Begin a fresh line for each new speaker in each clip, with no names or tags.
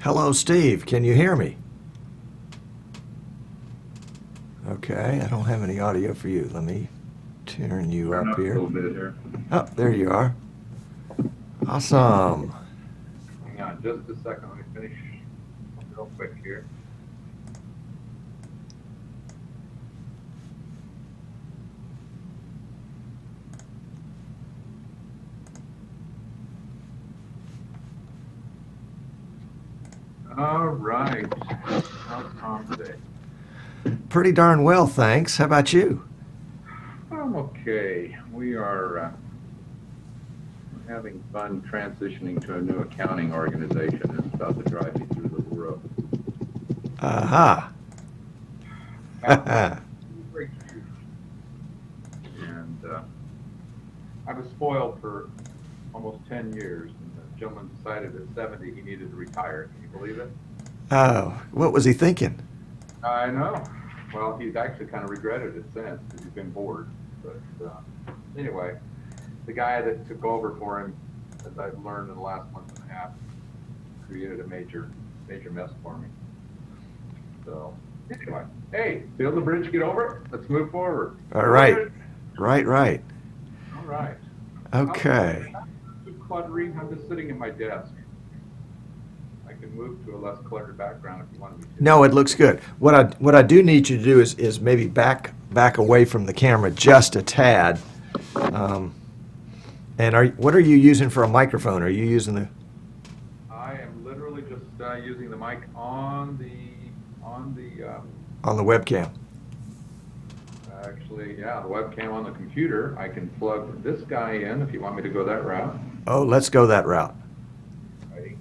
Hello, Steve. Can you hear me? Okay, I don't have any audio for you. Let me turn you
Turn
up
up a
here.
little bit here.
Oh, there you are. Awesome.
Hang on just a second. Let me finish real quick here. All right. How's Tom today?
Pretty darn well, thanks. How about you?
I'm okay. We are having fun transitioning to a new accounting organization. It's about to drive me through the roof.
Aha.
Very cute. And I was spoiled for almost 10 years. And the gentleman decided at 70 he needed to retire. Can you believe it?
Oh, what was he thinking?
I know. Well, he's actually kind of regretted it since because he's been bored. But anyway, the guy that took over for him, as I've learned in the last month and a half, created a major mess for me. So anyway, hey, build the bridge, get over it. Let's move forward.
All right. Right.
All right.
Okay.
Too cluttering. I'm just sitting at my desk. I can move to a less cluttered background if you want me to.
No, it looks good. What I do need you to do is maybe back away from the camera just a tad. And what are you using for a microphone? Are you using the?
I am literally just using the mic on the
On the webcam.
actually, yeah, the webcam on the computer. I can plug this guy in if you want me to go that route.
Oh, let's go that route.
Ready?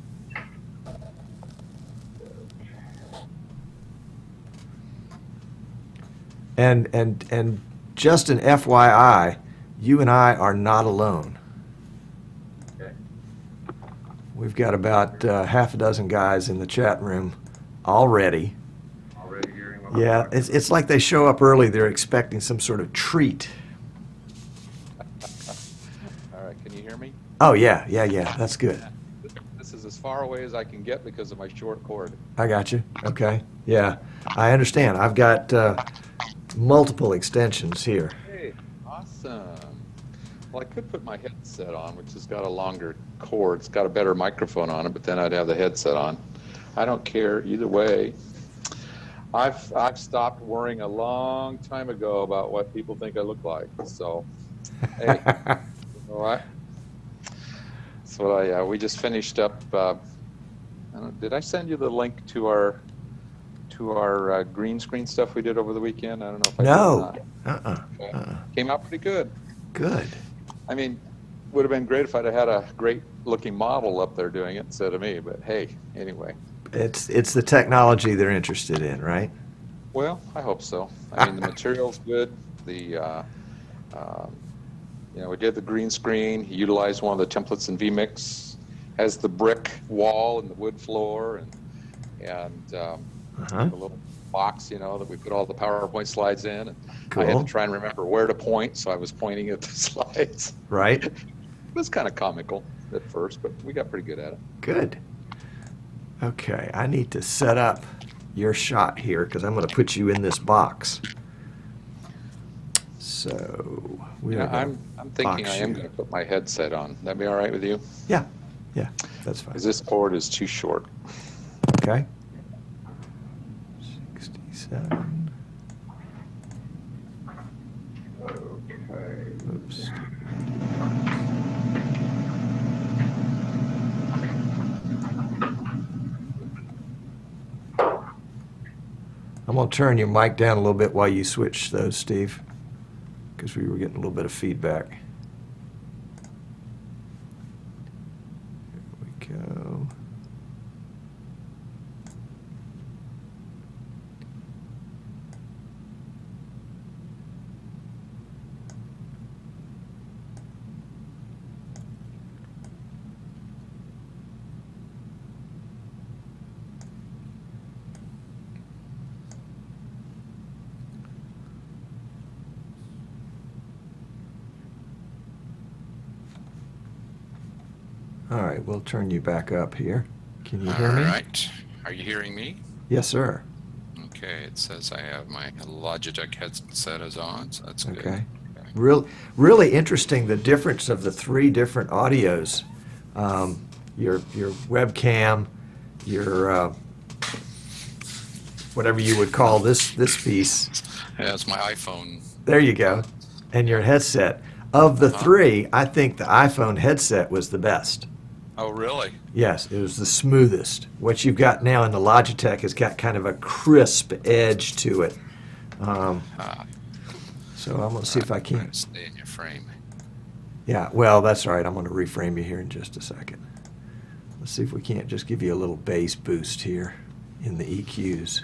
And just an FYI, you and I are not alone.
Okay.
We've got about half a dozen guys in the chat room already.
Already hearing what we're
Yeah,
talking
it's like they show up early. They're expecting some sort of treat.
All right, can you hear me?
Oh, yeah. That's good.
This is as far away as I can get because of my short cord.
I got you. Okay. Yeah, I understand. I've got multiple extensions here.
Hey, awesome. Well, I could put my headset on, which has got a longer cord. It's got a better microphone on it, but then I'd have the headset on. I don't care either way. I've stopped worrying a long time ago about what people think I look like. So, hey, you know what? So we just finished up. Did I send you the link to our green screen stuff we did over the weekend? I don't know if I did or not. Okay. Came out pretty good.
Good.
I mean, would have been great if I'd have had a great looking model up there doing it instead of me, but hey, anyway.
It's the technology they're interested in, right?
Well, I hope so. I mean, the material's good. We did the green screen. He utilized one of the templates in vMix. Has the brick wall and the wood floor and the little box, that we put all the PowerPoint slides in. And
Cool.
I had to try and remember where to point, so I was pointing at the slides.
Right.
It was kind of comical at first, but we got pretty good at it.
Good. Okay, I need to set up your shot here because I'm going to put you in this box. So
I'm thinking I am going to put my headset on. That be all right with you?
Yeah, that's fine.
Because this cord is too short.
Okay. 67.
Okay.
Oops. I'm going to turn your mic down a little bit while you switch those, Steve, because we were getting a little bit of feedback. Here we go. All right, we'll turn you back up here. Can you hear me?
All right. Are you hearing me?
Yes, sir.
Okay, it says I have my Logitech headset is on, so that's good.
Okay. Really interesting, the difference of the three different audios. Your webcam, your whatever you would call this piece.
Yeah, it's my iPhone.
There you go. And your headset. Of the three, I think the iPhone headset was the best.
Oh, really?
Yes, it was the smoothest. What you've got now in the Logitech has got kind of a crisp edge to it. So I'm going to see if I
Try
can.
to stay in your frame.
Yeah, well, that's all right. I'm going to reframe you here in just a second. Let's see if we can't just give you a little bass boost here in the EQs.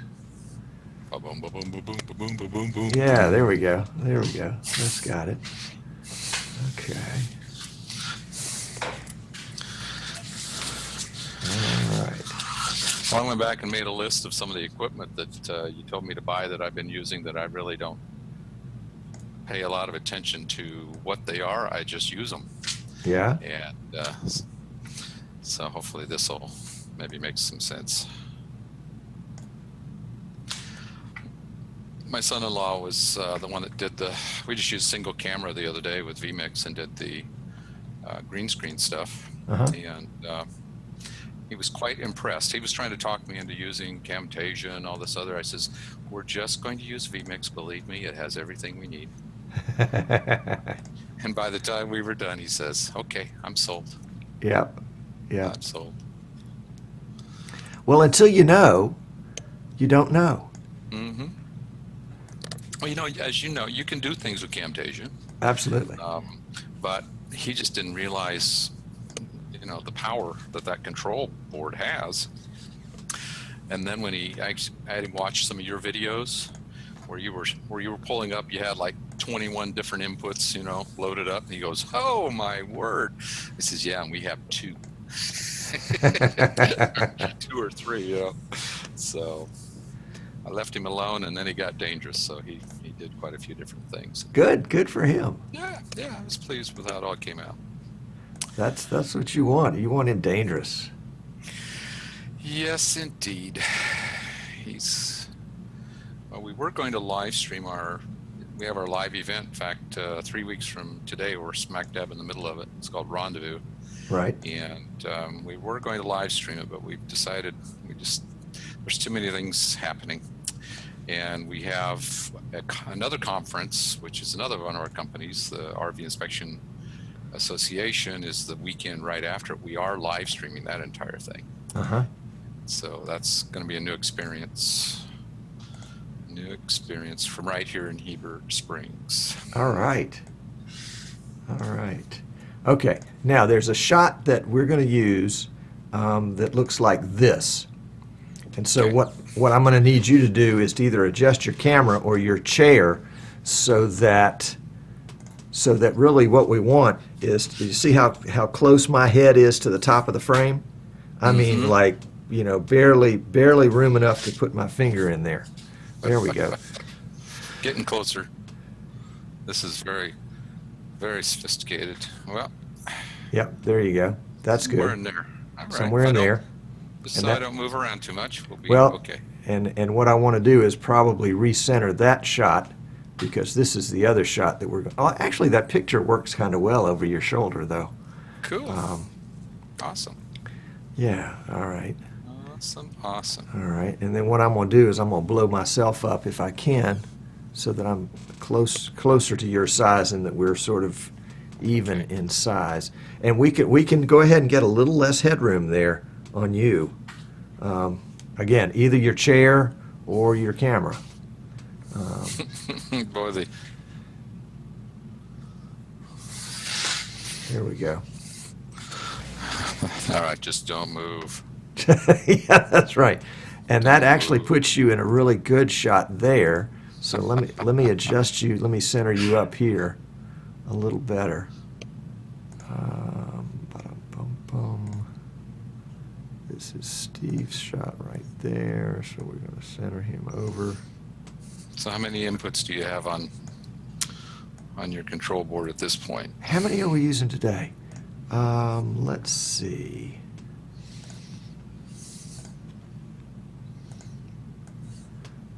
Ba-boom, ba-boom, ba-boom, ba-boom, ba-boom, boom.
Yeah, there we go. There we go. That's got it. Okay. All right.
Well, I went back and made a list of some of the equipment that you told me to buy that I've been using that I really don't pay a lot of attention to what they are. I just use them.
Yeah.
And so hopefully this will maybe make some sense. My son-in-law was the one that did we just used single camera the other day with vMix and did the green screen stuff.
Uh-huh.
And he was quite impressed. He was trying to talk me into using Camtasia and all this other. I says, we're just going to use vMix. Believe me, it has everything we need. And by the time we were done, he says, okay, I'm sold.
Yep. Yeah.
I'm sold.
Well, until you know, you don't know.
Mm-hmm. Well, as you know, you can do things with Camtasia.
Absolutely.
But he just didn't realize, the power that control board has. And then when I had him watch some of your videos where you were pulling up, you had like 21 different inputs, loaded up. And he goes, oh my word. He says, yeah, and we have 2. 2 or 3, So I left him alone, and then he got dangerous. So he did quite a few different things.
Good for him.
Yeah, I was pleased with how it all came out.
That's what you want. You want him dangerous.
Yes, indeed. We were going to live stream we have our live event. In fact, 3 weeks from today, we're smack dab in the middle of it. It's called Rendezvous.
Right.
And we were going to live stream it, but we've decided there's too many things happening. And we have another conference, which is another one of our companies, the RV Inspection Association, is the weekend right after. We are live streaming that entire thing.
Uh-huh.
So that's going to be a new experience from right here in Heber Springs.
All right. Okay. Now there's a shot that we're going to use that looks like this. And so
Okay.
what I'm going to need you to do is to either adjust your camera or your chair so that really what we want is, do you see how close my head is to the top of the frame? I mean, like, barely room enough to put my finger in there. There we go.
Getting closer. This is very, very sophisticated. Well,
Yep, there you go. That's good.
somewhere in there. All right.
Somewhere in there.
Just
And
so I
that-
don't move around too much, we'll be
Well,
okay.
and what I want to do is probably recenter that shot, because this is the other shot that we're going. Oh, actually, that picture works kind of well over your shoulder, though.
Cool.
Um,
Awesome.
Yeah. All right.
Awesome.
All right. And then what I'm going to do is I'm going to blow myself up if I can, so that I'm closer to your size and that we're sort of even in size. And we can go ahead and get a little less headroom there on you. Again, either your chair or your camera.
Boy,
There we go.
all right, just don't move.
Yeah, that's right. And that actually puts you in a really good shot there. So let me adjust you. Let me center you up here a little better. Ba-dum-bum-bum. This is Steve's shot right there. So we're going to center him over.
So how many inputs do you have on your control board at this point?
How many are we using today? Let's see.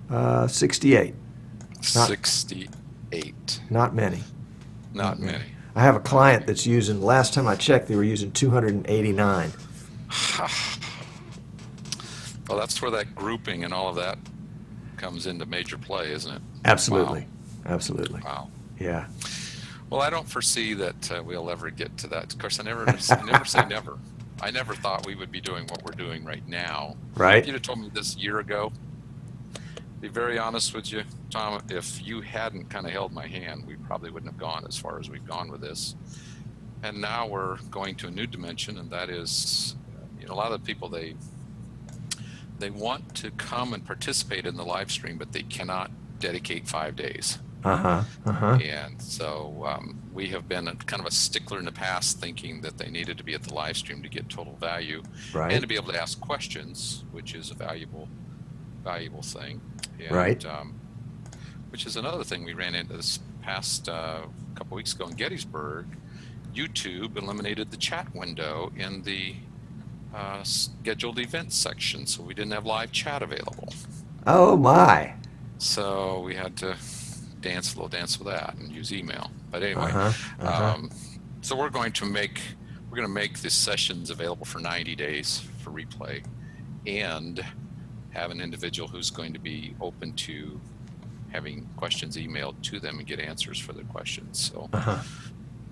68. Not-
68.
Not many.
Not many.
I have a client that's using, last time I checked, they were using 289.
Well, that's where that grouping and all of that comes into major play, isn't it?
Absolutely. Absolutely.
Wow.
Yeah.
Well, I don't foresee that we'll ever get to that. Of course, I never say never. I never thought we would be doing what we're doing right now.
Right.
If you'd have told me this a year ago, to be very honest with you, Tom, if you hadn't kind of held my hand, we probably wouldn't have gone as far as we've gone with this. And now we're going to a new dimension, and that is, a lot of the people, they want to come and participate in the live stream, but they cannot dedicate 5 days. And so we have been kind of a stickler in the past, thinking that they needed to be at the live stream to get total value,
Right.
and to be able to ask questions, which is a valuable thing. And,
Right.
Which is another thing we ran into this past couple weeks ago in Gettysburg. YouTube eliminated the chat window in the scheduled events section, so we didn't have live chat available.
Oh, my.
So we had to dance a little dance with that and use email. But anyway, so we're going to make the sessions available for 90 days for replay, and have an individual who's going to be open to having questions emailed to them and get answers for their questions. So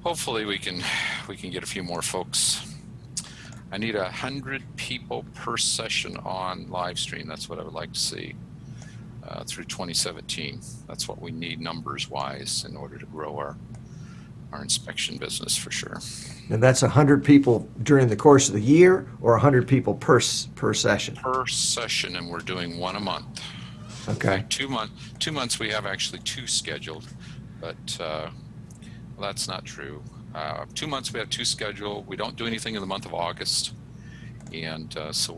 hopefully we can get a few more folks. I need 100 people per session on live stream. That's what I would like to see through 2017. That's what we need numbers wise in order to grow our inspection business for sure.
And that's 100 people during the course of the year, or 100 people per session?
Per session, and we're doing one a month.
Okay.
2 months we have actually 2 scheduled, but well, that's not true. 2 months we have 2 scheduled. We don't do anything in the month of August, and so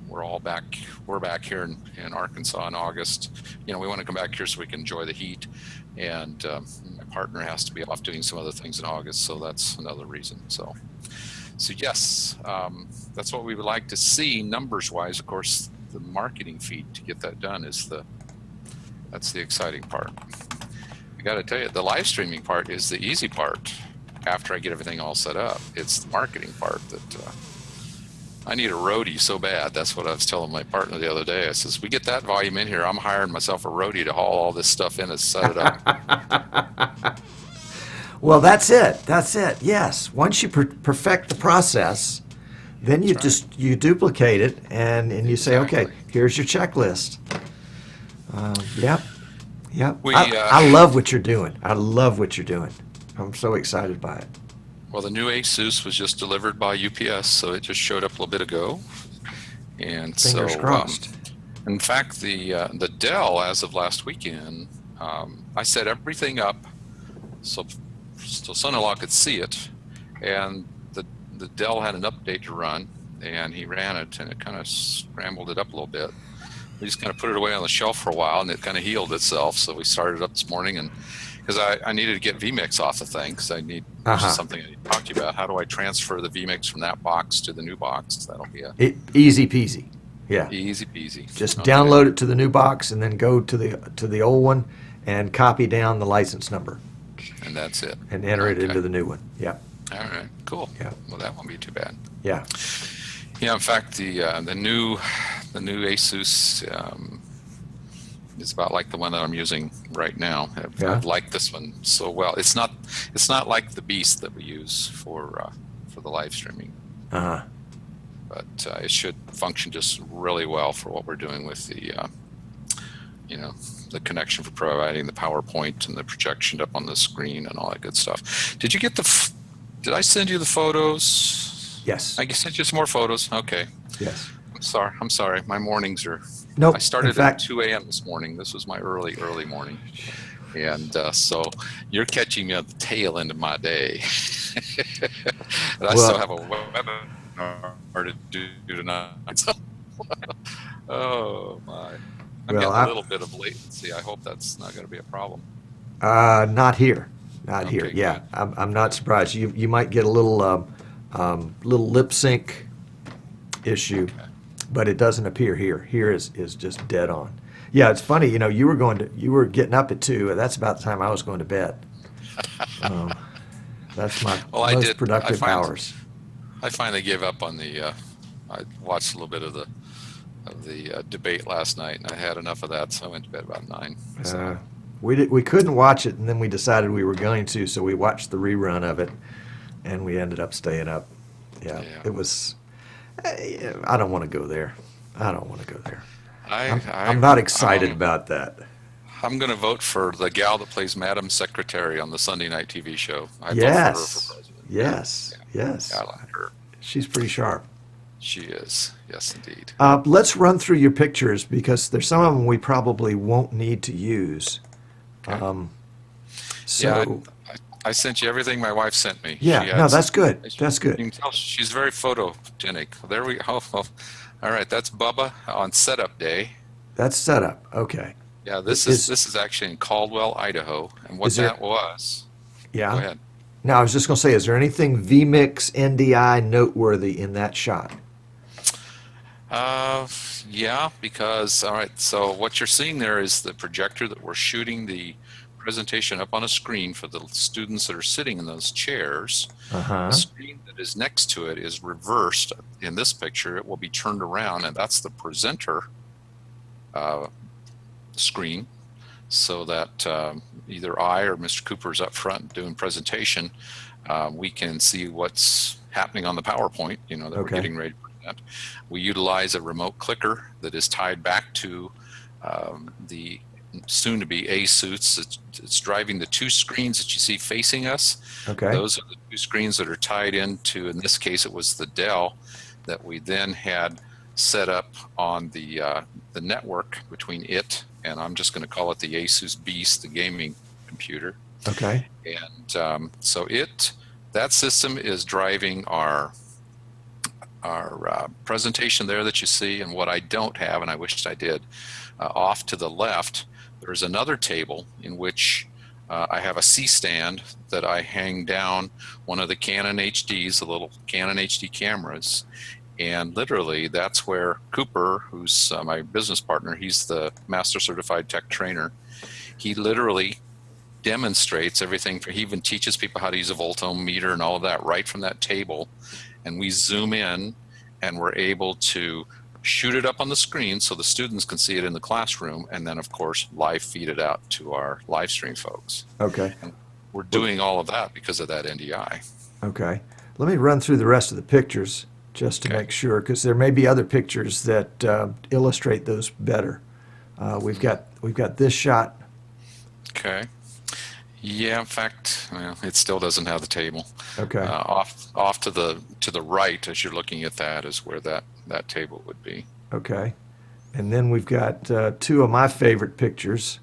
we're all back. We're back here in Arkansas in August. We want to come back here so we can enjoy the heat, and my partner has to be off doing some other things in August, so that's another reason. So yes, that's what we would like to see numbers wise. Of course, the marketing feed to get that done that's the exciting part. I got to tell you, the live streaming part is the easy part. After I get everything all set up, it's the marketing part that I need a roadie so bad. That's what I was telling my partner the other day. I says, we get that volume in here, I'm hiring myself a roadie to haul all this stuff in and set it up.
Well, that's it. Yes. Once you perfect the process, then you you duplicate it, and you say, okay, here's your checklist. Yep. I love what you're doing. I'm so excited by it.
Well, the new Asus was just delivered by UPS, so it just showed up a little bit ago. And
Fingers crossed.
In fact, the Dell, as of last weekend, I set everything up so son-in-law could see it, and the Dell had an update to run, and he ran it, and it kind of scrambled it up a little bit. We just kind of put it away on the shelf for a while, and it kind of healed itself. So we started up this morning, and because I needed to get vMix off the thing, because I need something I need to talk to you about. How do I transfer the vMix from that box to the new box? That'll be
easy peasy. Yeah.
Easy peasy.
Just download it to the new box, and then go to the old one and copy down the license number.
And that's it.
And enter it into the new one. Yeah.
All right. Cool.
Yeah.
Well, that won't be too bad.
Yeah.
Yeah. In fact, the new Asus is about like the one that I'm using right now. I've liked this one so well. It's not like the beast that we use for the live streaming. But it should function just really well for what we're doing with the connection for providing the PowerPoint and the projection up on the screen and all that good stuff. Did you get did I send you the photos?
Yes.
I sent you some more photos. Okay.
Yes.
I'm sorry. My mornings are.
Nope.
I started at 2 a.m. this morning. This was my early morning. And so you're catching me at the tail end of my day. And I still have a webinar to do tonight. Oh, my. I'm getting a little bit of latency. I hope that's not going to be a problem.
Not here. Not
Okay,
here. Yeah.
good.
I'm not surprised. You might get a little lip sync issue, but it doesn't appear here. Here is just dead on. Yeah, it's funny. You were getting up at 2. That's about the time I was going to bed. Um, that's my
Well,
most productive
find
hours.
I finally gave up on the. I watched a little bit of the debate last night, and I had enough of that, so I went to bed about 9. So
We couldn't watch it, and then we decided we were going to, so we watched the rerun of it, and we ended up staying up. Yeah,
yeah,
it was. I don't want to go there. I don't want to go there. I'm not
I'm
excited about that.
I'm going to vote for the gal that plays Madam Secretary on the Sunday night TV show. I vote for her for
Yes,
president.
yes,
Yeah,
yes.
I like her.
She's pretty sharp.
She is. Yes, indeed.
Let's run through your pictures because there's some of them we probably won't need to use.
Okay.
So,
Yeah, I sent you everything my wife sent me.
yeah,
She
no,
had
that's
some-
good.
You
That's good.
can tell she's very photogenic. There we go. All right, that's Bubba on setup day.
That's set up. Okay.
Yeah,
Is-
this is actually in Caldwell, Idaho, and what
Is there-
that was.
Yeah.
Go ahead.
Now, I was just going to say, is there anything vMix NDI noteworthy in that shot?
Yeah, because all right. So what you're seeing there is the projector that we're shooting the presentation up on a screen for the students that are sitting in those chairs.
Uh-huh.
The screen that is next to it is reversed. In this picture, it will be turned around, and that's the presenter screen, so that either I or Mr. Cooper is up front doing presentation. We can see what's happening on the PowerPoint, that
Okay.
we're getting ready to present. We utilize a remote clicker that is tied back to the soon-to-be A suits. It's driving the 2 screens that you see facing us.
Okay.
Those are the 2 screens that are tied into, in this case, it was the Dell that we then had set up on the network between it and I'm just going to call it the Asus Beast, the gaming computer.
Okay.
And so that system is driving our presentation there that you see. And what I don't have, and I wished I did, off to the left, there's another table in which I have a C-stand that I hang down one of the Canon HDs, the little Canon HD cameras. And literally, that's where Cooper, who's my business partner, he's the Master Certified Tech Trainer. He literally demonstrates everything. He even teaches people how to use a voltometer and all of that right from that table. And we zoom in, and we're able to shoot it up on the screen so the students can see it in the classroom, and then, of course, live feed it out to our live stream folks.
Okay.
And we're doing all of that because of that NDI.
Okay. Let me run through the rest of the pictures just to
Okay.
make sure, because there may be other pictures that illustrate those better. We've got this shot.
Okay. Yeah, in fact, well, it still doesn't have the table.
Okay.
Off to the right, as you're looking at that, is where that table would be.
Okay. And then we've got 2 of my favorite pictures.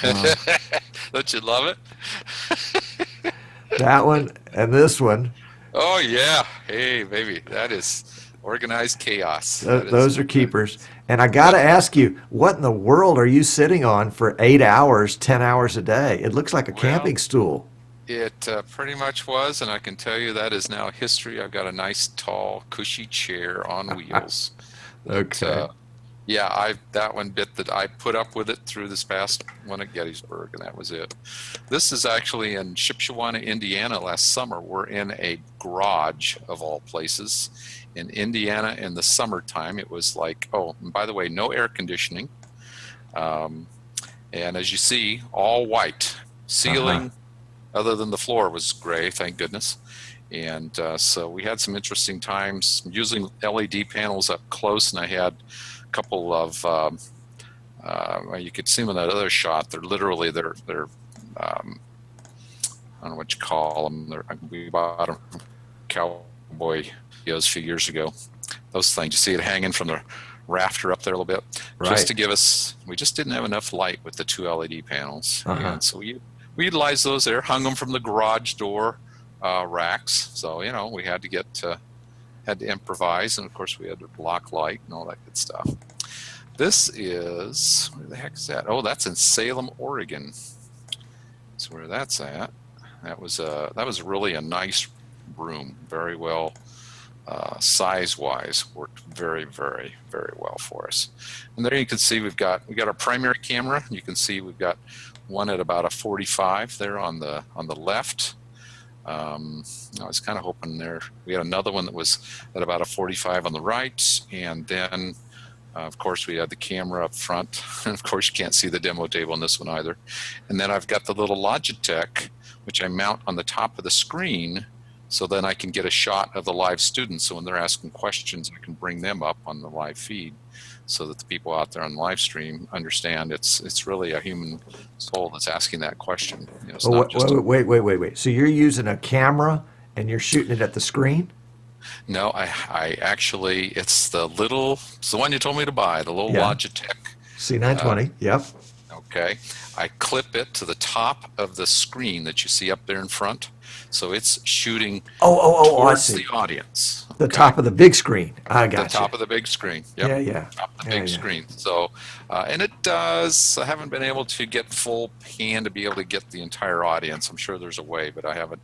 Don't you love it?
That one and this one.
Oh yeah, hey baby, that is organized chaos. That is-
Those are keepers. And I got to ask you, what in the world are you sitting on for 8 hours, 10 hours a day? It looks like a
Well,
camping stool.
It pretty much was, and I can tell you that is now history. I've got a nice, tall, cushy chair on wheels.
Okay.
Yeah, that one bit that I put up with it through this past one at Gettysburg, and that was it. This is actually in Shipshewana, Indiana last summer. We're in a garage, of all places. In Indiana in the summertime, it was like, oh, and by the way, no air conditioning. And as you see, all white. Ceiling, other than the floor, was gray, thank goodness. And so we had some interesting times using LED panels up close, and I had a couple of, you could see them in that other shot. They're literally, they're I don't know what you call them. We bought them from Cowboy videos a few years ago. Those things, you see it hanging from the rafter up there a little bit.
Right.
Just to give us, we just didn't have enough light with the 2 LED panels. And so we utilized those there, hung them from the garage door racks. So, we had to improvise, and of course we had to block light and all that good stuff. This is, where the heck is that? Oh, that's in Salem, Oregon. That's where that's at. That was really a nice room, very well size-wise worked very, very, very well for us. And there you can see we got our primary camera. You can see we've got one at about a 45 there on the left. I was kind of hoping there. We had another one that was at about a 45 on the right, and then of course we had the camera up front. And of course you can't see the demo table on this one either. And then I've got the little Logitech, which I mount on the top of the screen, so then I can get a shot of the live students. So when they're asking questions, I can bring them up on the live feed, so that the people out there on the live stream understand it's really a human soul that's asking that question. You know, it's not just
wait. So you're using a camera and you're shooting it at the screen?
No, I actually, it's the one you told me to buy, the little Logitech.
C920, yep.
Okay. I clip it to the top of the screen that you see up there in front. So it's shooting towards the audience.
The top of the big screen. I got you.
The top of the big screen. Yep.
Yeah.
Top of the big screen. So, and it does. I haven't been able to get full pan to be able to get the entire audience. I'm sure there's a way, but I haven't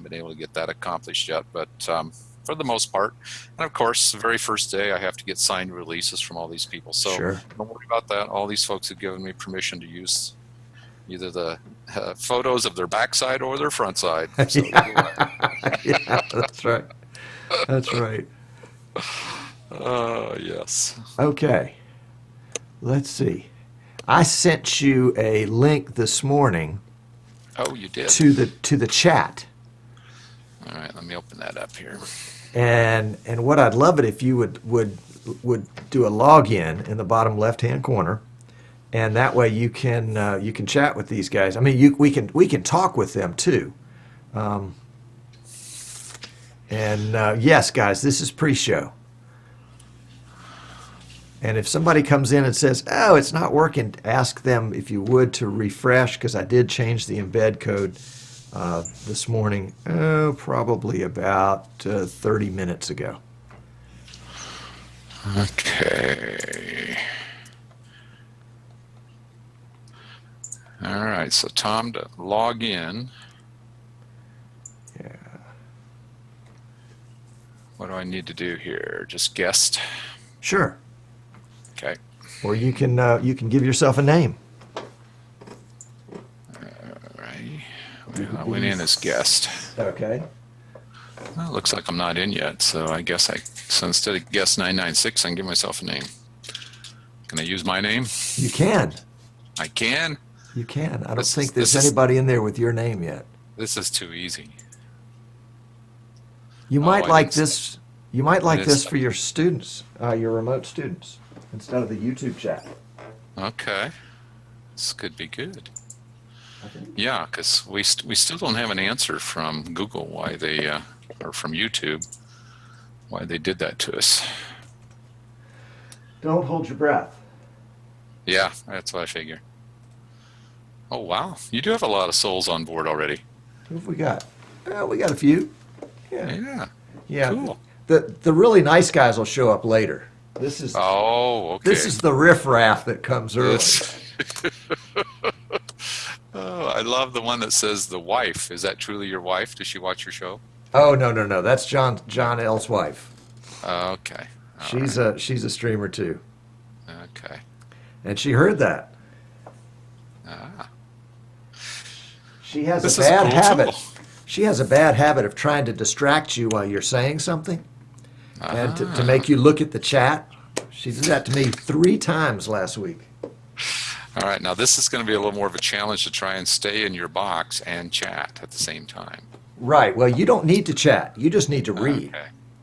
been able to get that accomplished yet. But for the most part, and of course, the very first day, I have to get signed releases from all these people. So don't worry about that. All these folks have given me permission to use either the photos of their backside or their front side. So
yeah, that's right. That's right.
Yes.
Okay. Let's see. I sent you a link this morning.
Oh, you did?
To the chat.
All right, let me open that up here.
And what I'd love it if you would do a login in the bottom left-hand corner. And that way you can chat with these guys. I mean, we can talk with them too. Yes, guys, this is pre-show. And if somebody comes in and says, "Oh, it's not working," ask them if you would to refresh, because I did change the embed code this morning. Probably about 30 minutes ago.
Okay. All right, so Tom, to log in.
Yeah.
What do I need to do here? Just guest?
Sure.
Okay.
Or you can give yourself a name.
All right. Well, I went in as guest.
Okay.
Well, it looks like I'm not in yet, so I guess so instead of guest 996, I can give myself a name. Can I use my name?
You can.
I can?
You can. I don't think there's anybody in there with your name yet.
This is too easy.
You might like this. You might like this for your students, your remote students, instead of the YouTube chat.
Okay. This could be good. Yeah, because we still don't have an answer from Google why they, or from YouTube, why they did that to us.
Don't hold your breath.
Yeah, that's what I figure. Oh, wow. You do have a lot of souls on board already.
Who have we got? We got a few.
Yeah.
Yeah.
Cool.
The really nice guys will show up later. This is
okay.
This is the riffraff that comes early.
Oh, I love the one that says the wife. Is that truly your wife? Does she watch your show?
Oh, no. That's John L's wife.
Okay.
She's a streamer too.
Okay.
And she heard that. She has
This
a
is a
bad
cool
habit.
tool.
She has a bad habit of trying to distract you while you're saying something, and to make you look at the chat. She did that to me 3 times last week.
All right, now this is going to be a little more of a challenge to try and stay in your box and chat at the same time.
Right. Well, you don't need to chat. You just need to read.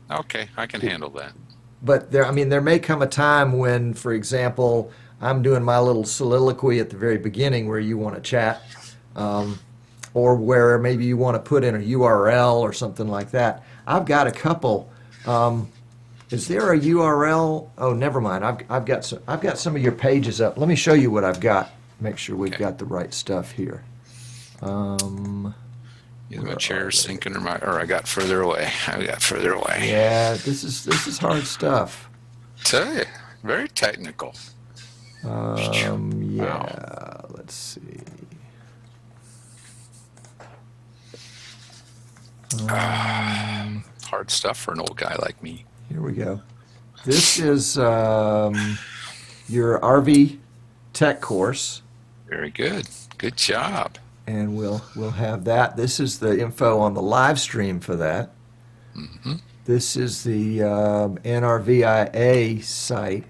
Okay, I can handle that.
But there may come a time when, for example, I'm doing my little soliloquy at the very beginning where you want to chat, or where maybe you want to put in a URL or something like that. I've got a couple. Is there a URL? Oh, never mind. I've got some of your pages up. Let me show you what I've got. Make sure we've got the right stuff here.
Either my chair's sinking or I got further away.
Yeah, this is hard stuff.
Tell you, very technical.
Yeah. Let's see.
Hard hard stuff for an old guy like me.
Here we go. This is your RV tech course,
Very good. Good job.
and we'll have that. This is the info on the live stream for that.
Mm-hmm.
This is the NRVIA site.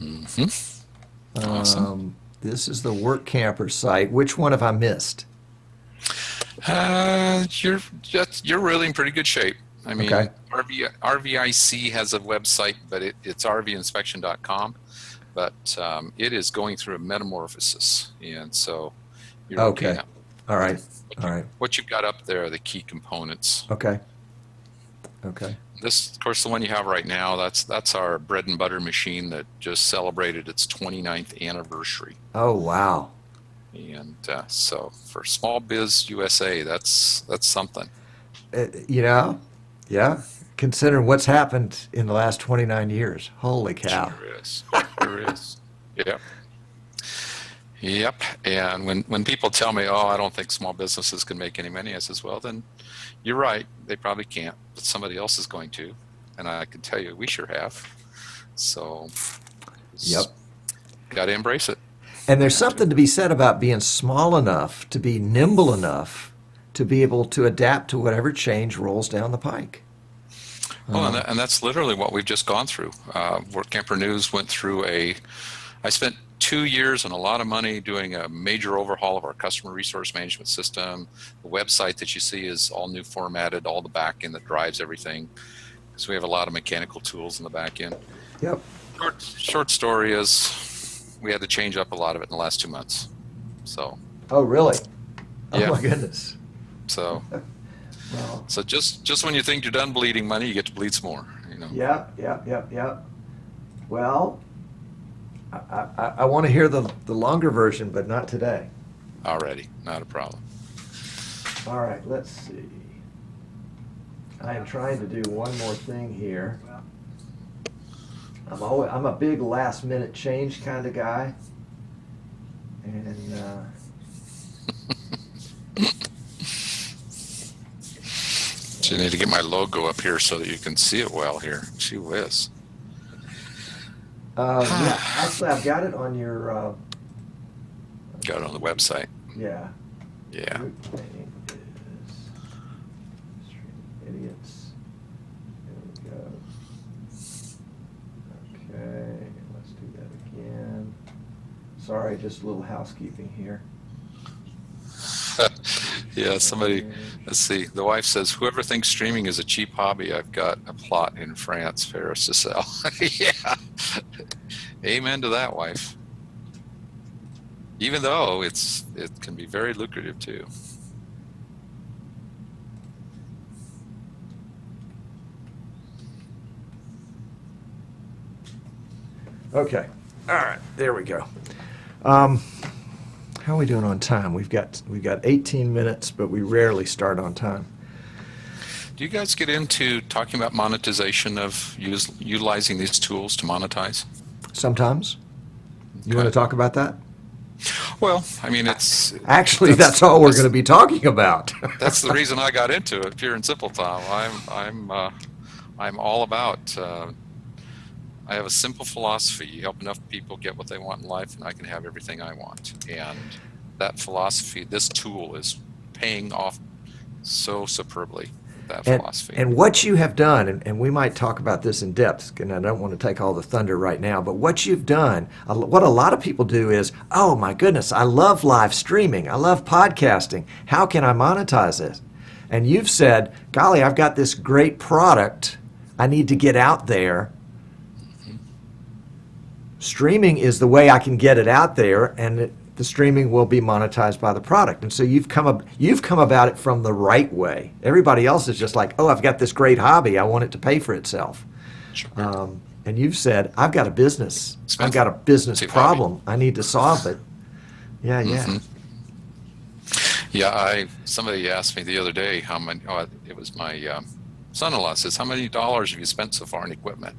Mm-hmm. Awesome.
This is the Work Camper site. Which one have I missed?
You're really in pretty good shape. I mean,
Okay.
RVIC has a website, but it's rvinspection.com. But it is going through a metamorphosis, and so you're
Okay.
now.
All right. All right.
What you've got up there are the key components.
Okay. Okay.
This, of course, the one you have right now, that's our bread and butter machine that just celebrated its 29th anniversary.
Oh, wow.
And so for Small Biz USA, that's something.
Yeah. Considering what's happened in the last 29 years. Holy cow.
Sure is. There is. Yep. Yep. And when people tell me, oh, I don't think small businesses can make any money, I says, well, then you're right. They probably can't, but somebody else is going to. And I can tell you, we sure have. So,
Yep.
Got to embrace it.
And there's something to be said about being small enough to be nimble enough to be able to adapt to whatever change rolls down the pike.
Well, and that's literally what we've just gone through. Work Camper News went through I spent 2 years and a lot of money doing a major overhaul of our customer resource management system. The website that you see is all new formatted, all the back end that drives everything. So we have a lot of mechanical tools in the back end.
Yep.
Short story is we had to change up a lot of it in the last 2 months. So,
Oh, really? Oh,
Yeah.
my goodness.
so,
Well,
so just when you think you're done bleeding money, you get to bleed some more,
yep. Well, I want to hear the longer version, but not today.
Already, not a problem.
All right, let's see. I am trying to do one more thing here. I'm a big last minute change kind of guy. And
So you need to get my logo up here so that you can see it well here. Gee whiz.
yeah, actually I've got it on your
Got it on the website.
yeah.
Yeah.
Group name is Street Idiots. There we go. Okay, let's do that again. Sorry, just a little housekeeping here.
Yeah, somebody, let's see. The wife says, whoever thinks streaming is a cheap hobby, I've got a plot in France, Paris to sell. Yeah. Amen to that, wife. Even though it can be very lucrative too.
Okay. All right. There we go. How are we doing on time? We've got 18 minutes, but we rarely start on time.
Do you guys get into talking about monetization of utilizing these tools to monetize?
Sometimes. You want to talk about that?
Well, I mean, it's
Actually, that's all we're going to be talking about.
that's the reason I got into it, pure and simple, Tom. I'm all about. I have a simple philosophy: you help enough people get what they want in life, and I can have everything I want. And that philosophy, this tool, is paying off so superbly. That philosophy.
And what you have done, and we might talk about this in depth, and I don't want to take all the thunder right now, but what you've done, what a lot of people do is, oh my goodness, I love live streaming, I love podcasting, how can I monetize it? And you've said, golly, I've got this great product, I need to get out there. Streaming is the way I can get it out there, and the streaming will be monetized by the product. And so you've come about it from the right way. Everybody else is just like, oh, I've got this great hobby, I want it to pay for itself.
Sure.
And you've said, I've got a business. I've got a business problem. I need to solve it. Yeah.
Mm-hmm. Yeah, somebody asked me the other day how many. Oh, it was my son-in-law says, how many dollars have you spent so far in equipment?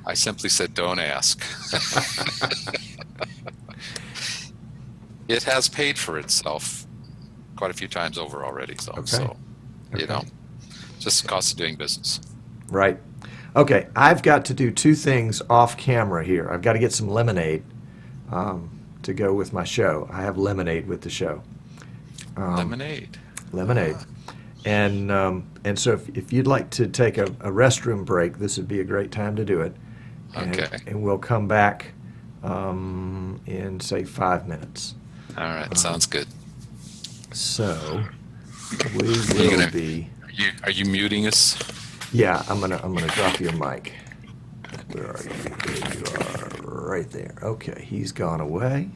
I simply said, don't ask. It has paid for itself quite a few times over already. So,
Okay.
you know,
Just the cost of doing business.
Right. Okay, I've got to do two things off camera here. I've got to get some lemonade to go with my show. I have lemonade with the show.
Lemonade.
Lemonade. And so if you'd like to take a restroom break, this would be a great time to do it.
Okay.
And we'll come back in, say, 5 minutes.
All right. Sounds good.
So we will be.
Are you muting us?
Yeah, I'm gonna drop your mic. Where are you? There you are, right there. Okay, he's gone away.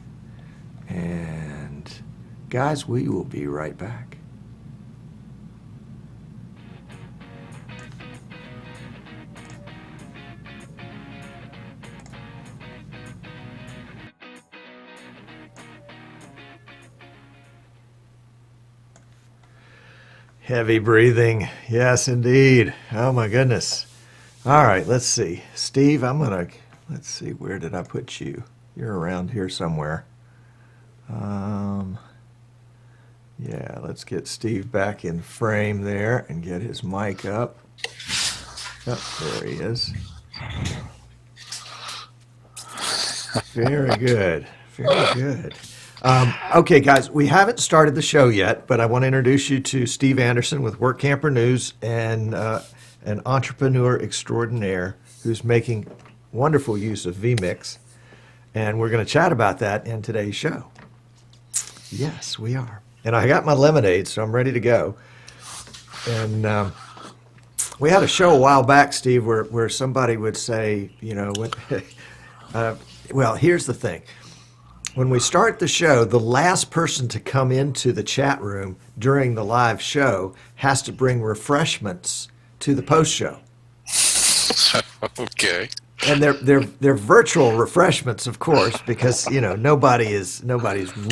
And guys, we will be right back. Heavy breathing. Yes, indeed. Oh, my goodness. All right, let's see. Steve, let's see, where did I put you? You're around here somewhere. Yeah, let's get Steve back in frame there and get his mic up. Oh, there he is. Very good. Very good. Okay, guys, we haven't started the show yet, but I want to introduce you to Steve Anderson with Work Camper News and an entrepreneur extraordinaire who's making wonderful use of vMix. And we're going to chat about that in today's show. Yes, we are. And I got my lemonade, so I'm ready to go. And we had a show a while back, Steve, where somebody would say, you know, well, here's the thing. When we start the show, the last person to come into the chat room during the live show has to bring refreshments to the post show.
Okay.
And they're virtual refreshments, of course, because you know nobody's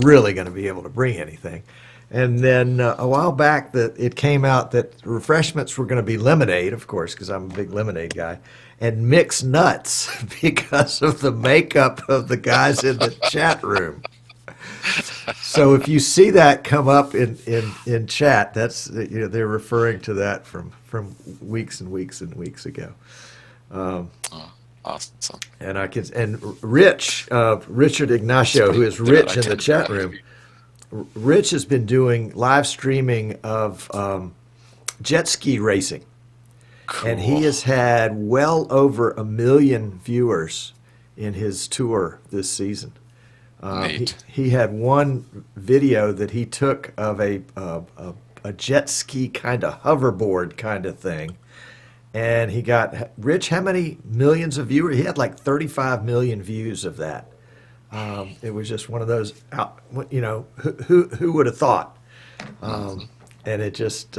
really going to be able to bring anything. And then a while back, it came out that refreshments were going to be lemonade, of course, because I'm a big lemonade guy, and mixed nuts because of the makeup of the guys in the chat room. So if you see that come up in chat, that's they're referring to that from weeks and weeks and weeks ago.
Awesome.
And Richard Ignacio, who is Rich in the chat room. Rich has been doing live streaming of jet ski racing.
Cool.
And he has had well over 1 million viewers in his tour this season. He had one video that he took of a jet ski kind of hoverboard kind of thing. And he got, Rich, how many millions of viewers? He had like 35 million views of that. It was just one of those, you know, who would have thought? And it just,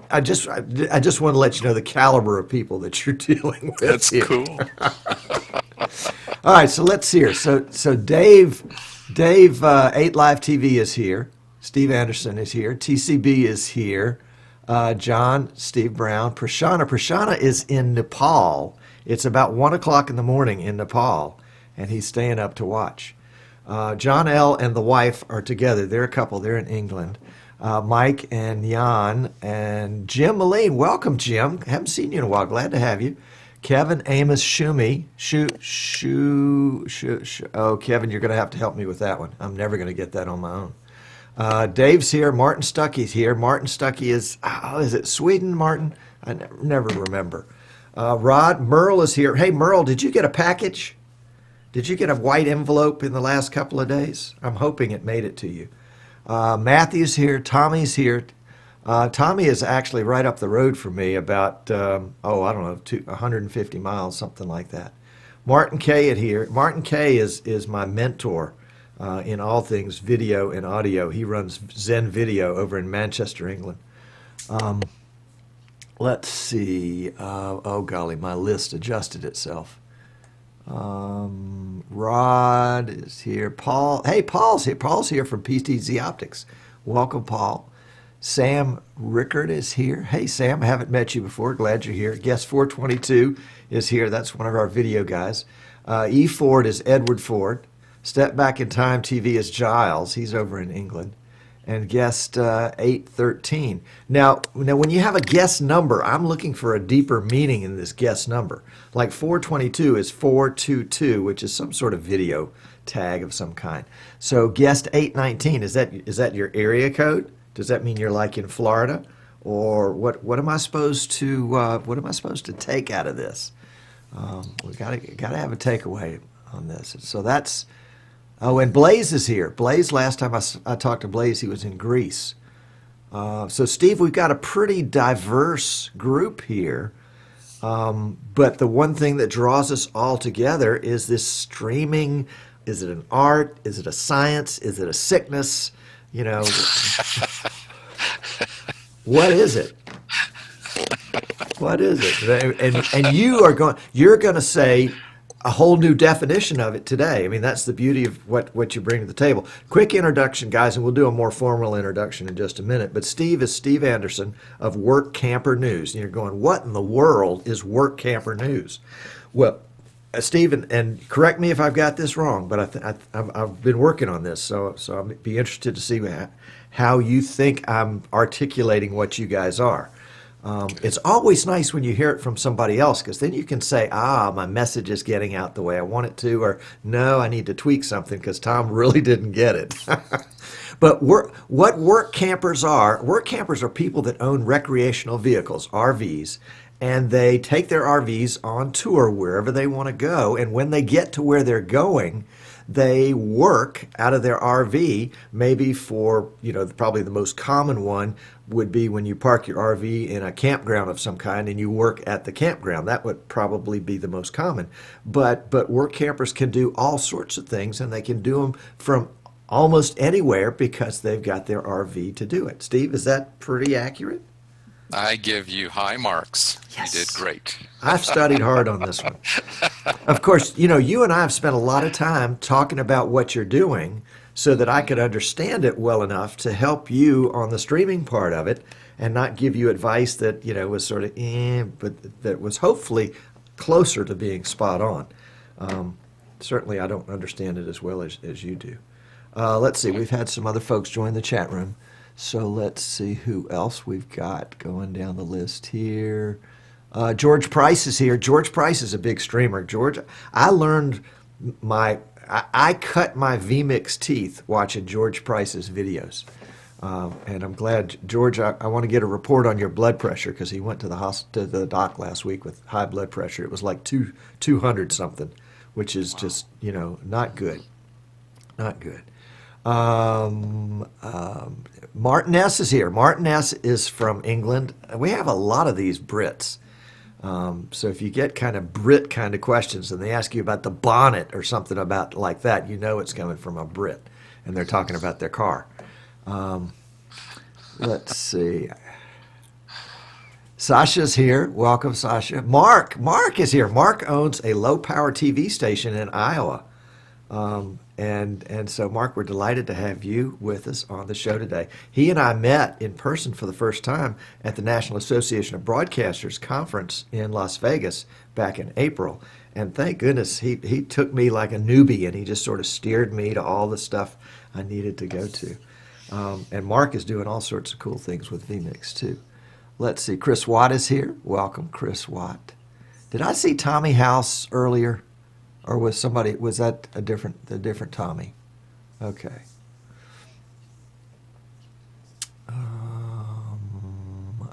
I just want to let you know the caliber of people that you're dealing with.
That's
here.
cool.
All right, so let's hear. So Dave, 8 Live TV is here. Steve Anderson is here. TCB is here. John, Steve Brown, Prashana is in Nepal. It's about 1 o'clock in the morning in Nepal, and he's staying up to watch. John L. and the wife are together. They're a couple. They're in England. Mike and Jan and Jim Moline. Welcome, Jim. Haven't seen you in a while. Glad to have you. Kevin, Amos, Shumi. Oh, Kevin, you're going to have to help me with that one. I'm never going to get that on my own. Dave's here. Martin Stuckey's here. Martin Stuckey is it Sweden, Martin? I never remember. Rod, Merle is here. Hey, Merle, did you get a package? Did you get a white envelope in the last couple of days? I'm hoping it made it to you. Matthew's here. Tommy's here. Tommy is actually right up the road from me about, I don't know, 150 miles, something like that. Martin Kay is here. Martin Kay is my mentor in all things video and audio. He runs Zen Video over in Manchester, England. Let's see. Oh, golly, my list adjusted itself. Rod is here. Paul. Hey, Paul's here. Paul's here from PTZ Optics. Welcome, Paul. Sam Rickard is here. Hey, Sam, I haven't met you before. Glad you're here. Guest 422 is here. That's one of our video guys. E. Ford is Edward Ford. Step Back in Time TV is Giles. He's over in England. and guest 813. Now, when you have a guest number, I'm looking for a deeper meaning in this guest number. Like 422 is 422, which is some sort of video tag of some kind. So guest 819, is that your area code? Does that mean you're like in Florida? Or what am I supposed to take out of this? We gotta have a takeaway on this. So that's. Oh, and Blaze is here. Blaze, last time I talked to Blaze, he was in Greece. So, Steve, we've got a pretty diverse group here. But the one thing that draws us all together is this streaming. Is it an art? Is it a science? Is it a sickness? You know, what is it? What is it? And you're going to say a whole new definition of it today. I mean, that's the beauty of what you bring to the table. Quick introduction, guys, and we'll do a more formal introduction in just a minute. But Steve is Steve Anderson of Work Camper News. And you're going, what in the world is Work Camper News? Well, Steve, and correct me if I've got this wrong, but I've been working on this, so I'd be interested to see how you think I'm articulating what you guys are. It's always nice when you hear it from somebody else, because then you can say, my message is getting out the way I want it to, or no, I need to tweak something because Tom really didn't get it. But what work campers are people that own recreational vehicles, RVs, and they take their RVs on tour wherever they want to go, and when they get to where they're going, they work out of their RV, maybe for, probably the most common one would be when you park your RV in a campground of some kind and you work at the campground. That would probably be the most common. But work campers can do all sorts of things, and they can do them from almost anywhere because they've got their RV to do it. Steve, is that pretty accurate?
I give you high marks.
Yes.
You did great.
I've studied hard on this one. Of course, you and I have spent a lot of time talking about what you're doing so that I could understand it well enough to help you on the streaming part of it and not give you advice that, was sort of but that was hopefully closer to being spot on. Certainly I don't understand it as well as you do. Let's see, we've had some other folks join the chat room. So let's see who else we've got going down the list here. George Price is here. George Price is a big streamer. George, I learned I cut my vMix teeth watching George Price's videos. And I'm glad, George, I want to get a report on your blood pressure, because he went to the doc last week with high blood pressure. It was like 200 something, which is just, not good. Not good. Martin S. is here. Martin S. is from England. We have a lot of these Brits. So if you get kind of Brit kind of questions and they ask you about the bonnet or something about like that, it's coming from a Brit and they're talking about their car. Let's see. Sasha's here. Welcome, Sasha. Mark is here. Mark owns a low-power TV station in Iowa. And so, Mark, we're delighted to have you with us on the show today. He and I met in person for the first time at the National Association of Broadcasters conference in Las Vegas back in April. And thank goodness he took me like a newbie, and he just sort of steered me to all the stuff I needed to go to. And Mark is doing all sorts of cool things with vMix, too. Let's see. Chris Watt is here. Welcome, Chris Watt. Did I see Tommy House earlier? Or was that a different Tommy? Okay.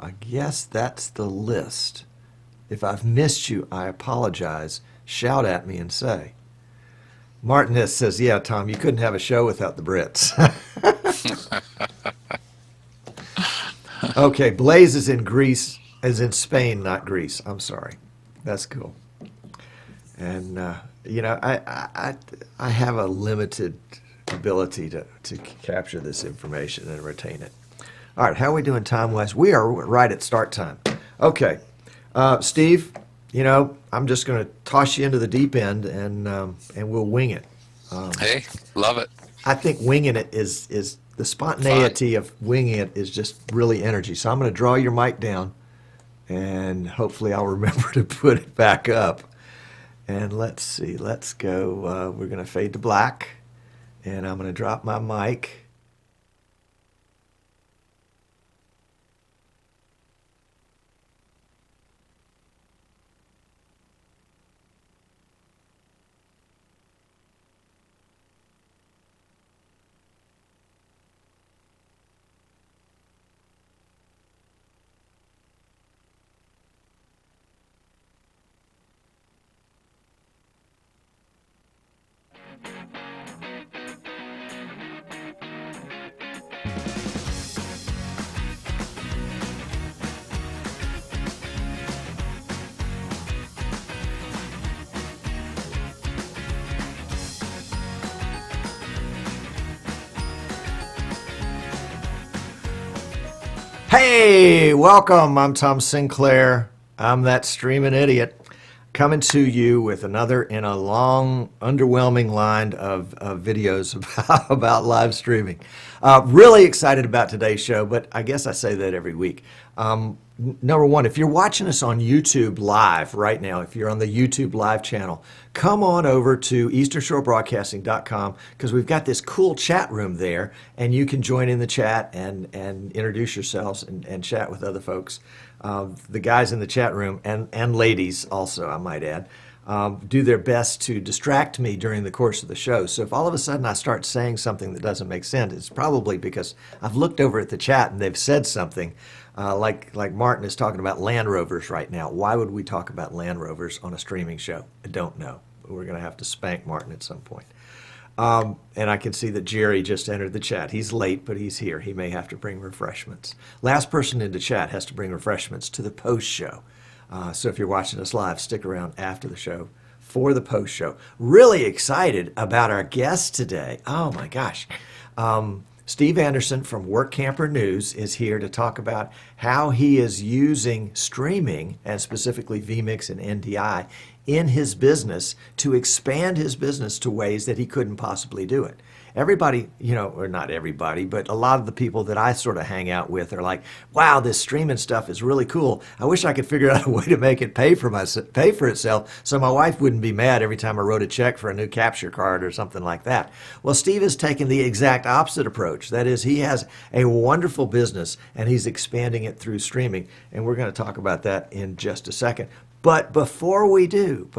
I guess that's the list. If I've missed you, I apologize. Shout at me and say. Martinez says, yeah, Tom, you couldn't have a show without the Brits. Okay, Blaze is in Greece, is in Spain, not Greece. I'm sorry. That's cool. And, I have a limited ability to capture this information and retain it. All right, how are we doing time-wise? We are right at start time. Okay, Steve, I'm just going to toss you into the deep end, and we'll wing it.
Hey, love it.
I think winging it is the spontaneity of winging it is just really energy. So I'm going to draw your mic down, and hopefully I'll remember to put it back up. And let's see, let's go. We're going to fade to black, and I'm going to drop my mic. Hey, welcome. I'm Tom Sinclair. I'm that streaming idiot coming to you with another in a long, underwhelming line of videos about live streaming. Really excited about today's show, but I guess I say that every week. Number one, if you're watching us on YouTube live right now, if you're on the YouTube live channel, come on over to easternshorebroadcasting.com because we've got this cool chat room there, and you can join in the chat and introduce yourselves and chat with other folks. The guys in the chat room and ladies also, I might add, do their best to distract me during the course of the show. So if all of a sudden I start saying something that doesn't make sense, it's probably because I've looked over at the chat and they've said something. Like Martin is talking about Land Rovers right now. Why would we talk about Land Rovers on a streaming show? I don't know. We're going to have to spank Martin at some point. And I can see that Jerry just entered the chat. He's late, but he's here. He may have to bring refreshments. Last person into chat has to bring refreshments to the post show. So if you're watching us live, stick around after the show for the post show. Really excited about our guest today. Oh my gosh. Steve Anderson from Work Camper News is here to talk about how he is using streaming, and specifically vMix and NDI, in his business to expand his business to ways that he couldn't possibly do it. Everybody, or not everybody, but a lot of the people that I sort of hang out with are like, wow, this streaming stuff is really cool. I wish I could figure out a way to make it pay for itself so my wife wouldn't be mad every time I wrote a check for a new capture card or something like that. Well, Steve has taken the exact opposite approach. That is, he has a wonderful business and he's expanding it through streaming. And we're going to talk about that in just a second. But before we do,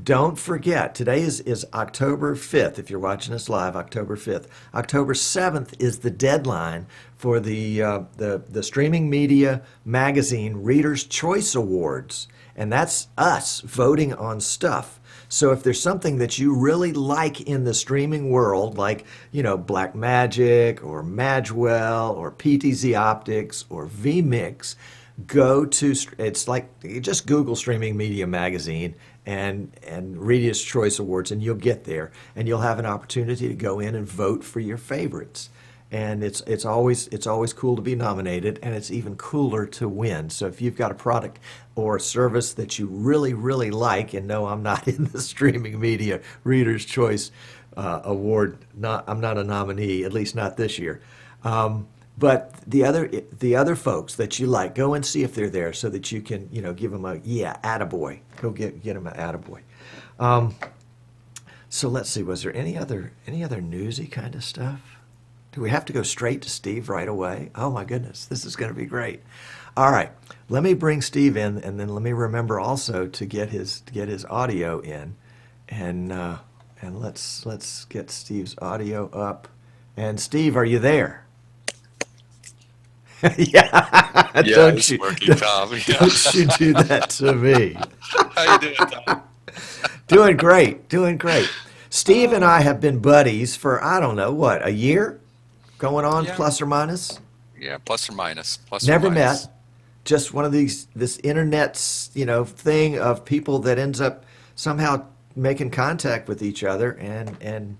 don't forget, today is October 5th. If you're watching us live, October 5th. October 7th is the deadline for the Streaming Media Magazine Reader's Choice Awards. And that's us voting on stuff. So if there's something that you really like in the streaming world, like, Blackmagic or Magwell or PTZ Optics or vMix, go to, it's like, you just Google Streaming Media Magazine and Reader's Choice Awards, and you'll get there, and you'll have an opportunity to go in and vote for your favorites. And it's always cool to be nominated, and it's even cooler to win. So if you've got a product or a service that you really, really like, and no, I'm not in the Streaming Media Reader's Choice Award, I'm not a nominee, at least not this year. But the other folks that you like, go and see if they're there so that you can, give them a, attaboy. Go get them an attaboy. So let's see, was there any other newsy kind of stuff? Do we have to go straight to Steve right away? Oh my goodness, this is going to be great. All right, let me bring Steve in, and then let me remember also to get his audio in, and let's get Steve's audio up. And Steve, are you there? Yeah,
It's working, Tom. Yeah.
Don't you do that to me.
How you doing, Tom?
Doing great. Steve and I have been buddies for, I don't know, what, a year? Going on,
Yeah.
plus or minus?
Yeah, plus or minus.
Never met. Just one of this internet, thing of people that ends up somehow making contact with each other. And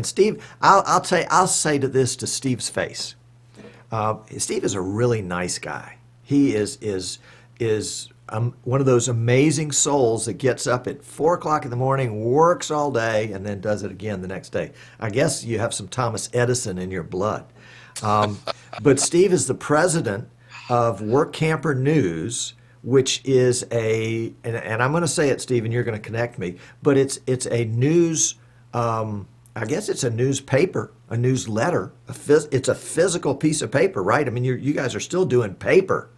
Steve, I'll say to Steve's face. Steve is a really nice guy. He is one of those amazing souls that gets up at 4 o'clock in the morning, works all day, and then does it again the next day. I guess you have some Thomas Edison in your blood. But Steve is the president of Work Camper News, which is and I'm going to say it, Steve, and you're going to connect me, but it's a news. I guess it's a newspaper, a newsletter. It's a physical piece of paper, right? I mean, you guys are still doing paper.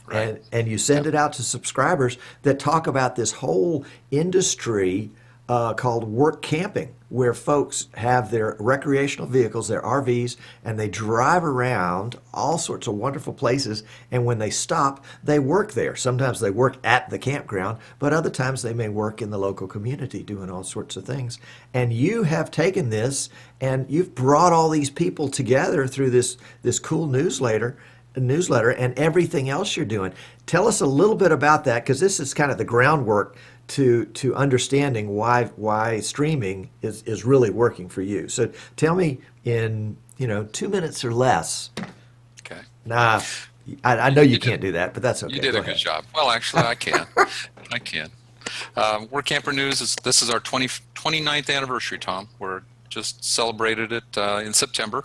Right.
And you send it out to subscribers that talk about this whole industry called work camping, where folks have their recreational vehicles, their RVs, and they drive around all sorts of wonderful places. And when they stop, they work there. Sometimes they work at the campground, but other times they may work in the local community doing all sorts of things. And you have taken this and you've brought all these people together through this cool newsletter and everything else you're doing. Tell us a little bit about that, because this is kind of the groundwork to understanding why streaming is really working for you. So tell me in 2 minutes or less.
Okay.
Nah, I know you can't do that, but that's okay.
You did
Go
a good
ahead.
job. Well, actually, I can. I can. Work Camper News this is our 29th anniversary, Tom. We're just celebrated it in September.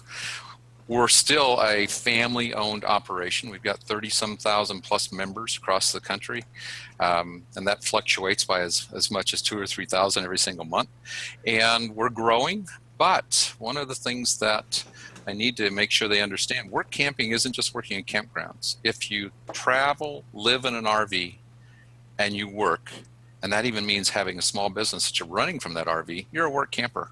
We're still a family-owned operation. We've got 30-some thousand plus members across the country, and that fluctuates by as much as 2,000 or 3,000 every single month. And we're growing, but one of the things that I need to make sure they understand, work camping isn't just working in campgrounds. If you travel, live in an RV, and you work, and that even means having a small business that you're running from that RV, you're a work camper.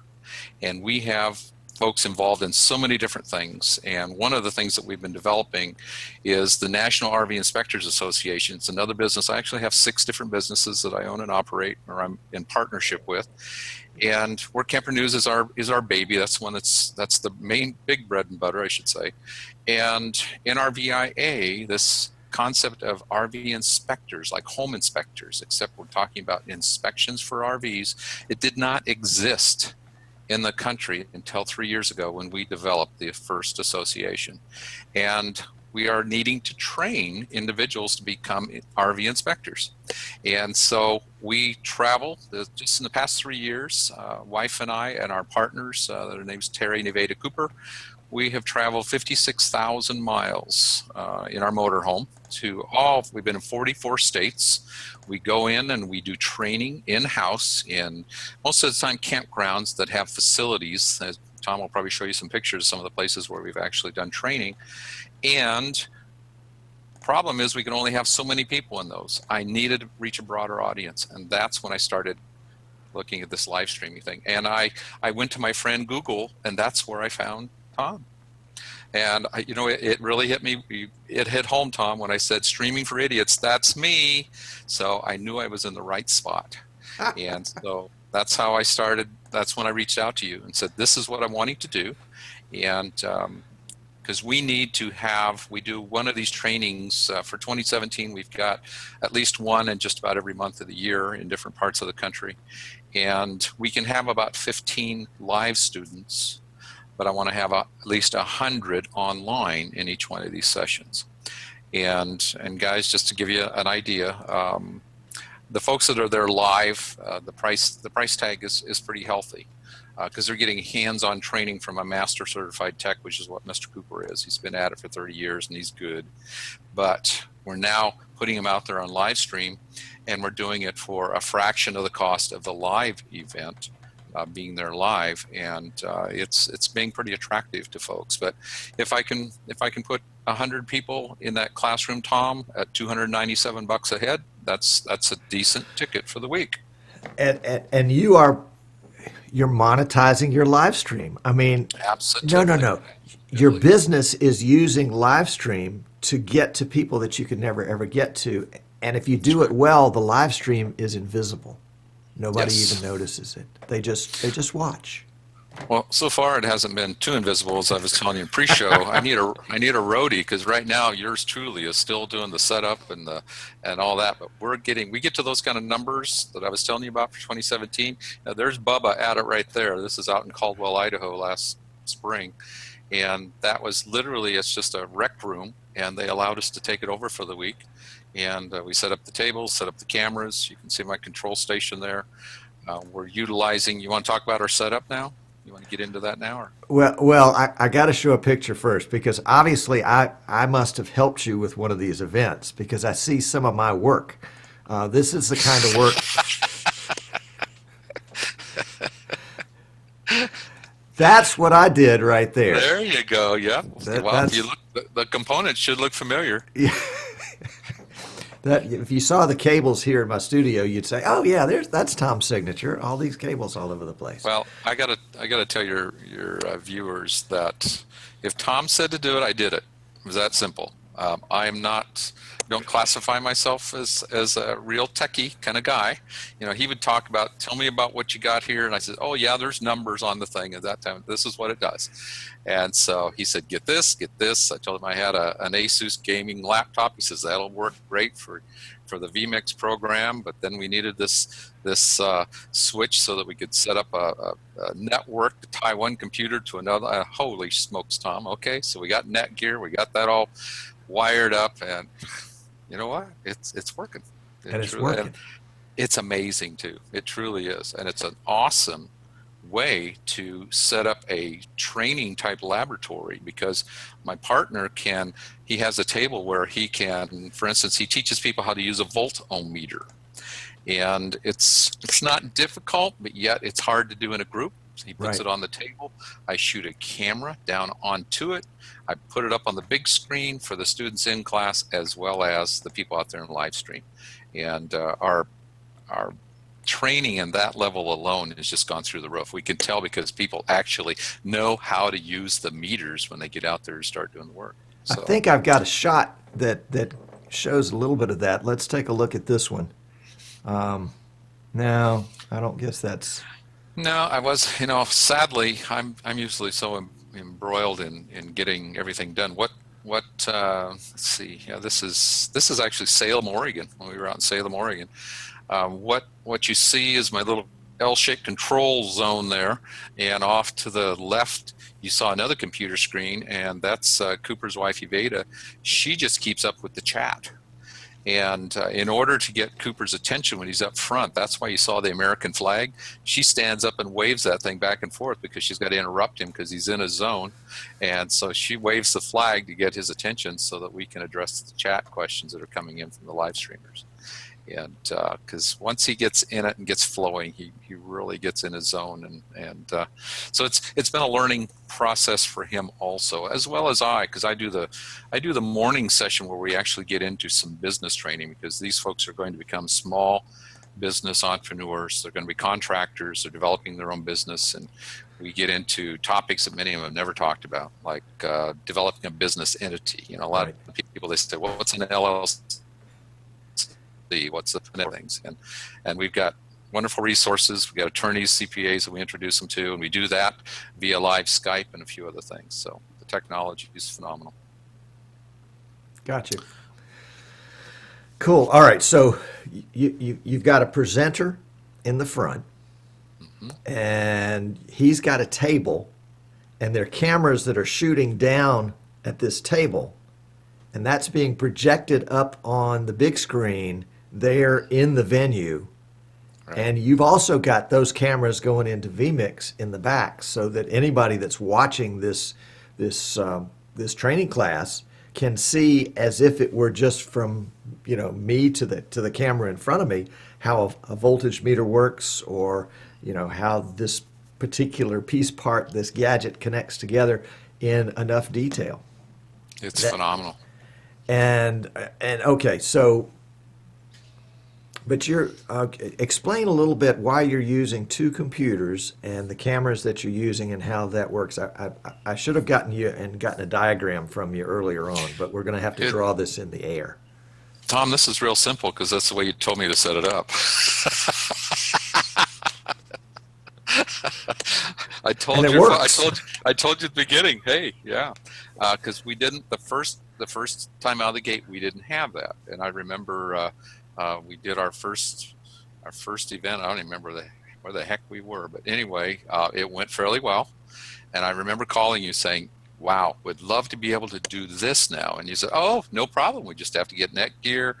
And we have folks involved in so many different things. And one of the things that we've been developing is the National RV Inspectors Association. It's another business. I actually have 6 different businesses that I own and operate, or I'm in partnership with. And Work Camper News is our baby. That's one that's the main big bread and butter, I should say. And in our VIA, this concept of RV inspectors, like home inspectors, except we're talking about inspections for RVs, it did not exist in the country until 3 years ago when we developed the first association. And we are needing to train individuals to become RV inspectors. And so we travel, just in the past 3 years, wife and I and our partners, their name's Terry and Nevada Cooper, we have traveled 56,000 miles in our motorhome we've been in 44 states. We go in and we do training in-house in most of the time campgrounds that have facilities. As Tom will probably show you some pictures of some of the places where we've actually done training. And problem is we can only have so many people in those. I needed to reach a broader audience, and that's when I started looking at this live streaming thing. And I went to my friend Google, and that's where I found Tom. And it really hit me. It hit home, Tom, when I said streaming for idiots. That's me. So I knew I was in the right spot. And so that's how I started. That's when I reached out to you and said, this is what I'm wanting to do. And because we do one of these trainings for 2017. We've got at least one in just about every month of the year in different parts of the country. And we can have about 15 live students, but I want to have at least 100 online in each one of these sessions. And guys, just to give you an idea, the folks that are there live, the price tag is pretty healthy because they're getting hands-on training from a master certified tech, which is what Mr. Cooper is. He's been at it for 30 years and he's good. But we're now putting him out there on live stream, and we're doing it for a fraction of the cost of the live event. Being there live, and it's being pretty attractive to folks. But if I can put 100 people in that classroom, Tom, at $297 a head, that's a decent ticket for the week.
And you're monetizing your live stream. I mean,
Absolutely.
no. Your business is using live stream to get to people that you could never ever get to, and if you do it well, the live stream is invisible. Nobody even notices it. They just watch.
Well, so far it hasn't been too invisible, as I was telling you in pre-show. I need a roadie, because right now yours truly is still doing the setup and all that. But we get to those kind of numbers that I was telling you about for 2017. Now, there's Bubba at it right there. This is out in Caldwell, Idaho last spring, and that was literally, it's just a rec room, and they allowed us to take it over for the week. And we set up the tables, set up the cameras. You can see my control station there. We're utilizing, you want to talk about our setup now? You want to get into that now? Or?
Well, I got to show a picture first, because obviously I must have helped you with one of these events, because I see some of my work. This is the kind of work. That's what I did right there.
There you go. Yeah. Well, if you look, the components should look familiar.
That if you saw the cables here in my studio, you'd say, "Oh yeah, that's Tom's signature. All these cables all over the place."
Well, I gotta tell your viewers that if Tom said to do it, I did it. It was that simple. I am not, don't classify myself as a real techie kind of guy. You know, he would talk about, tell me about what you got here, and I said, oh yeah, there's numbers on the thing at that time. This is what it does. And so he said, get this, get this. I told him I had an Asus gaming laptop. He says that'll work great for the vMix program, but then we needed this switch so that we could set up a network to tie one computer to another. Holy smokes, Tom. Okay, so we got Netgear, we got that all wired up, and you know what? It's working.
And it's working.
It's amazing too. It truly is, and it's an awesome way to set up a training type laboratory, because my partner he has a table where he can, for instance, he teaches people how to use a volt-o-meter. And it's not difficult, but yet it's hard to do in a group. So he puts
Right.
it on the table. I shoot a camera down onto it. I put it up on the big screen for the students in class as well as the people out there in live stream. And our training in that level alone has just gone through the roof. We can tell because people actually know how to use the meters when they get out there and start doing the work. So,
I think I've got a shot that shows a little bit of that. Let's take a look at this one. No, I don't guess that's.
no, I was, sadly, I'm usually so embroiled in getting everything done. Let's see. Yeah, this is actually Salem, Oregon, when we were out in Salem, Oregon. What you see is my little L-shaped control zone there, and off to the left you saw another computer screen, and that's Cooper's wife Evada. She just keeps up with the chat. And in order to get Cooper's attention when he's up front, that's why you saw the American flag. She stands up and waves that thing back and forth because she's got to interrupt him because he's in a zone. And so she waves the flag to get his attention so that we can address the chat questions that are coming in from the live streamers. And because once he gets in it and gets flowing, he really gets in his zone. And so it's been a learning process for him also, as well as because I do the morning session where we actually get into some business training, because these folks are going to become small business entrepreneurs. They're going to be contractors. They're developing their own business, and we get into topics that many of them have never talked about, like developing a business entity. You know, a lot
Right.
of people, they say, well, what's an LLC? What's the things? And we've got wonderful resources. We've got attorneys, CPAs that we introduce them to, and we do that via live Skype and a few other things. So the technology is phenomenal.
Gotcha. Cool. All right. So you've got a presenter in the front, and he's got a table, and there are cameras that are shooting down at this table, and that's being projected up on the big screen there in the venue.
Right.
And you've also got those cameras going into vMix in the back, so that anybody that's watching this training class can see, as if it were just from me to the camera in front of me, how a voltage meter works, or how this particular piece part, this gadget, connects together in enough detail.
It's phenomenal.
And okay, so. But explain a little bit why you're using two computers and the cameras that you're using and how that works. I should have gotten a diagram from you earlier on, but we're going to have to draw this in the air.
Tom, this is real simple because that's the way you told me to set it up. I told
And it
you.
works.
I told you at the beginning. Hey, yeah, because we didn't the first time out of the gate we didn't have that, and I remember. We did our first event. I don't even remember where the heck we were, but anyway, it went fairly well. And I remember calling you saying, wow, would love to be able to do this now. And you said, oh, no problem. We just have to get Netgear.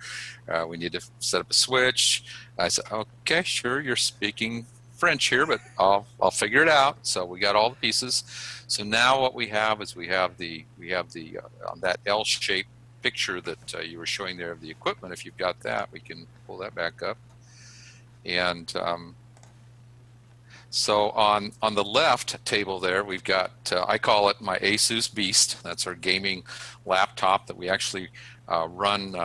We need to set up a switch. I said, okay, sure. You're speaking French here, but I'll figure it out. So we got all the pieces. So now what we have is we have the that L-shaped picture that you were showing there of the equipment. If you've got that, we can pull that back up. And so on the left table there, we've got, I call it my Asus Beast. That's our gaming laptop that we actually run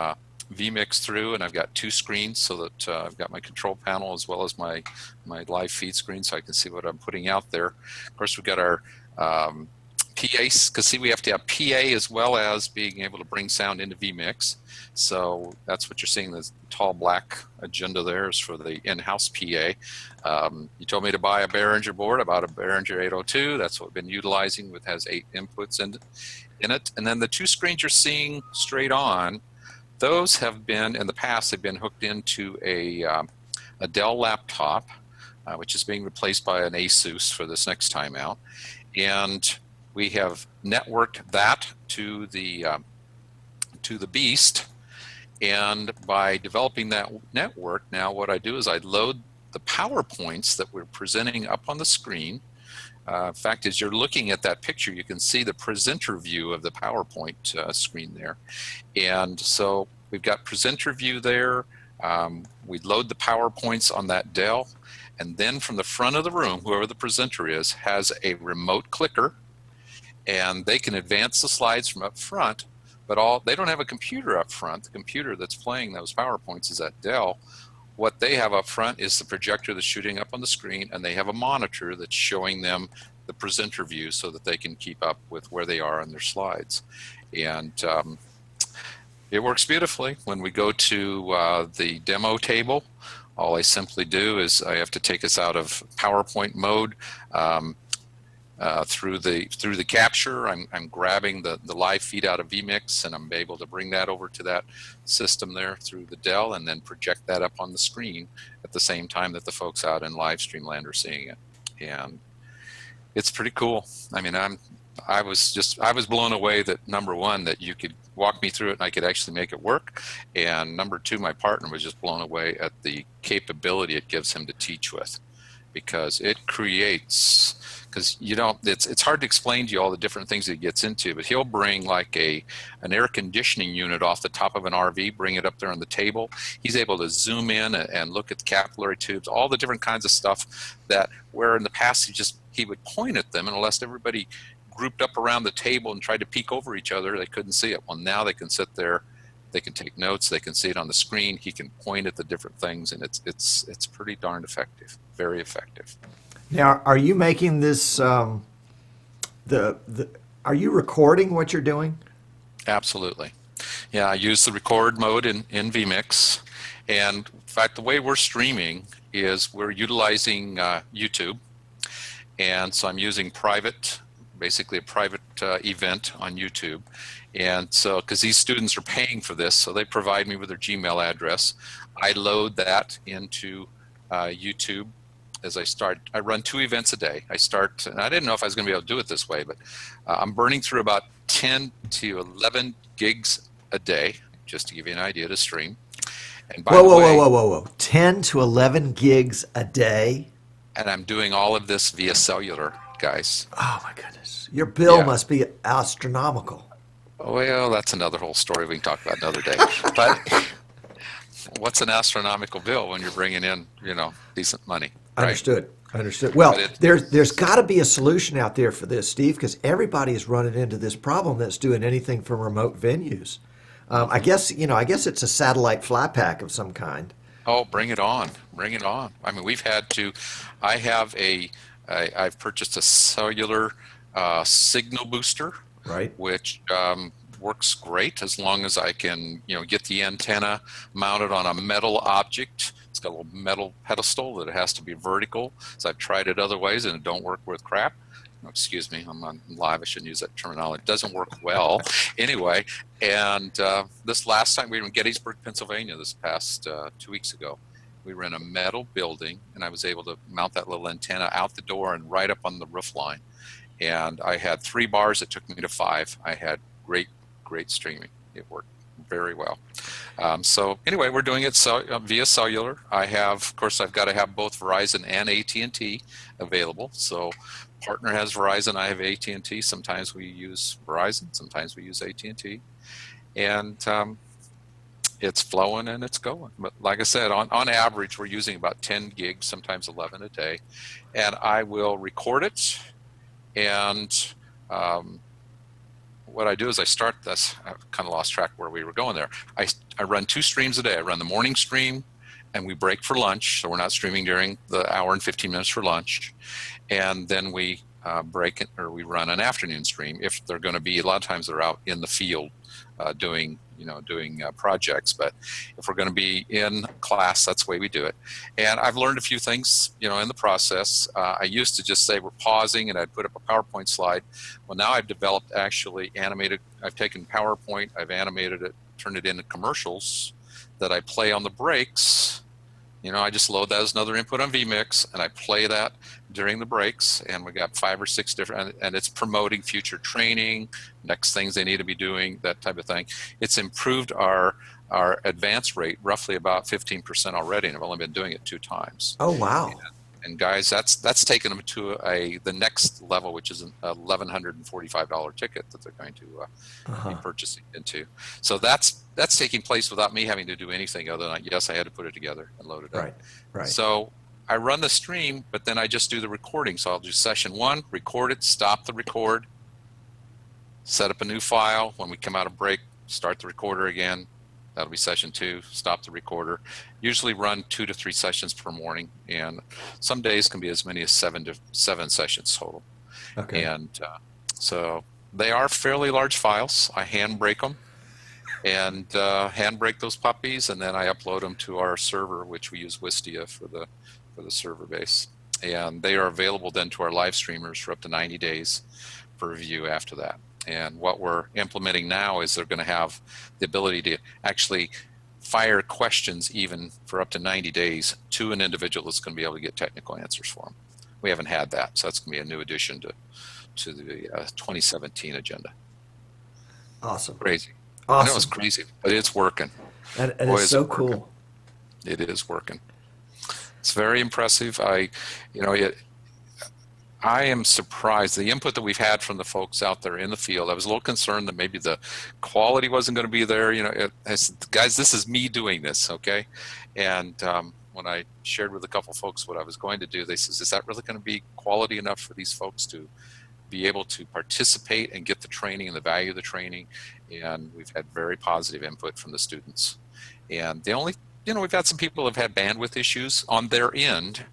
vMix through, and I've got 2 screens so that I've got my control panel as well as my live feed screen, so I can see what I'm putting out there. Of course, we've got our PA, because see, we have to have PA as well as being able to bring sound into vMix. So that's what you're seeing, this tall black agenda there is for the in-house PA. You told me to buy a Behringer board. I bought a Behringer 802. That's what we've been utilizing, with has 8 inputs in it. And then the 2 screens you're seeing straight on, those have been, in the past, they've been hooked into a Dell laptop, which is being replaced by an Asus for this next time out. And we have networked that to the Beast, and by developing that network, now what I do is I load the PowerPoints that we're presenting up on the screen. In fact, as you're looking at that picture, you can see the presenter view of the PowerPoint screen there. And so we've got presenter view there. We load the PowerPoints on that Dell, and then from the front of the room, whoever the presenter is has a remote clicker, and they can advance the slides from up front, but they don't have a computer up front. The computer that's playing those PowerPoints is at Dell. What they have up front is the projector that's shooting up on the screen, and they have a monitor that's showing them the presenter view so that they can keep up with where they are on their slides. And it works beautifully. When we go to the demo table, all I simply do is I have to take us out of PowerPoint mode. Through the capture, I'm grabbing the live feed out of vMix, and I'm able to bring that over to that system there through the Dell, and then project that up on the screen at the same time that the folks out in live stream land are seeing it. And it's pretty cool. I mean, I was blown away that, number one, that you could walk me through it and I could actually make it work, and number two, my partner was just blown away at the capability it gives him to teach with, because it creates, because it's hard to explain to you all the different things that he gets into, but he'll bring like an air conditioning unit off the top of an RV, bring it up there on the table. He's able to zoom in and look at the capillary tubes, all the different kinds of stuff that, where in the past he would point at them, and unless everybody grouped up around the table and tried to peek over each other, they couldn't see it. Well, now they can sit there, they can take notes, they can see it on the screen, he can point at the different things, and it's pretty darn effective, very effective.
Now, are you making this, are you recording what you're doing?
Absolutely. Yeah, I use the record mode in vMix. And in fact, the way we're streaming is we're utilizing YouTube. And so I'm using basically a private event on YouTube. And so, because these students are paying for this, so they provide me with their Gmail address. I load that into YouTube. As I run 2 events a day. And I didn't know if I was going to be able to do it this way, but I'm burning through about 10 to 11 gigs a day, just to give you an idea to stream. And by the way,
whoa. 10 to 11 gigs a day?
And I'm doing all of this via cellular, guys.
Oh my goodness. Your bill
Yeah.
must be astronomical.
Well, that's another whole story we can talk about another day. But what's an astronomical bill when you're bringing in, decent money? Right?
Understood. Well,
But
there's got to be a solution out there for this, Steve, because everybody is running into this problem that's doing anything from remote venues. I guess it's a satellite fly pack of some kind.
Oh, bring it on. Bring it on. I mean, I've purchased a cellular signal booster,
Right.
which works great as long as I can, get the antenna mounted on a metal object. It's got a little metal pedestal that it has to be vertical. So I've tried it other ways and it don't work worth crap. No, excuse me, I'm on live. I shouldn't use that terminology. It doesn't work well. Anyway, and this last time we were in Gettysburg, Pennsylvania this past 2 weeks ago. We were in a metal building and I was able to mount that little antenna out the door and right up on the roof line. And I had 3 bars. It took me to 5. I had great streaming. It worked very well. So anyway, we're doing it via cellular. Of course, I've got to have both Verizon and AT&T available. So partner has Verizon, I have AT&T. Sometimes we use Verizon, sometimes we use AT&T. And it's flowing and it's going. But like I said, on average, we're using about 10 gigs, sometimes 11 a day. And I will record it and what I do is I start this. I've kind of lost track where we were going there. I run 2 streams a day. I run the morning stream, and we break for lunch, so we're not streaming during the hour and 15 minutes for lunch. And then we break it, or we run an afternoon stream if they're going to be. A lot of times they're out in the field doing projects, but if we're going to be in class, that's the way we do it. And I've learned a few things, in the process. I used to just say we're pausing, and I'd put up a PowerPoint slide. Well, now I've developed actually animated. I've taken PowerPoint, I've animated it, turned it into commercials that I play on the breaks. I just load that as another input on vMix, and I play that during the breaks, and we got 5 or 6 different, and it's promoting future training, next things they need to be doing, that type of thing. It's improved our advance rate roughly about 15% already, and I've only been doing it 2 times.
Oh, wow.
And guys, that's taken them to the next level, which is a $1,145 ticket that they're going to be purchasing into. So that's taking place without me having to do anything other than, yes, I had to put it together and load it up.
Right.
So I run the stream, but then I just do the recording. So I'll do session 1, record it, stop the record, set up a new file. When we come out of break, start the recorder again. That'll be session 2, stop the recorder. Usually run 2 to 3 sessions per morning, and some days can be as many as 7 sessions total.
Okay.
And so they are fairly large files. I hand break them and hand break those puppies, and then I upload them to our server, which we use Wistia for the server base. And they are available then to our live streamers for up to 90 days for review after that. And what we're implementing now is they're going to have the ability to actually fire questions even for up to 90 days to an individual that's going to be able to get technical answers for them. We haven't had that, so that's going to be a new addition to the 2017 agenda.
Awesome.
Crazy.
Awesome.
I know it's crazy, but it's working.
And
Boy,
it's so
it working.
cool.
It is working. It's very impressive. I am surprised. The input that we've had from the folks out there in the field, I was a little concerned that maybe the quality wasn't going to be there. I said, guys, this is me doing this, okay? And when I shared with a couple folks what I was going to do, they says, is that really going to be quality enough for these folks to be able to participate and get the training and the value of the training? And we've had very positive input from the students. And the only, we've had some people who have had bandwidth issues on their end,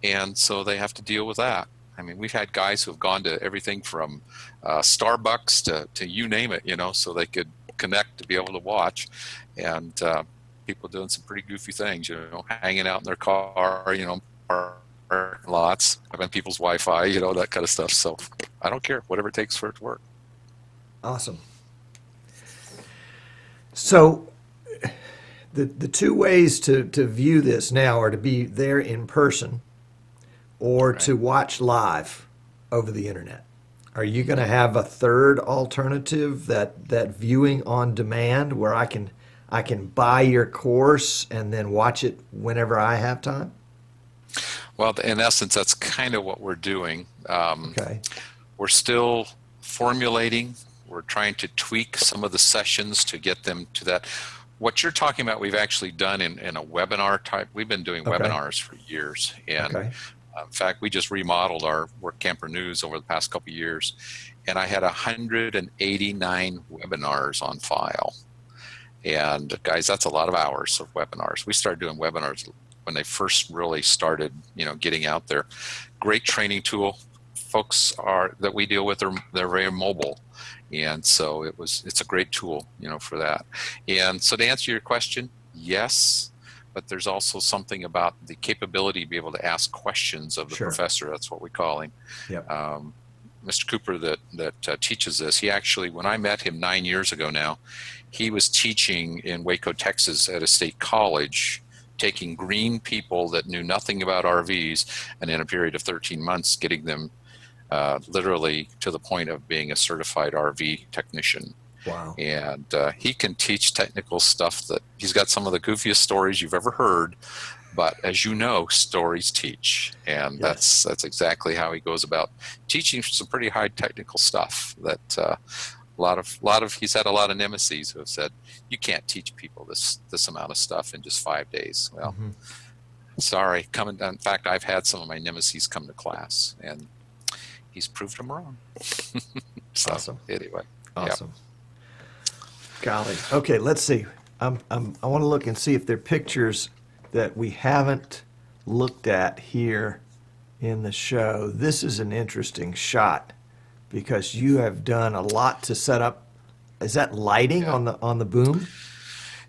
and so they have to deal with that. I mean, we've had guys who have gone to everything from Starbucks to you name it, so they could connect to be able to watch. And people doing some pretty goofy things, hanging out in their car, parking lots, having people's Wi-Fi, that kind of stuff. So I don't care, whatever it takes for it to work.
Awesome. So the 2 ways to view this now are to be there in person or to watch live over the internet. Are you going to have a third alternative, that viewing on demand, where I can buy your course and then watch it whenever I have time?
Well, in essence, that's kind of what we're doing.
Okay.
We're still formulating. We're trying to tweak some of the sessions to get them to that. What you're talking about, we've actually done in a webinar type. We've been doing webinars for years. And in fact, we just remodeled our Work Camper News over the past couple of years. And I had 189 webinars on file. And guys, that's a lot of hours of webinars. We started doing webinars when they first really started, getting out there. Great training tool. Folks that we deal with, they're very mobile. And so it's a great tool, for that. And so to answer your question, yes, but there's also something about the capability to be able to ask questions of the professor. That's what we call him.
Yep.
Mr. Cooper that teaches this, he actually, when I met him 9 years ago now, he was teaching in Waco, Texas at a state college, taking green people that knew nothing about RVs, and in a period of 13 months getting them literally to the point of being a certified RV technician.
Wow.
And he can teach technical stuff that he's got some of the goofiest stories you've ever heard, but as you know, stories teach. And that's exactly how he goes about teaching some pretty high technical stuff that a lot of he's had a lot of nemesis who have said, you can't teach people this amount of stuff in just 5 days. Well, sorry, in fact, I've had some of my nemesis come to class, and he's proved them wrong. So,
Awesome.
Anyway.
Awesome. Golly. Okay, let's see. I want to look and see if there are pictures that we haven't looked at here in the show. This is an interesting shot because you have done a lot to set up. Is that lighting
Yeah.
on the boom?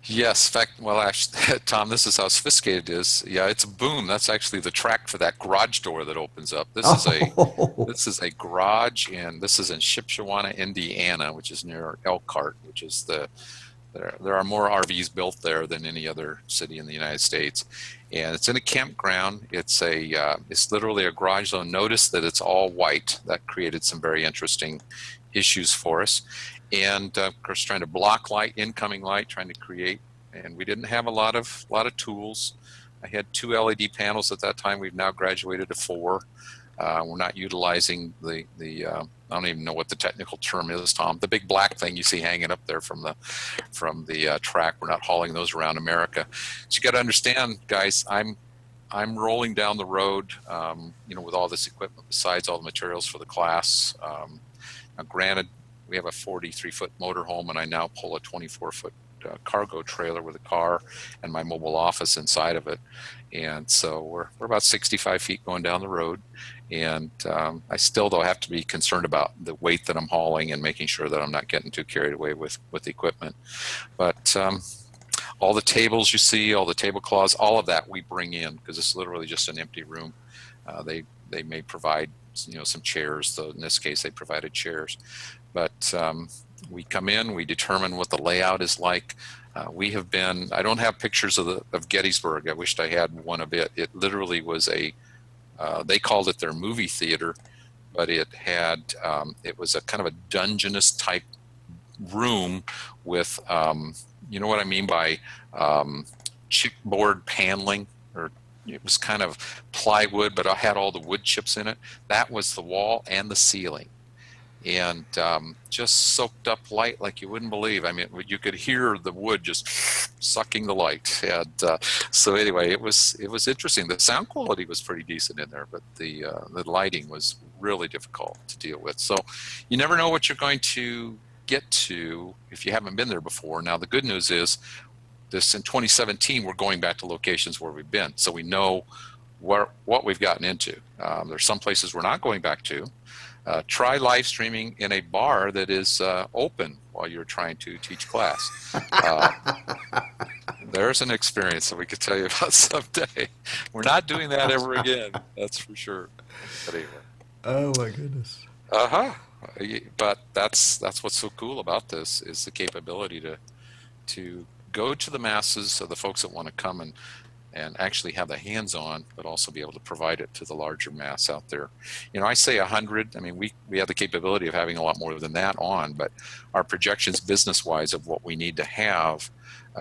Yes, in fact, well, actually, Tom, this is how sophisticated it is. Yeah, it's a boom. That's actually the track for that garage door that opens up.
Oh.
This is a garage, and this is in Shipshewana, Indiana, which is near Elkhart, which is there are more RVs built there than any other city in the United States, and it's in a campground. It's literally a garage zone. Notice that it's all white. That created some very interesting issues for us. And of course, trying to block light, incoming light, trying to create, and we didn't have a lot of tools. I had 2 LED panels at that time. We've now graduated to 4. We're not utilizing the I don't even know what the technical term is, Tom. The big black thing you see hanging up there from the track. We're not hauling those around America. So you got to understand, guys. I'm rolling down the road, with all this equipment besides all the materials for the class. Now, granted, we have a 43-foot motorhome, and I now pull a 24-foot cargo trailer with a car and my mobile office inside of it. And so we're about 65 feet going down the road. And I still, though, have to be concerned about the weight that I'm hauling and making sure that I'm not getting too carried away with the equipment. But all the tables you see, all the tablecloths, all of that we bring in because it's literally just an empty room. They may provide some chairs. So in this case, they provided chairs. But we come in, we determine what the layout is like. I don't have pictures of Gettysburg. I wished I had one of it. It literally was they called it their movie theater, but it was a kind of a Dungeness type room with, you know what I mean by chipboard paneling, or it was kind of plywood, but I had all the wood chips in it. That was the wall and the ceiling. And just soaked up light like you wouldn't believe. I mean, you could hear the wood just sucking the light. And so anyway, it was interesting. The sound quality was pretty decent in there, but the lighting was really difficult to deal with. So you never know what you're going to get to if you haven't been there before. Now, the good news is this in 2017, we're going back to locations where we've been. So we know what we've gotten into. There's some places we're not going back to. Try live streaming in a bar that is open while you're trying to teach class. There's an experience that we could tell you about someday. We're not doing that ever again, that's for sure. But anyway.
Oh my goodness.
But that's what's so cool about this is the capability to go to the masses, so the folks that want to come and actually have the hands-on, but also be able to provide it to the larger mass out there. I say 100. I mean, we have the capability of having a lot more than that on, but our projections business-wise of what we need to have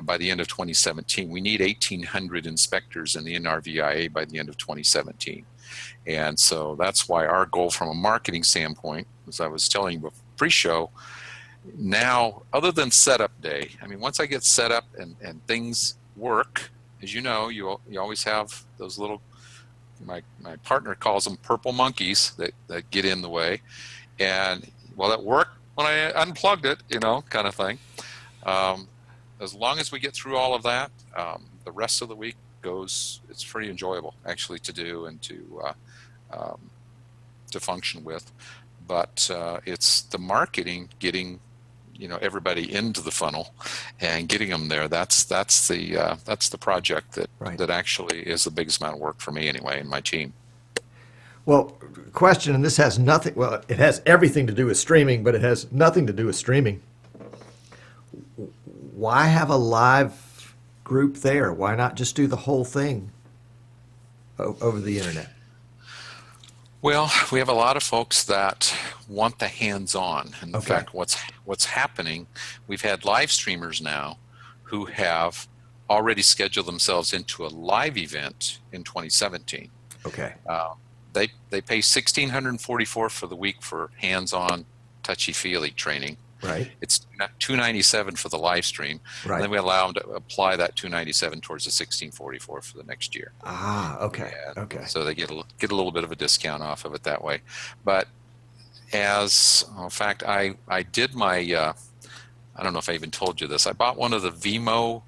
by the end of 2017, we need 1,800 inspectors in the NRVIA by the end of 2017. And so that's why our goal from a marketing standpoint, as I was telling you pre-show, now, other than setup day, I mean, once I get set up and things work, as you know, you always have those little, my partner calls them purple monkeys that get in the way. And, well, it worked when I unplugged it, kind of thing. As long as we get through all of that, the rest of the week it's pretty enjoyable, actually, to do and to function with. But it's the marketing, getting everybody into the funnel and getting them there. That's the project that actually is the biggest amount of work for me anyway and my team.
Well, question, and this has nothing, well, it has everything to do with streaming, but it has nothing to do with streaming. Why have a live group there? Why not just do the whole thing over the internet?
Well, we have a lot of folks that want the hands-on. In fact, what's happening, we've had live streamers now who have already scheduled themselves into a live event in 2017.
Okay.
They pay $1,644 for the week for hands-on, touchy-feely training.
Right.
It's $297 for the live stream.
Right.
And then we allow them to apply that $297 towards the $1,644 for the next year.
Ah, okay.
And
okay.
so they get a little bit of a discount off of it that way. But in fact, I did my, I don't know if I even told you this. I bought one of the Vimo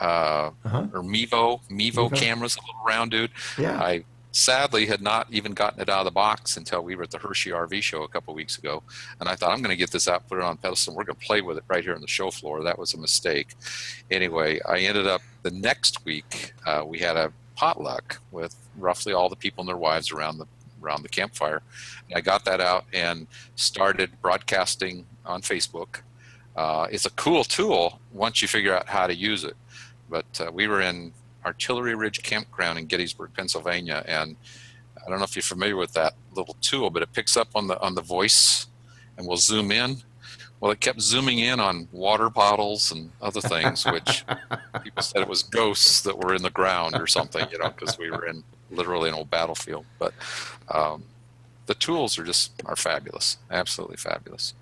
or Mevo cameras, a little round dude.
Yeah.
I sadly had not even gotten it out of the box until we were at the Hershey RV show a couple weeks ago. And I thought, I'm going to get this out, put it on pedestal. We're going to play with it right here on the show floor. That was a mistake. Anyway, I ended up the next week, we had a potluck with roughly all the people and their wives around the campfire. And I got that out and started broadcasting on Facebook. It's a cool tool once you figure out how to use it. But we were in Artillery Ridge Campground in Gettysburg, Pennsylvania, and I don't know if you're familiar with that little tool, but it picks up on the voice and will zoom in. Well, it kept zooming in on water bottles and other things, which people said it was ghosts that were in the ground or something, because we were literally an old battlefield. But the tools are fabulous, absolutely fabulous.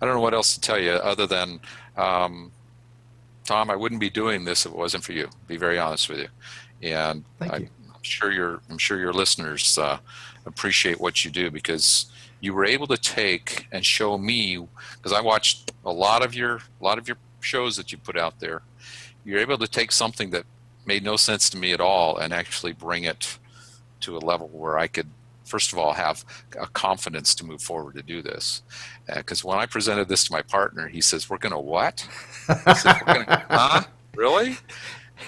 I don't know what else to tell you other than, Tom, I wouldn't be doing this if it wasn't for you. To be very honest with you, and I'm sure your listeners appreciate what you do, because you were able to take and show me, because I watched a lot of your shows that you put out there. You're able to take something that made no sense to me at all and actually bring it to a level where I could, first of all, have a confidence to move forward to do this. Because when I presented this to my partner, he says, "We're going to what?" I said, "We're going to, huh? Really?"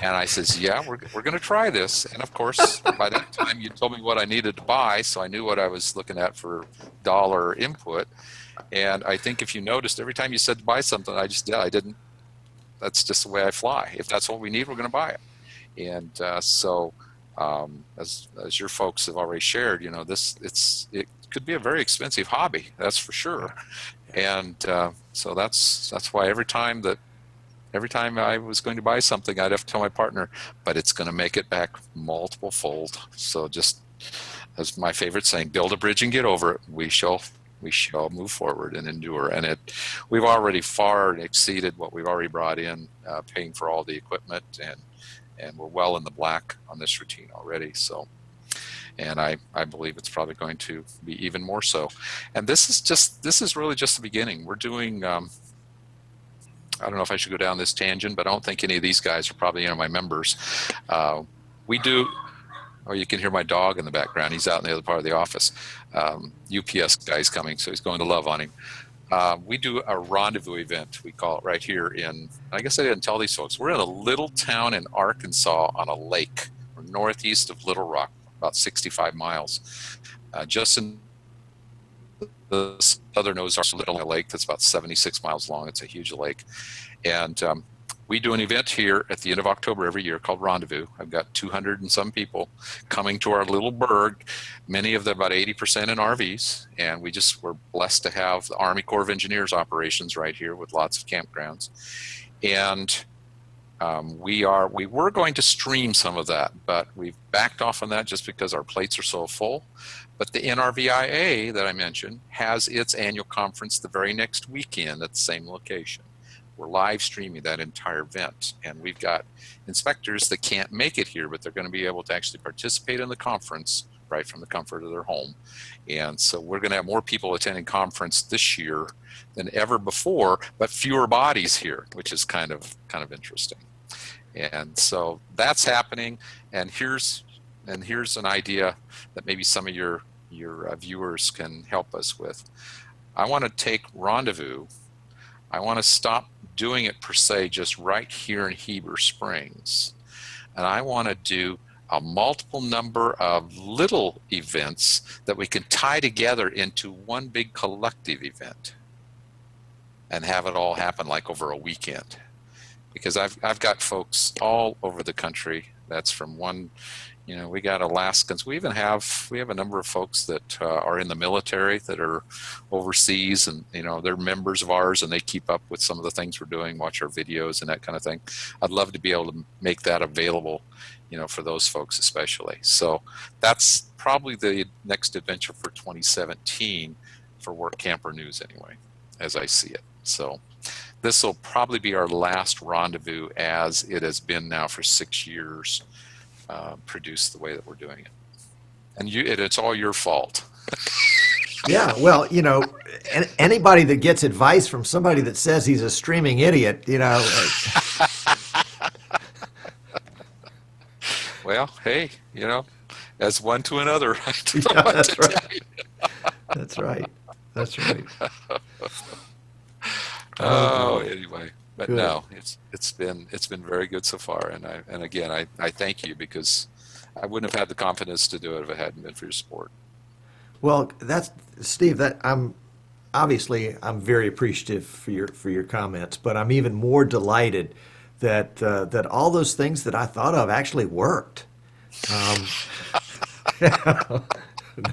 And I says, "Yeah, we're going to try this." And of course, by that time, you told me what I needed to buy, so I knew what I was looking at for dollar input. And I think if you noticed, every time you said to buy something, I just did. I didn't. That's just the way I fly. If that's what we need, we're going to buy it. And so, as your folks have already shared, it could be a very expensive hobby. That's for sure. And so that's why every time I was going to buy something, I'd have to tell my partner, but it's going to make it back multiple fold. So just as my favorite saying, build a bridge and get over it. We shall move forward and endure. And we've already far exceeded what we've already brought in, paying for all the equipment, and we're well in the black on this routine already. So, and I believe it's probably going to be even more so. And this is really just the beginning. We're doing, I don't know if I should go down this tangent, but I don't think any of these guys are probably my members. We do, you can hear my dog in the background. He's out in the other part of the office. UPS guy's coming, so he's going to love on him. We do a rendezvous event, we call it, right here I guess I didn't tell these folks, we're in a little town in Arkansas on a lake. We're northeast of Little Rock, about 65 miles. Just in the southern Ozarks, a little lake that's about 76 miles long. It's a huge lake. And we do an event here at the end of October every year called Rendezvous. I've got 200 and some people coming to our little burg, many of them about 80% in RVs. And we're blessed to have the Army Corps of Engineers operations right here with lots of campgrounds. And we were going to stream some of that, but we've backed off on that just because our plates are so full. But the NRVIA that I mentioned has its annual conference the very next weekend at the same location. We're live streaming that entire event, and we've got inspectors that can't make it here, but they're going to be able to actually participate in the conference right from the comfort of their home. And so we're going to have more people attending conference this year than ever before, but fewer bodies here, which is kind of interesting. And so that's happening. And here's an idea that maybe some of your viewers can help us with. I want to take Rendezvous. I want to stop doing it per se just right here in Heber Springs. And I want to do a multiple number of little events that we can tie together into one big collective event and have it all happen like over a weekend. Because I've got folks all over the country. That's from one, we got Alaskans. We have a number of folks that are in the military that are overseas, and they're members of ours, and they keep up with some of the things we're doing, watch our videos and that kind of thing. I'd love to be able to make that available, for those folks especially. So that's probably the next adventure for 2017 for Work Camper News anyway, as I see it. So this will probably be our last rendezvous as it has been now for 6 years. Produced the way that we're doing it, and it's all your fault.
Yeah, well, anybody that gets advice from somebody that says he's a streaming idiot,
Well, hey, as one to another, I don't know
yeah,
what to
that's right.
tell you.
That's right. That's right.
Oh,
boy.
anyway, but
Good.
no, it's been very good so far, and again, I thank you because I wouldn't have had the confidence to do it if it hadn't been for your support.
Well, that's Steve. I'm very appreciative for your comments, but I'm even more delighted that all those things that I thought of actually worked. No,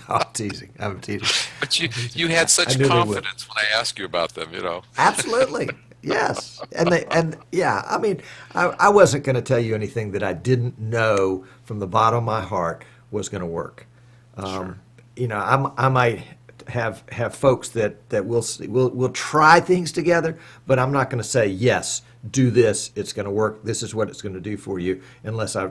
I'm teasing. I'm teasing.
But you had
I
such
knew they would.
confidence when I asked you about them.
Absolutely. Yes. And yeah, I mean, I wasn't going to tell you anything that I didn't know from the bottom of my heart was going to work.
Sure.
I might have folks that will try things together, but I'm not going to say, yes, do this, it's going to work, this is what it's going to do for you, unless I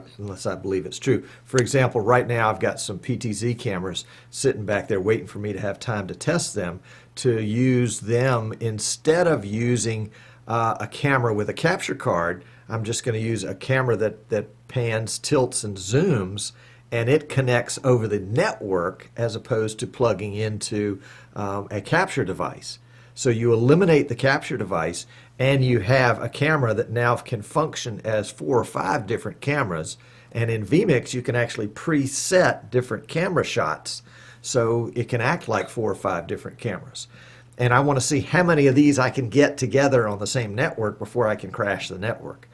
believe it's true. For example, right now I've got some PTZ cameras sitting back there waiting for me to have time to test them, to use them instead of using a camera with a capture card. I'm just going to use a camera that pans, tilts, and zooms, and it connects over the network as opposed to plugging into a capture device. So you eliminate the capture device, and you have a camera that now can function as 4 or 5 different cameras. And in vMix, you can actually preset different camera shots, so it can act like 4 or 5 different cameras. And I want to see how many of these I can get together on the same network before I can crash the network.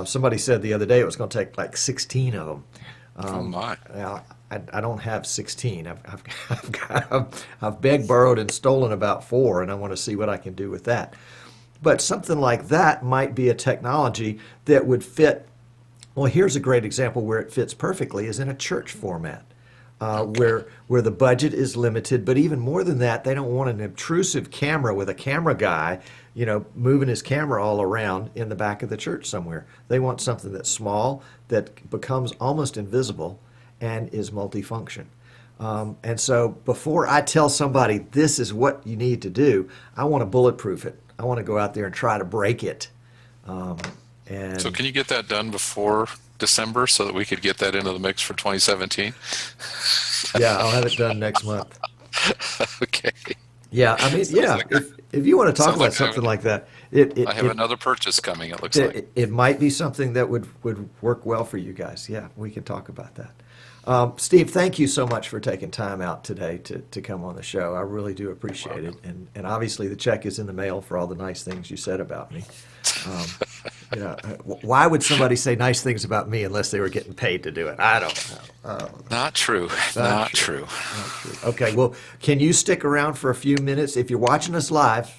Somebody said the other day it was going to take like 16 of them.
Oh my.
I don't have 16. I've begged, borrowed, and stolen about 4, and I want to see what I can do with that. But something like that might be a technology that would fit. Well, here's a great example where it fits perfectly is in a church format, where the budget is limited. But even more than that, they don't want an obtrusive camera with a camera guy, moving his camera all around in the back of the church somewhere. They want something that's small, that becomes almost invisible, and is multifunction. And so before I tell somebody this is what you need to do, I want to bulletproof it. I want to go out there and try to break it. And
So can you get that done before December so that we could get that into the mix for 2017?
yeah, I'll have it done next month.
Okay.
Yeah, I mean, yeah, if you want to talk
sounds
about
like
something like that,
I have another purchase coming, it looks like.
it might be something that would work well for you guys. Yeah, we can talk about that. Steve, thank you so much for taking time out today to come on the show. I really do appreciate it. And obviously the check is in the mail for all the nice things you said about me. Why would somebody say nice things about me unless they were getting paid to do it? I don't know.
Not true. Not true.
Not true. Okay, well, can you stick around for a few minutes? If you're watching us live,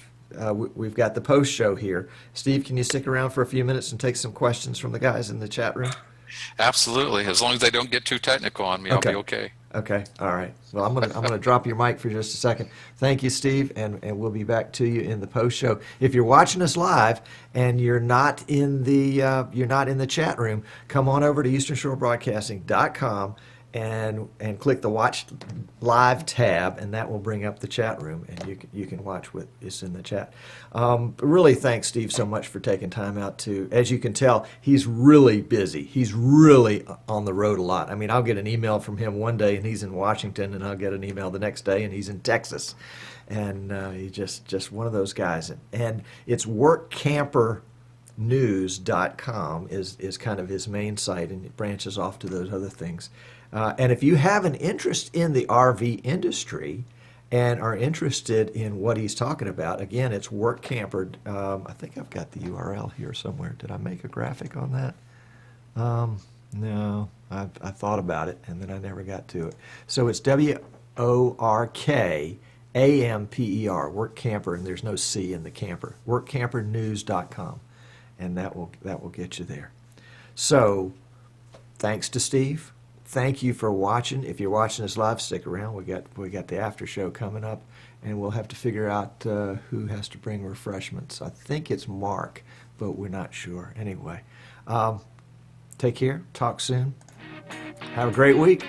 we've got the post show here. Steve, can you stick around for a few minutes and take some questions from the guys in the chat room?
Absolutely. As long as they don't get too technical on me, I'll be okay.
Okay. All right. Well, I'm gonna drop your mic for just a second. Thank you, Steve, and we'll be back to you in the post show. If you're watching us live and you're not in the chat room, come on over to EasternShoreBroadcasting.com and click the Watch Live tab, and that will bring up the chat room, and you can watch what is in the chat. Really, thanks, Steve, so much for taking time out to. As you can tell, he's really busy. He's really on the road a lot. I mean, I'll get an email from him one day, and he's in Washington, and I'll get an email the next day, and he's in Texas, and he's just one of those guys. And it's workcampernews.com is kind of his main site, and it branches off to those other things. And if you have an interest in the RV industry and are interested in what he's talking about, again, it's Work Camper. I think I've got the URL here somewhere. Did I make a graphic on that? No, I thought about it, and then I never got to it. So it's WORKAMPER, Work Camper, and there's no C in the camper. WorkCamperNews.com, and that will get you there. So thanks to Steve. Thank you for watching. If you're watching us live, stick around. We got the after show coming up, and we'll have to figure out who has to bring refreshments. I think it's Mark, but we're not sure. Anyway, take care. Talk soon. Have a great week.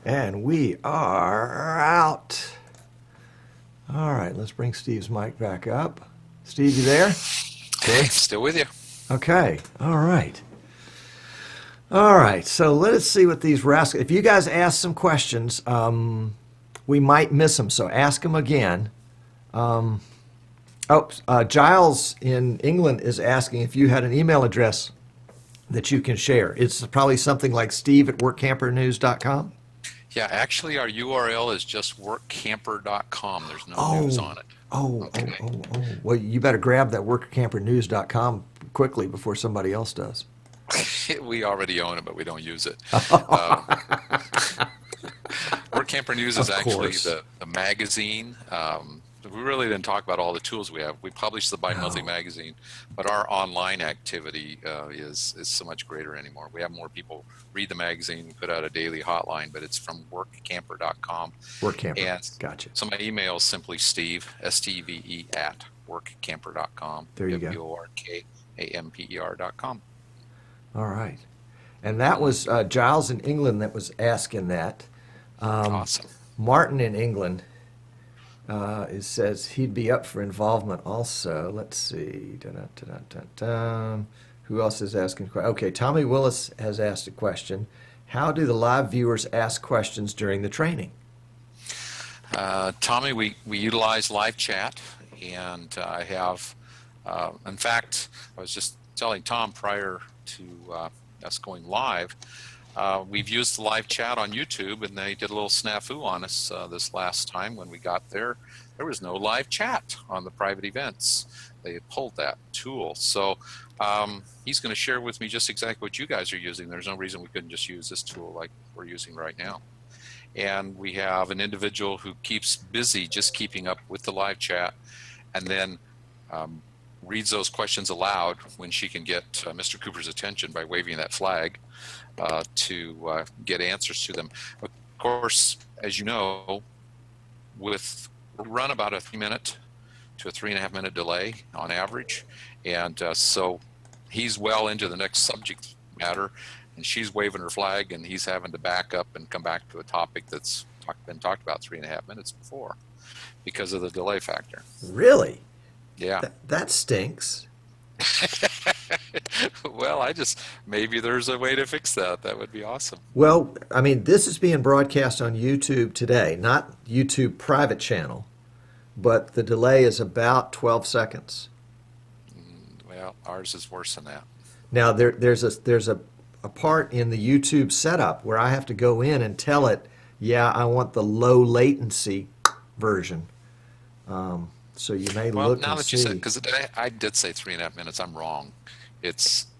And we are out. All right, let's bring Steve's mic back up. Steve, you there?
Hey, still with you.
Okay, all right. All right, so let us see what these rascals. If you guys ask some questions, we might miss them, so ask them again. Giles in England is asking if you had an email address that you can share. It's probably something like steve@workcampernews.com.
Yeah, actually, our URL is just workcamper.com. There's no news on it.
Oh.
Okay.
Well, you better grab that workcampernews.com quickly before somebody else does.
We already own it, but we don't use it. Work Camper News is
Of
actually
course.
the magazine. We really didn't talk about all the tools we have. We publish the bi-monthly magazine, but our online activity is so much greater anymore. We have more people read the magazine. We put out a daily hotline, but it's from workcamper.com.
Workcamper.
And
Gotcha.
so my email is simply Steve, S-T-V-E, at workcamper.com.
There you go.
WORKAMPER.com.
All right. And that was Giles in England that was asking that.
Awesome.
Martin in England says he'd be up for involvement also. Let's see. Who else is asking? Okay, Tommy Willis has asked a question. How do the live viewers ask questions during the training?
Tommy, we utilize live chat, and I have, in fact, I was just telling Tom prior to us going live, we've used the live chat on YouTube, and they did a little snafu on us this last time when we got there. There was no live chat on the private events. They had pulled that tool. So he's going to share with me just exactly what you guys are using. There's no reason we couldn't just use this tool like we're using right now. And we have an individual who keeps busy just keeping up with the live chat, and then reads those questions aloud when she can get Mr. Cooper's attention by waving that flag to get answers to them. Of course, as you know, we'll run about a 3-minute to a 3.5-minute delay on average, and so he's well into the next subject matter, and she's waving her flag, and he's having to back up and come back to a topic that's been talked about 3.5 minutes before because of the delay factor.
Really?
Yeah.
That stinks.
Well, maybe there's a way to fix that. That would be awesome.
Well, I mean, this is being broadcast on YouTube today, not YouTube private channel, but the delay is about 12 seconds.
Well, ours is worse than that.
Now, there's a part in the YouTube setup where I have to go in and tell it, yeah, I want the low latency version. So you may
Well,
look
now
and
that
see.
you said, because I did say 3.5 minutes, I'm wrong.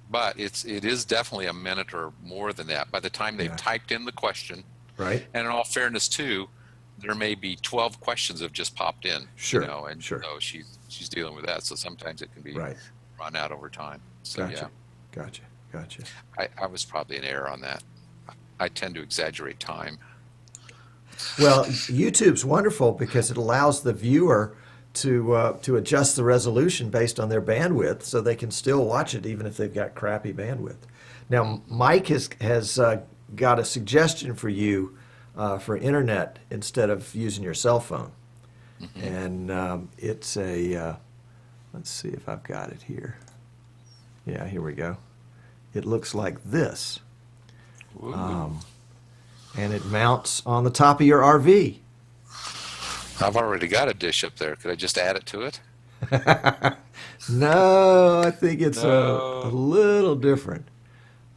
But it is definitely a minute or more than that. By the time they've
Yeah.
typed in the question,
Right?
and in all fairness too, there may be 12 questions have just popped in.
Sure,
And
sure.
so she's dealing with that. So sometimes it can be
Right.
run out over time. So
Gotcha.
I was probably in error on that. I tend to exaggerate time.
Well, YouTube's wonderful because it allows the viewer to adjust the resolution based on their bandwidth, so they can still watch it even if they've got crappy bandwidth. Now, Mike has got a suggestion for you for internet instead of using your cell phone, and it's a let's see if I've got it here. Yeah, here we go. It looks like this,
Ooh.
and it mounts on the top of your RV.
I've already got a dish up there. Could I just add it to it?
No, I think it's
No.
a little different.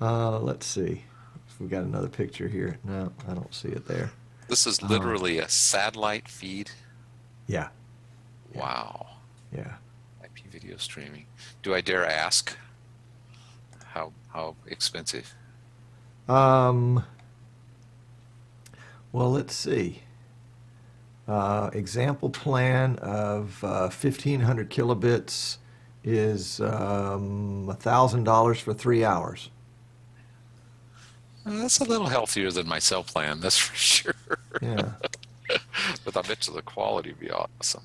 Let's see if we got another picture here. No, I don't see it there.
This is literally a satellite feed.
Yeah,
Wow.
yeah.
IP video streaming. Do I dare ask how expensive?
Well, let's see. Example plan of 1,500 kilobits is $1,000 for 3 hours.
That's a little healthier than my cell plan, that's for sure.
Yeah,
But I bet you the quality would be awesome.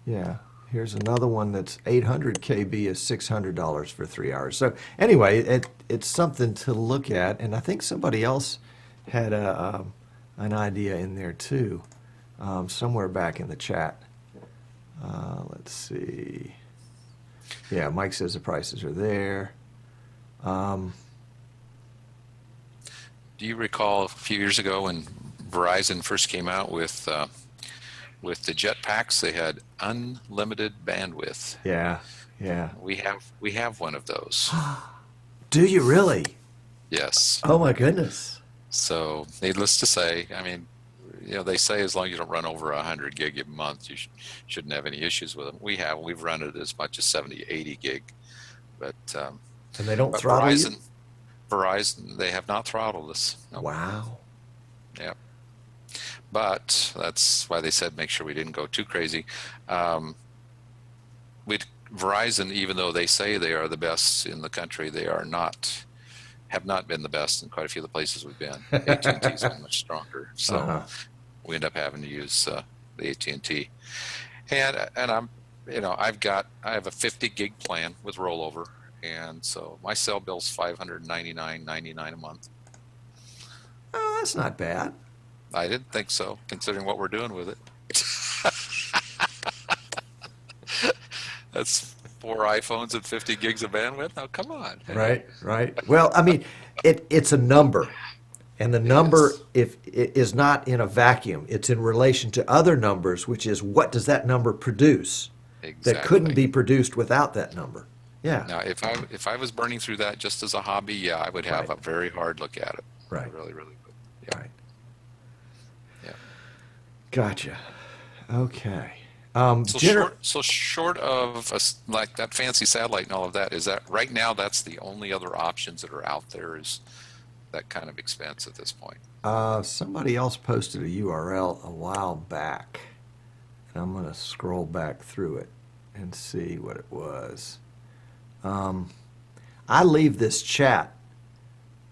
yeah. Here's another one that's 800 KB is $600 for 3 hours. So anyway, it's something to look at, and I think somebody else had a an idea in there too, somewhere back in the chat. Let's see. Yeah, Mike says the prices are there.
Do you recall a few years ago when Verizon first came out with the jetpacks? They had unlimited bandwidth.
Yeah, yeah.
We have one of those.
Do you really?
Yes.
Oh my goodness.
So, needless to say, I mean, they say as long as you don't run over 100 gig a month, you shouldn't have any issues with them. We've run it as much as 70, 80 gig, but
And they don't
but
throttle you?
Verizon, they have not throttled us. No.
Wow.
Yeah. But that's why they said make sure we didn't go too crazy. Verizon, even though they say they are the best in the country, they have not been the best in quite a few of the places we've been. AT&T's been much stronger, so we end up having to use the AT&T. And I have a 50 gig plan with rollover, and so my cell bill's $599.99 a month.
Oh, that's not bad.
I didn't think so, considering what we're doing with it. That's 4 iPhones and 50 gigs of bandwidth. Now, come on.
Right, right. Well, I mean, it's a number, and the number if it is not in a vacuum. It's in relation to other numbers, which is what does that number produce that couldn't be produced without that number. Yeah.
Now, if I was burning through that just as a hobby, yeah, I would have a very hard look at it.
Right.
I really, really would. Yeah.
Right.
Yeah.
Gotcha. Okay.
So short of like that fancy satellite and all of that, is that right now that's the only other options that are out there is that kind of expense at this point?
Somebody else posted a URL a while back, and I'm going to scroll back through it and see what it was. I leave this chat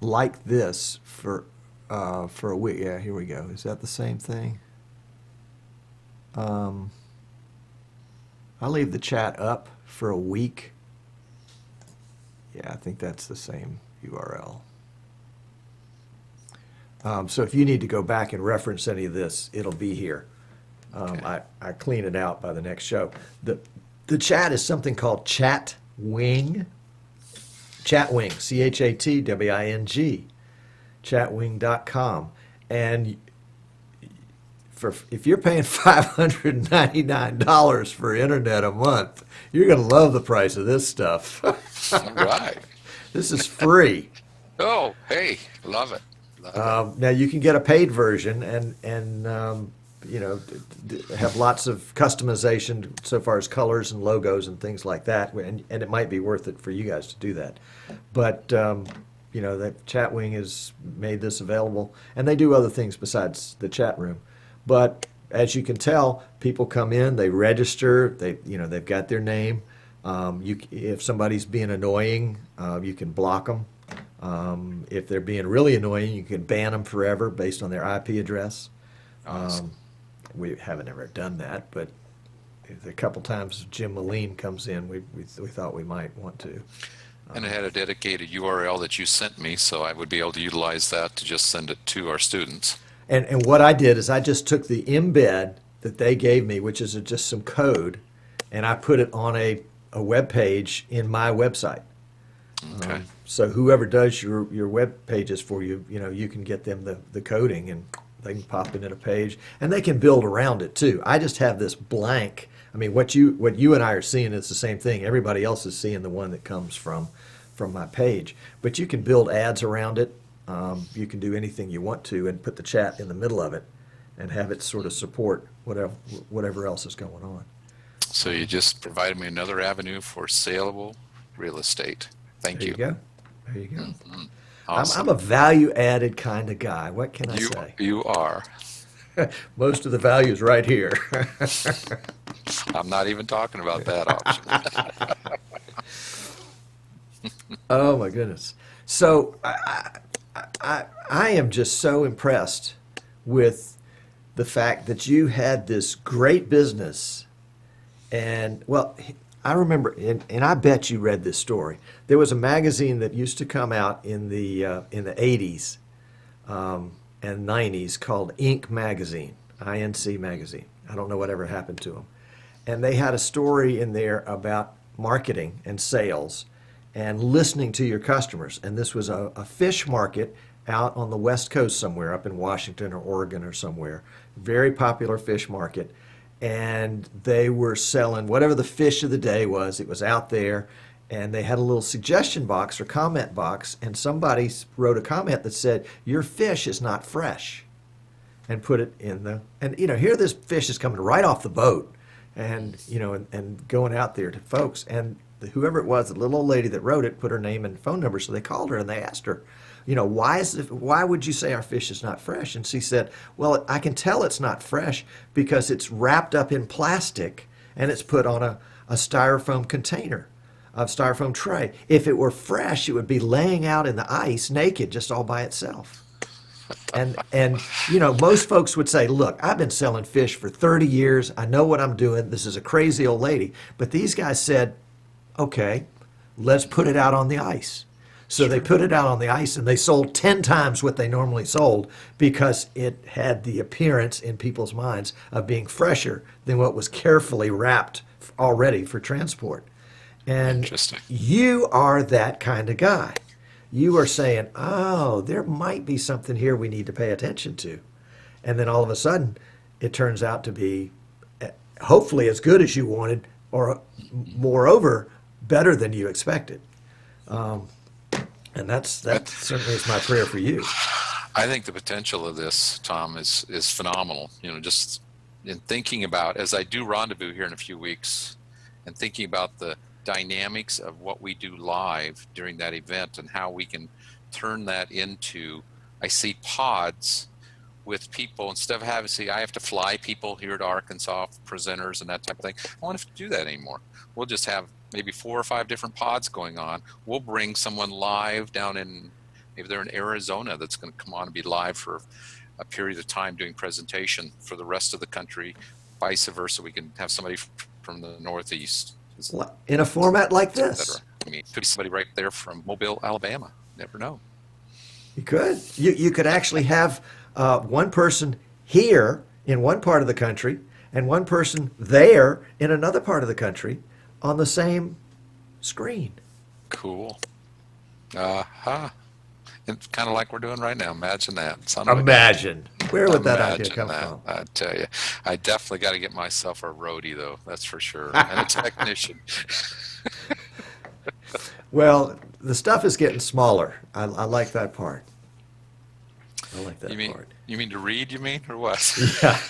like this for a week. Yeah, here we go. Is that the same thing? I leave the chat up for a week. Yeah, I think that's the same URL. So if you need to go back and reference any of this, it'll be here.
Okay.
I clean it out by the next show. The chat is something called Chatwing. Chatwing, ChatWing, chatwing.com. And if you're paying $599 for internet a month, you're going to love the price of this stuff.
All right.
This is free.
Oh, hey, love it.
Now you can get a paid version and have lots of customization so far as colors and logos and things like that, and it might be worth it for you guys to do that. But that Chatwing has made this available, and they do other things besides the chat room. But as you can tell, people come in, they register, they've got their name. If somebody's being annoying, you can block them. If they're being really annoying, you can ban them forever based on their IP address.
Awesome.
We haven't ever done that, but a couple times Jim Moline comes in, we thought we might want to.
And it had a dedicated URL that you sent me, so I would be able to utilize that to just send it to our students.
And what I did is I just took the embed that they gave me, which is just some code, and I put it on a web page in my website.
Okay.
So whoever does your web pages for you, you can get them the coding, and they can pop it in a page, and they can build around it too. I just have this blank. I mean, what you and I are seeing is the same thing. Everybody else is seeing the one that comes from my page, but you can build ads around it. You can do anything you want to, and put the chat in the middle of it, and have it sort of support whatever else is going on.
So you just provided me another avenue for saleable real estate. Thank you.
There you go. There you go.
Mm-hmm. Awesome.
I'm a value-added kind of guy. What can I say?
You are.
Most of the value is right here.
I'm not even talking about that option.
Oh my goodness! So I am just so impressed with the fact that you had this great business, and well, I remember, and I bet you read this story. There was a magazine that used to come out in the 80s and 90s called Inc. magazine, INC magazine. I don't know whatever happened to them. And they had a story in there about marketing and sales and listening to your customers. And this was a fish market out on the West Coast somewhere, up in Washington or Oregon or somewhere. Very popular fish market. And they were selling whatever the fish of the day was. It was out there. And they had a little suggestion box or comment box. And somebody wrote a comment that said, "Your fish is not fresh." And put it in the, and here this fish is coming right off the boat. And and going out there to folks, and whoever it was, the little old lady that wrote it, put her name and phone number, so they called her and they asked her, why would you say our fish is not fresh? And she said, "Well, I can tell it's not fresh because it's wrapped up in plastic and it's put on a styrofoam container, a styrofoam tray. If it were fresh, it would be laying out in the ice naked, just all by itself." And most folks would say, "Look, I've been selling fish for 30 years. I know what I'm doing. This is a crazy old lady." But these guys said, "Okay, let's put it out on the ice." So they put it out on the ice and they sold 10 times what they normally sold because it had the appearance in people's minds of being fresher than what was carefully wrapped already for transport. And
Interesting.
you are that kind of guy. You are saying, "Oh, there might be something here we need to pay attention to." And then all of a sudden, it turns out to be hopefully as good as you wanted, or moreover, better than you expected. And that certainly is my prayer for you.
I think the potential of this, Tom, is phenomenal. Just in thinking about, as I do Rendezvous here in a few weeks, and thinking about the dynamics of what we do live during that event and how we can turn that into, I see pods with people, instead of I have to fly people here to Arkansas, presenters and that type of thing. I don't have to do that anymore. We'll just have maybe 4 or 5 different pods going on. We'll bring someone live down in, maybe they're in Arizona, that's going to come on and be live for a period of time doing presentation for the rest of the country. Vice versa, we can have somebody from the Northeast.
In a format like this.
I mean, could be somebody right there from Mobile, Alabama. Never know.
You could. You could actually have one person here in one part of the country and one person there in another part of the country on the same screen.
Cool. It's kind of like we're doing right now. Imagine that.
Imagine. Where would that idea come from?
I tell you, I definitely got to get myself a roadie, though. That's for sure, and a technician.
Well, the stuff is getting smaller. I like that part. I like that part.
You mean to read? You mean, or what?
Yeah.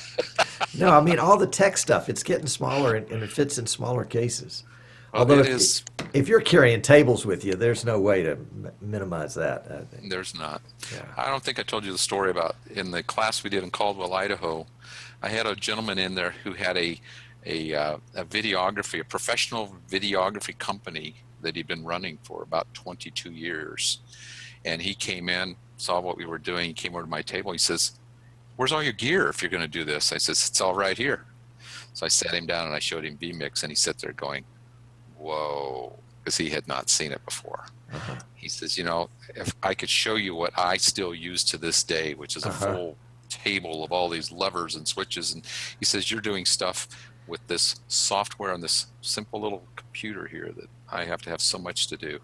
No, I mean all the tech stuff. It's getting smaller and it fits in smaller cases.
Well,
Although
it is.
If you're carrying tables with you, there's no way to minimize that, I think.
There's not.
Yeah.
I don't think I told you the story about in the class we did in Caldwell, Idaho. I had a gentleman in there who had a videography, a professional videography company that he'd been running for about 22 years. And he came in, saw what we were doing. He came over to my table. He says, "Where's all your gear if you're going to do this?" I says, "It's all right here." So I sat him down and I showed him vMix, and he sat there going, "Whoa," because he had not seen it before.
Uh-huh.
He says, if I could show you what I still use to this day, which is a full table of all these levers and switches. And he says, "You're doing stuff with this software on this simple little computer here that I have to have so much to do."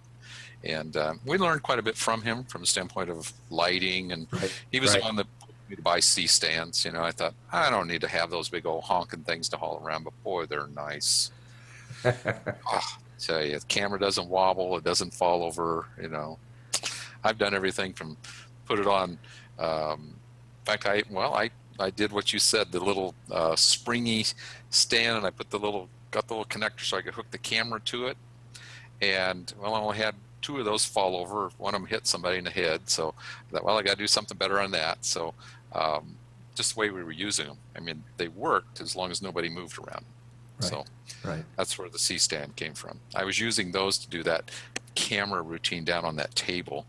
And we learned quite a bit from him from the standpoint of lighting. And he was the one that put me to buy C-stands. I thought, I don't need to have those big old honking things to haul around, but boy, they're nice. Tell you, the camera doesn't wobble, it doesn't fall over. I've done everything from put it on. In fact, I did what you said, the little springy stand, and I got the little connector so I could hook the camera to it. And I only had 2 of those fall over. One of them hit somebody in the head. So I thought, I got to do something better on that. So just the way we were using them. I mean, they worked as long as nobody moved around. So that's where the C-stand came from. I was using those to do that camera routine down on that table,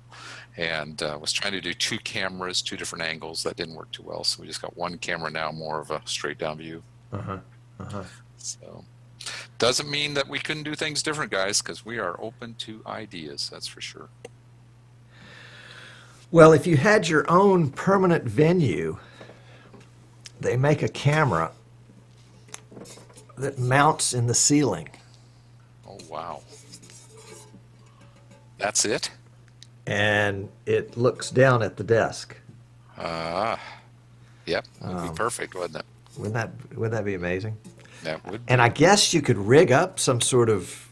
and was trying to do 2 cameras, 2 different angles. That didn't work too well, so we just got 1 camera now, more of a straight down view. So doesn't mean that we couldn't do things different, guys, because we are open to ideas, that's for sure.
Well, if you had your own permanent venue, they make a camera that mounts in the ceiling.
Oh, wow. That's it?
And it looks down at the desk.
Yep. That'd be perfect, wouldn't it?
Wouldn't that be amazing?
That would be.
And I guess you could rig up some sort of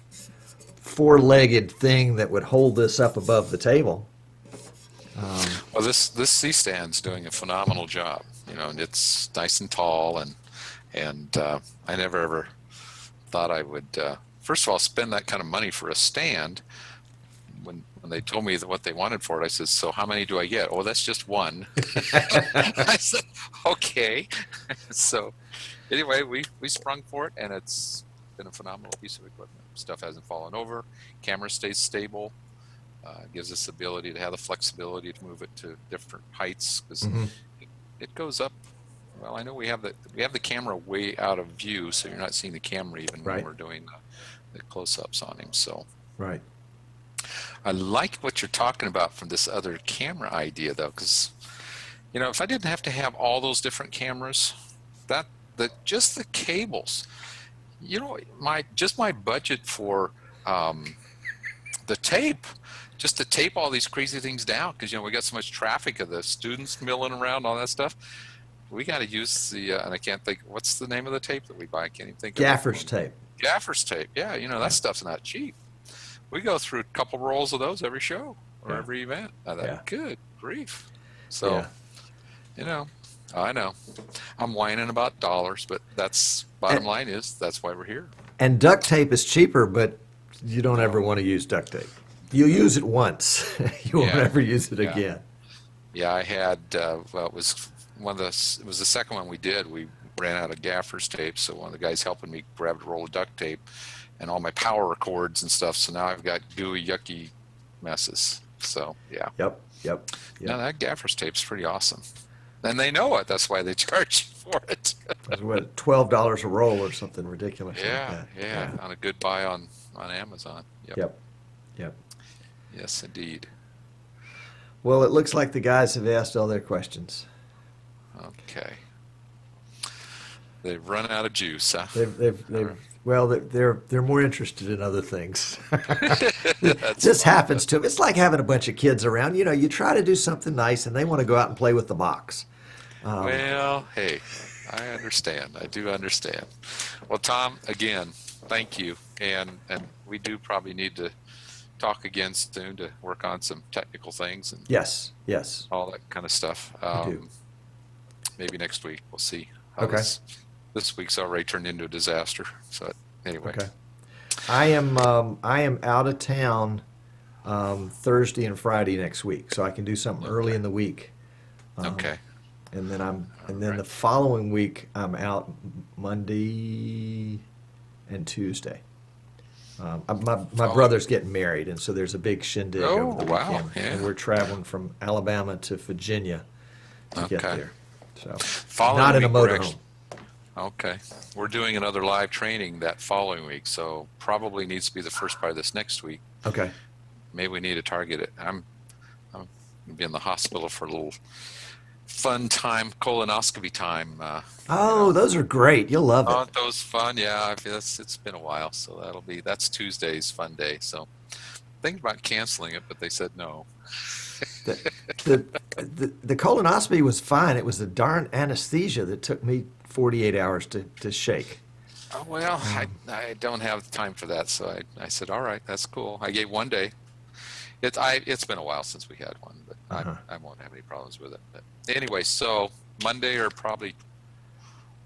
four-legged thing that would hold this up above the table.
Well, this C-stand's doing a phenomenal job, and it's nice and tall, and I never ever thought I would, first of all, spend that kind of money for a stand. When they told me what they wanted for it, I said, so how many do I get? Oh, that's just one. I said, okay. So anyway, we sprung for it, and it's been a phenomenal piece of equipment. Stuff hasn't fallen over. Camera stays stable. Gives us the ability to have the flexibility to move it to different heights, because it goes up. Well, I know we have the camera way out of view, so you're not seeing the camera even when we're doing the close-ups on him. So
Right.
I like what you're talking about from this other camera idea, though, because if I didn't have to have all those different cameras, just the cables, my budget for the tape, just to tape all these crazy things down, because we got so much traffic of the students milling around, all that stuff. We got to use the and I can't think, what's the name of the tape that we buy? I can't even think.
Gaffer's tape.
Gaffer's tape. Yeah, that stuff's not cheap. We go through a couple rolls of those every show or every event. I thought, good grief. So, I know I'm whining about dollars, but bottom line is that's why we're here.
And duct tape is cheaper, but you don't ever want to use duct tape. You'll use it once. You won't ever use it again.
Yeah, I had, it was it was the second one we did. We ran out of gaffer's tape, so one of the guys helping me grabbed a roll of duct tape and all my power cords and stuff. So now I've got gooey, yucky messes. So, yeah.
Yep.
Now that gaffer's tape's pretty awesome. And they know it. That's why they charge you for it.
It's what, $12 a roll or something ridiculous like that.
Yeah. On a good buy on Amazon.
Yep.
Yes, indeed.
Well, it looks like the guys have asked all their questions.
Okay. They've run out of juice, huh?
They're more interested in other things. This happens to them. It's like having a bunch of kids around. You try to do something nice, and they want to go out and play with the box.
Well, hey, I understand. I do understand. Well, Tom, again, thank you, and we do probably need to talk again soon to work on some technical things and
Yes.
all that kind of stuff.
We do.
Maybe next week. We'll see how
Okay.
This week's already turned into a disaster. So anyway.
Okay. I am out of town Thursday and Friday next week, so I can do something early in the week.
Okay.
And then the following week I'm Monday and Tuesday. My brother's getting married, and so there's a big shindig over the weekend.
Yeah.
And we're traveling from Alabama to Virginia to get there. So
Following
not in a
week, we're
motorhome.
Okay. We're doing another live training that following week, so probably needs to be the first part of this next week.
Okay.
Maybe we need to target it. I'm going to be in the hospital for a little fun time, colonoscopy time.
Those are great. You'll love it.
Aren't those fun? Yeah, it's been a while, so that's Tuesday's fun day. So thinking about canceling it, but they said no.
The colonoscopy was fine. It was the darn anesthesia that took me 48 hours to shake.
Oh, well, I don't have time for that, so I said, all right, that's cool. I gave one day. It's been a while since we had one, but I won't have any problems with it. But anyway, so Monday or probably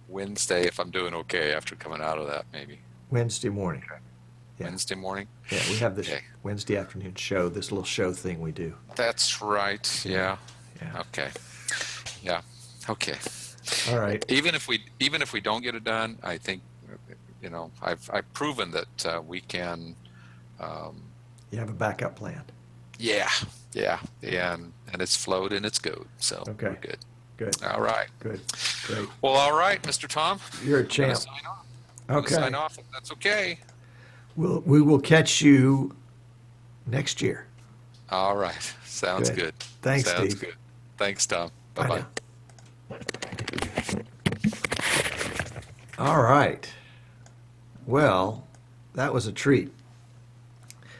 Wednesday, if I'm doing okay after coming out of that, maybe.
Wednesday morning.
Okay.
Yeah.
Wednesday morning?
Yeah, we have this Wednesday afternoon show, this little show thing we do.
That's right. Yeah. Okay. Yeah. Okay.
All right.
Even if we don't get it done, I think I've proven that we can.
You have a backup plan.
Yeah, and it's flowed and it's good. So we're good.
Good.
All right.
Good. Great.
Well, all right, Mr. Tom.
You're a champ.
Sign off.
Okay.
Sign off if that's okay.
We will catch you next year.
All right. Sounds
Good.
good.
Thanks,
Sounds
Steve.
good. Thanks, Tom.
Bye
Bye-bye.
now. All right. Well, that was a treat.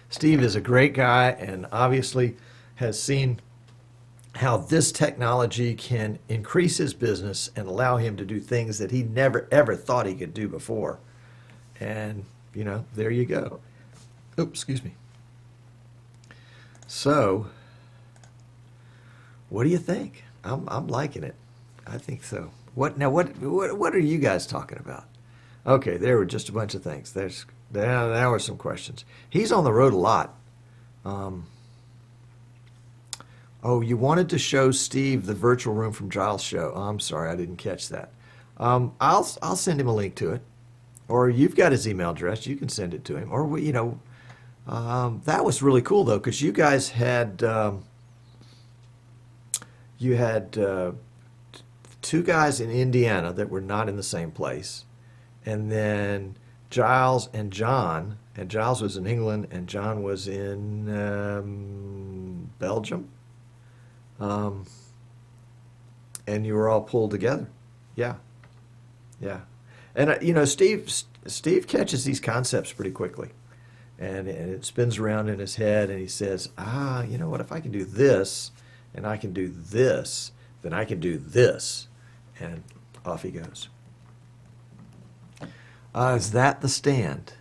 Steve is a great guy and obviously has seen how this technology can increase his business and allow him to do things that he never ever thought he could do before. And, there you go. Oops, excuse me. So, what do you think? I'm liking it. I think so. What are you guys talking about? Okay, there were just a bunch of things. There were some questions. He's on the road a lot. Oh, you wanted to show Steve the virtual room from Giles' show. Oh, I'm sorry, I didn't catch that. I'll send him a link to it, or you've got his email address. You can send it to him, or that was really cool though, because you guys had two guys in Indiana that were not in the same place, and then Giles and John, and Giles was in England, and John was in Belgium. And you were all pulled together. Yeah. Yeah. And, Steve catches these concepts pretty quickly. And it spins around in his head, and he says, you know what, if I can do this, and I can do this, then I can do this. And off he goes. Is that the stand?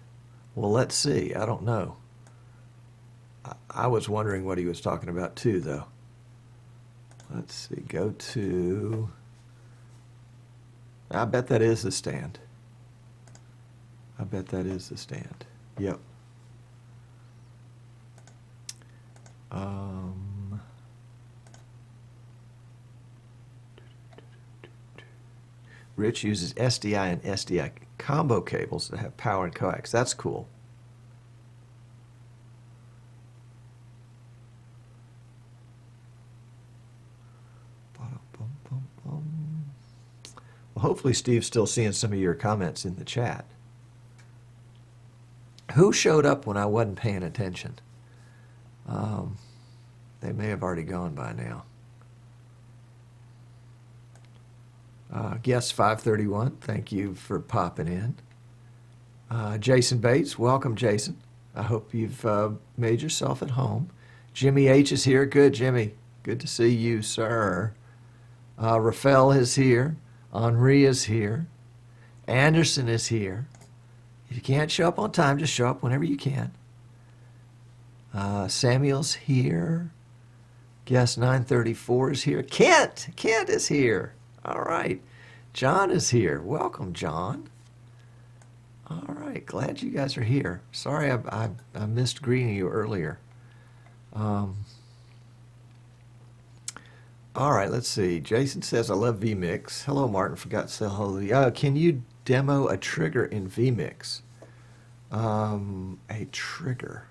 Well, let's see. I don't know. I was wondering what he was talking about, too, though. Let's see, go to, I bet that is the stand. I bet that is the stand. Yep. Rich uses SDI and SDI combo cables that have power and coax. That's cool. Well, hopefully Steve's still seeing some of your comments in the chat. Who showed up when I wasn't paying attention? They may have already gone by now. Guest 531, thank you for popping in. Jason Bates, welcome, Jason. I hope you've made yourself at home. Jimmy H is here. Good, Jimmy. Good to see you, sir. Rafael is here. Henri is here. Anderson is here. If you can't show up on time, just show up whenever you can. Samuel's here. Guest 934 is here. Kent is here. All right. John is here. Welcome, John. All right. Glad you guys are here. Sorry I missed greeting you earlier. All right, let's see. Jason says, I love vMix. Hello, Martin. Forgot to say hello. Can you demo a trigger in vMix? A trigger.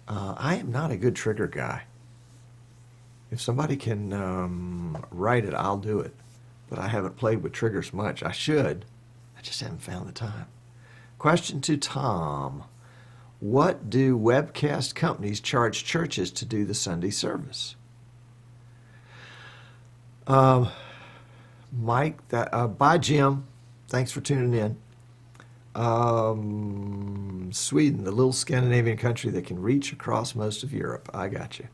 I am not a good trigger guy. If somebody can write it, I'll do it. But I haven't played with triggers much. I should. I just haven't found the time. Question to Tom. What do webcast companies charge churches to do the Sunday service? Mike, bye, Jim. Thanks for tuning in. Sweden, the little Scandinavian country that can reach across most of Europe. I got you.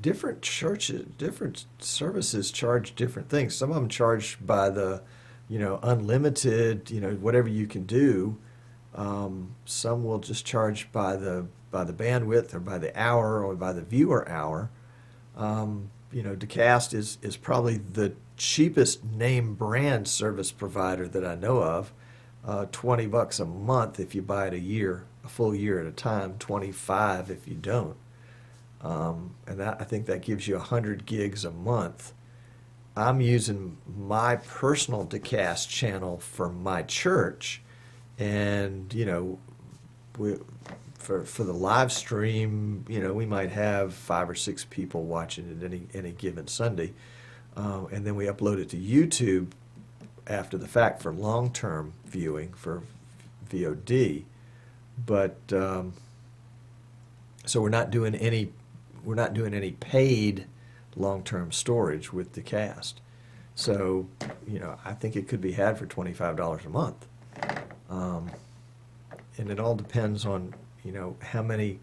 Different churches, different services charge different things. Some of them charge by the, unlimited, whatever you can do. Some will just charge by the bandwidth or by the hour or by the viewer hour. DeCast is probably the cheapest name brand service provider that I know of. $20 a month if you buy it a full year at a time. $25 if you don't. And I think that gives you 100 gigs a month. I'm using my personal DeCast channel for my church, and for the live stream, we might have 5 or 6 people watching it any given Sunday, and then we upload it to YouTube after the fact for long-term viewing for VOD, but so we're not doing any paid long-term storage with the cast. So, I think it could be had for $25 a month. And it all depends on, how many,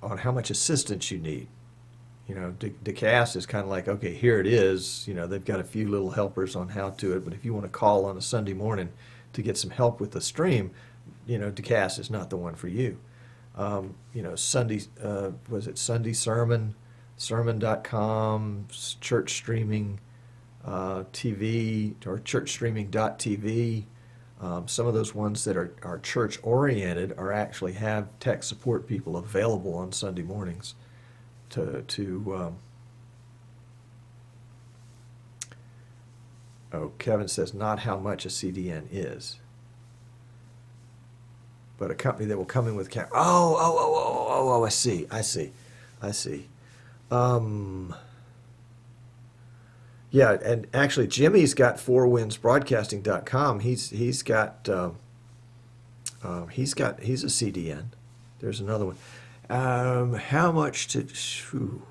on how much assistance you need. The cast is kind of like, okay, here it is. They've got a few little helpers on how to it, but if you want to call on a Sunday morning to get some help with the stream, DeCast is not the one for you. Sunday, was it Sunday Sermon, sermon.com, church streaming TV, or churchstreaming.tv. Some of those ones that are church oriented actually have tech support people available on Sunday mornings Kevin says not how much a CDN is, but a company that will come in with I see. Yeah, and actually Jimmy's got fourwindsbroadcasting.com. He's a CDN. There's another one. How much to?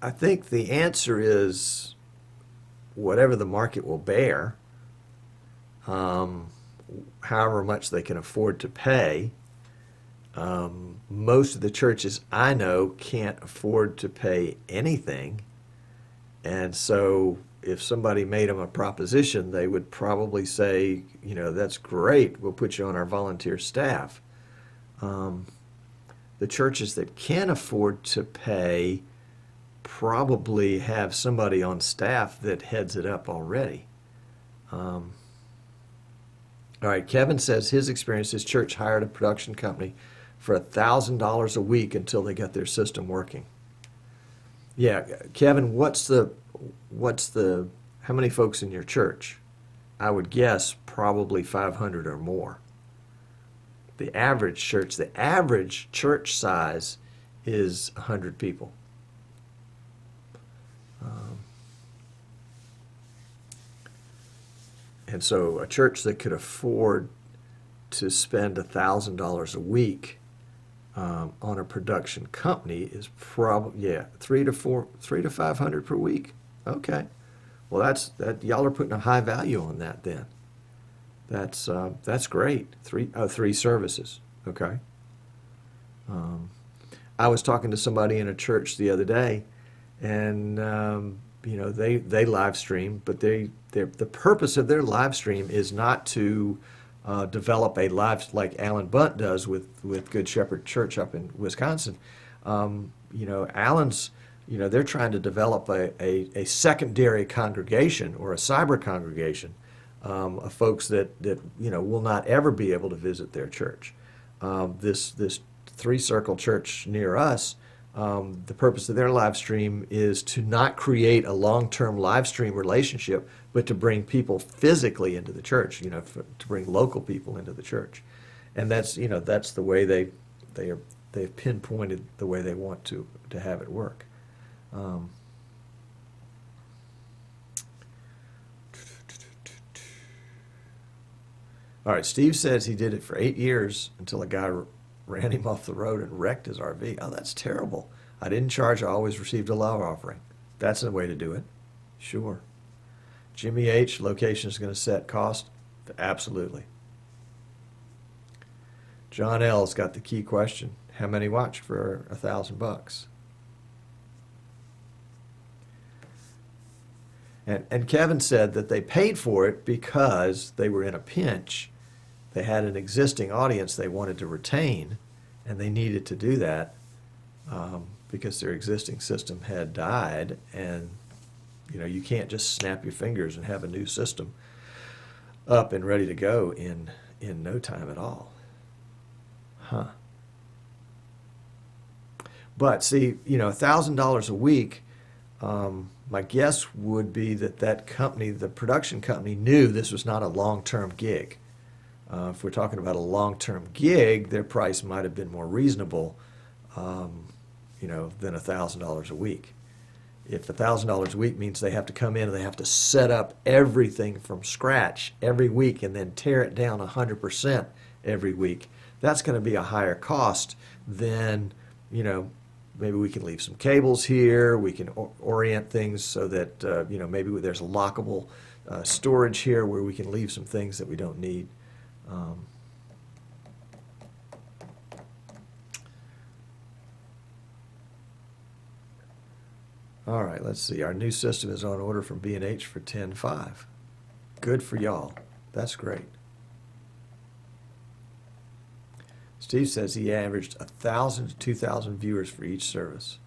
I think the answer is whatever the market will bear. However much they can afford to pay. Most of the churches I know can't afford to pay anything, and so if somebody made them a proposition, they would probably say, that's great, we'll put you on our volunteer staff. The churches that can afford to pay probably have somebody on staff that heads it up already. All right, Kevin says his experience, his church hired a production company for $1,000 a week until they got their system working. Yeah, Kevin, how many folks in your church? I would guess probably 500 or more. The average church size is 100 people. And so a church that could afford to spend $1,000 a week on a production company is probably, $300 to $500 per week. Okay, well y'all are putting a high value on that then. That's great. Three services. Okay. I was talking to somebody in a church the other day, and they live stream, but the purpose of their live stream is not to develop a live, like Alan Bunt does with Good Shepherd Church up in Wisconsin. Alan's, they're trying to develop a secondary congregation or a cyber congregation of folks that will not ever be able to visit their church. This Three Circle Church near us, the purpose of their live stream is to not create a long-term live stream relationship, but to bring people physically into the church, to bring local people into the church. And that's the way they've pinpointed the way they want to have it work. All right, Steve says he did it for 8 years until a guy ran him off the road and wrecked his RV. Oh, that's terrible. I didn't charge. I always received a love offering. That's the way to do it. Sure. Jimmy H., location is going to set cost? Absolutely. John L's got the key question. How many watched for $1,000? And Kevin said that they paid for it because they were in a pinch. They had an existing audience they wanted to retain, and they needed to do that because their existing system had died, and you can't just snap your fingers and have a new system up and ready to go in no time at all. Huh. But see, $1,000 a week, my guess would be that company, the production company, knew this was not a long-term gig. If we're talking about a long-term gig, their price might have been more reasonable. than $1,000 a week. If $1,000 a week means they have to come in and they have to set up everything from scratch every week and then tear it down 100% every week, that's going to be a higher cost than, maybe we can leave some cables here, we can orient things so that, maybe there's a lockable storage here where we can leave some things that we don't need. All right, let's see. Our new system is on order from B&H for 10.5. Good for y'all. That's great. Steve says he averaged 1,000 to 2,000 viewers for each service.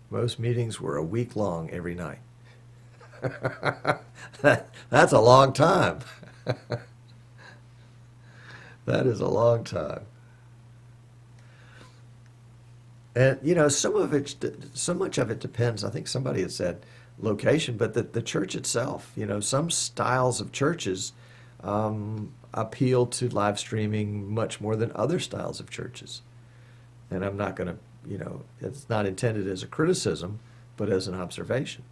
Most meetings were a week long every night. That's a long time. That is a long time. And, so much of it depends. I think somebody had said location, but the church itself, some styles of churches appeal to live streaming much more than other styles of churches. And I'm not going to, it's not intended as a criticism, but as an observation.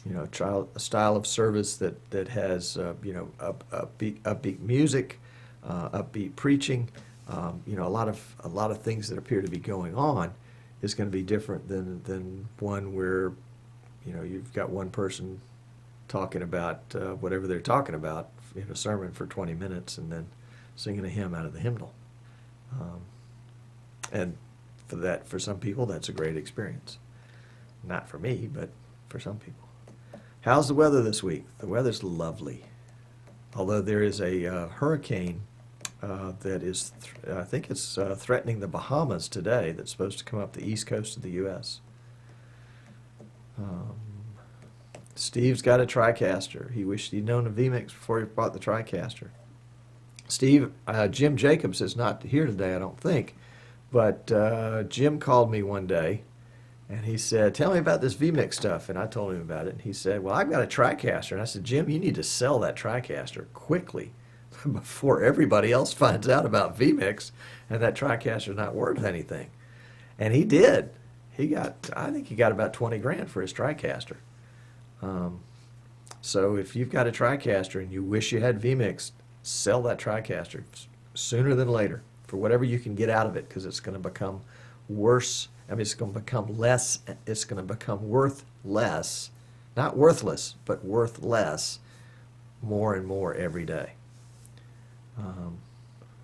A style of service that has, upbeat music, upbeat preaching, a lot of things that appear to be going on is going to be different than one where, you've got one person talking about whatever they're talking about in a sermon for 20 minutes and then singing a hymn out of the hymnal. And for some people, that's a great experience. Not for me, but for some people. How's the weather this week? The weather's lovely. Although there is a hurricane that is, I think it's threatening the Bahamas today, that's supposed to come up the east coast of the U.S. Steve's got a TriCaster. He wished he'd known a vMix before he bought the TriCaster. Steve, Jim Jacobs is not here today, I don't think, but Jim called me one day, and he said, tell me about this vMix stuff, and I told him about it, and he said, well, I've got a TriCaster, and I said, Jim, you need to sell that TriCaster quickly before everybody else finds out about vMix and that TriCaster's not worth anything. And he did. I think he got about 20 grand for his TriCaster. So if you've got a TriCaster and you wish you had vMix, sell that TriCaster sooner than later for whatever you can get out of it, because it's going to become worse. It's going to become less. It's going to become worth less, not worthless, but worth less, more and more every day.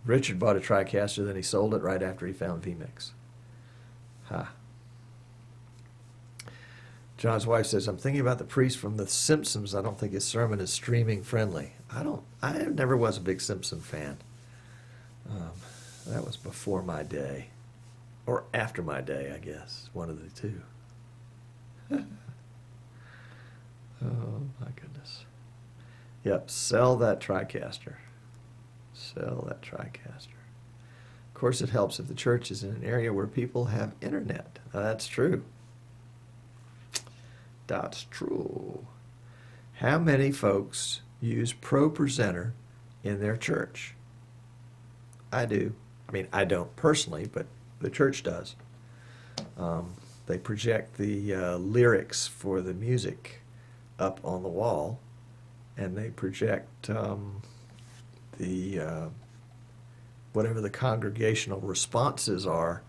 Richard bought a TriCaster, then he sold it right after he found vMix. Ha. John's wife says, I'm thinking about the priest from The Simpsons. I don't think his sermon is streaming friendly. I never was a big Simpson fan. That was before my day. Or after my day, I guess. One of the two. Oh, my goodness. Yep, sell that TriCaster. Sell that TriCaster. Of course, it helps if the church is in an area where people have internet. Now, that's true. That's true. How many folks use ProPresenter in their church? I do. I don't personally, but the church does. They project the lyrics for the music up on the wall, and they project the whatever the congregational responses are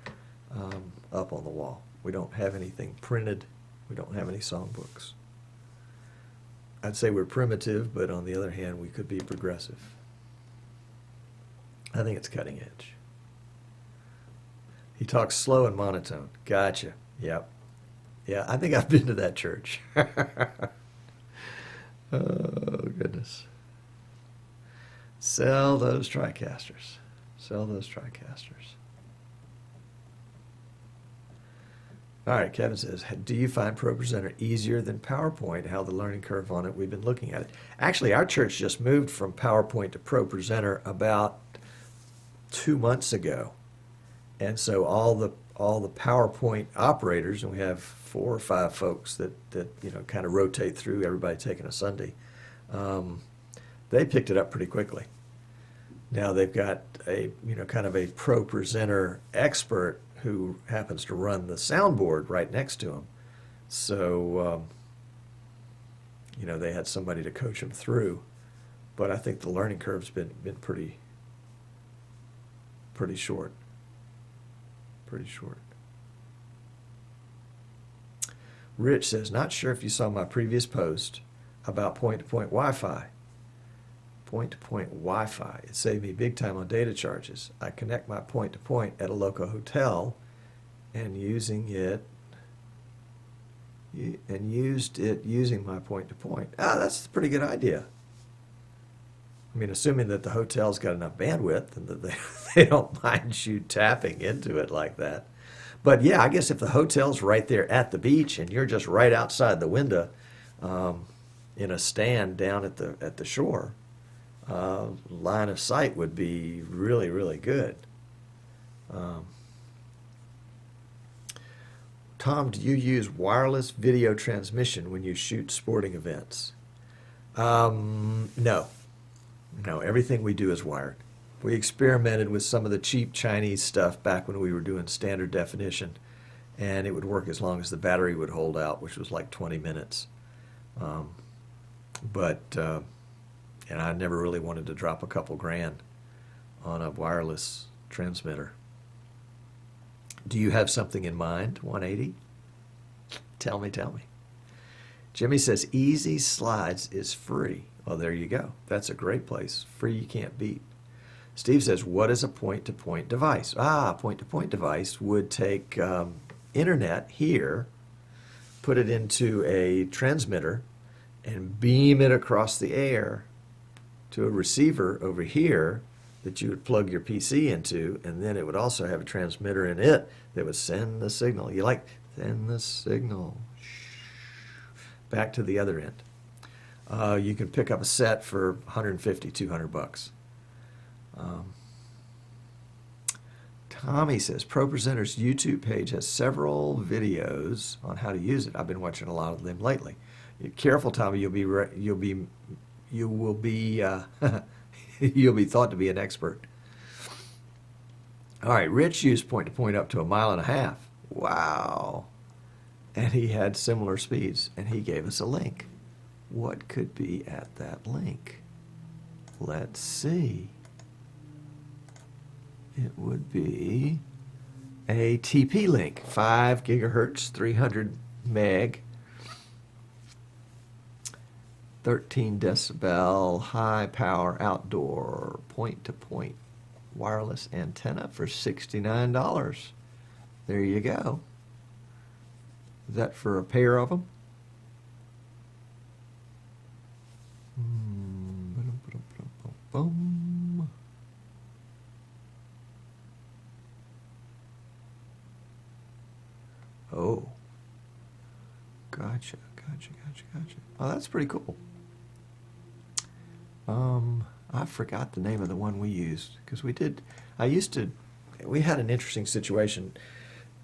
up on the wall. We don't have anything printed. We don't have any songbooks. I'd say we're primitive, but on the other hand, we could be progressive. I think it's cutting edge. He talks slow and monotone. Gotcha. Yep. Yeah, I think I've been to that church. Oh, goodness. Sell those TriCasters. Sell those TriCasters. All right, Kevin says, do you find ProPresenter easier than PowerPoint? How the learning curve on it? We've been looking at it. Actually, our church just moved from PowerPoint to ProPresenter about 2 months ago. And so all the PowerPoint operators, and we have 4 or 5 folks that kind of rotate through, everybody taking a Sunday, they picked it up pretty quickly. Now they've got a, kind of a pro presenter expert who happens to run the soundboard right next to him. So, they had somebody to coach them through. But I think the learning curve's been pretty short. Pretty short. Rich says, not sure if you saw my previous post about point-to-point Wi-Fi. Point-to-point Wi-Fi. It saved me big time on data charges. I connect my point-to-point at a local hotel and used it using my point-to-point. That's a pretty good idea. I mean, assuming that the hotel's got enough bandwidth and that they don't mind you tapping into it like that. But yeah, I guess if the hotel's right there at the beach and you're just right outside the window in a stand down at the shore, line of sight would be really, really good. Tom, do you use wireless video transmission when you shoot sporting events? No. No, everything we do is wired. We experimented with some of the cheap Chinese stuff back when we were doing standard definition, and it would work as long as the battery would hold out, which was like 20 minutes. And I never really wanted to drop a couple grand on a wireless transmitter. Do you have something in mind, 180? Tell me. Jimmy says Easy Slides is free. Well, there you go. That's a great place. Free you can't beat. Steve says, what is a point-to-point device? Point-to-point device would take internet here, put it into a transmitter, and beam it across the air to a receiver over here that you would plug your PC into, and then it would also have a transmitter in it that would send the signal. Send the signal back to the other end. You can pick up a set for 150, 200 bucks. Tommy says, ProPresenter's YouTube page has several videos on how to use it. I've been watching a lot of them lately. Careful, Tommy, you will be you'll be thought to be an expert. All right, Rich used point-to-point up to 1.5 miles. Wow. And he had similar speeds, and he gave us a link. What could be at that link? Let's see. It would be a TP link, 5 gigahertz, 300 meg, 13 decibel, high power outdoor point-to-point wireless antenna for $69. There you go. Is that for a pair of them? Boom. Oh. Gotcha. Oh, that's pretty cool. I forgot the name of the one we used because we had an interesting situation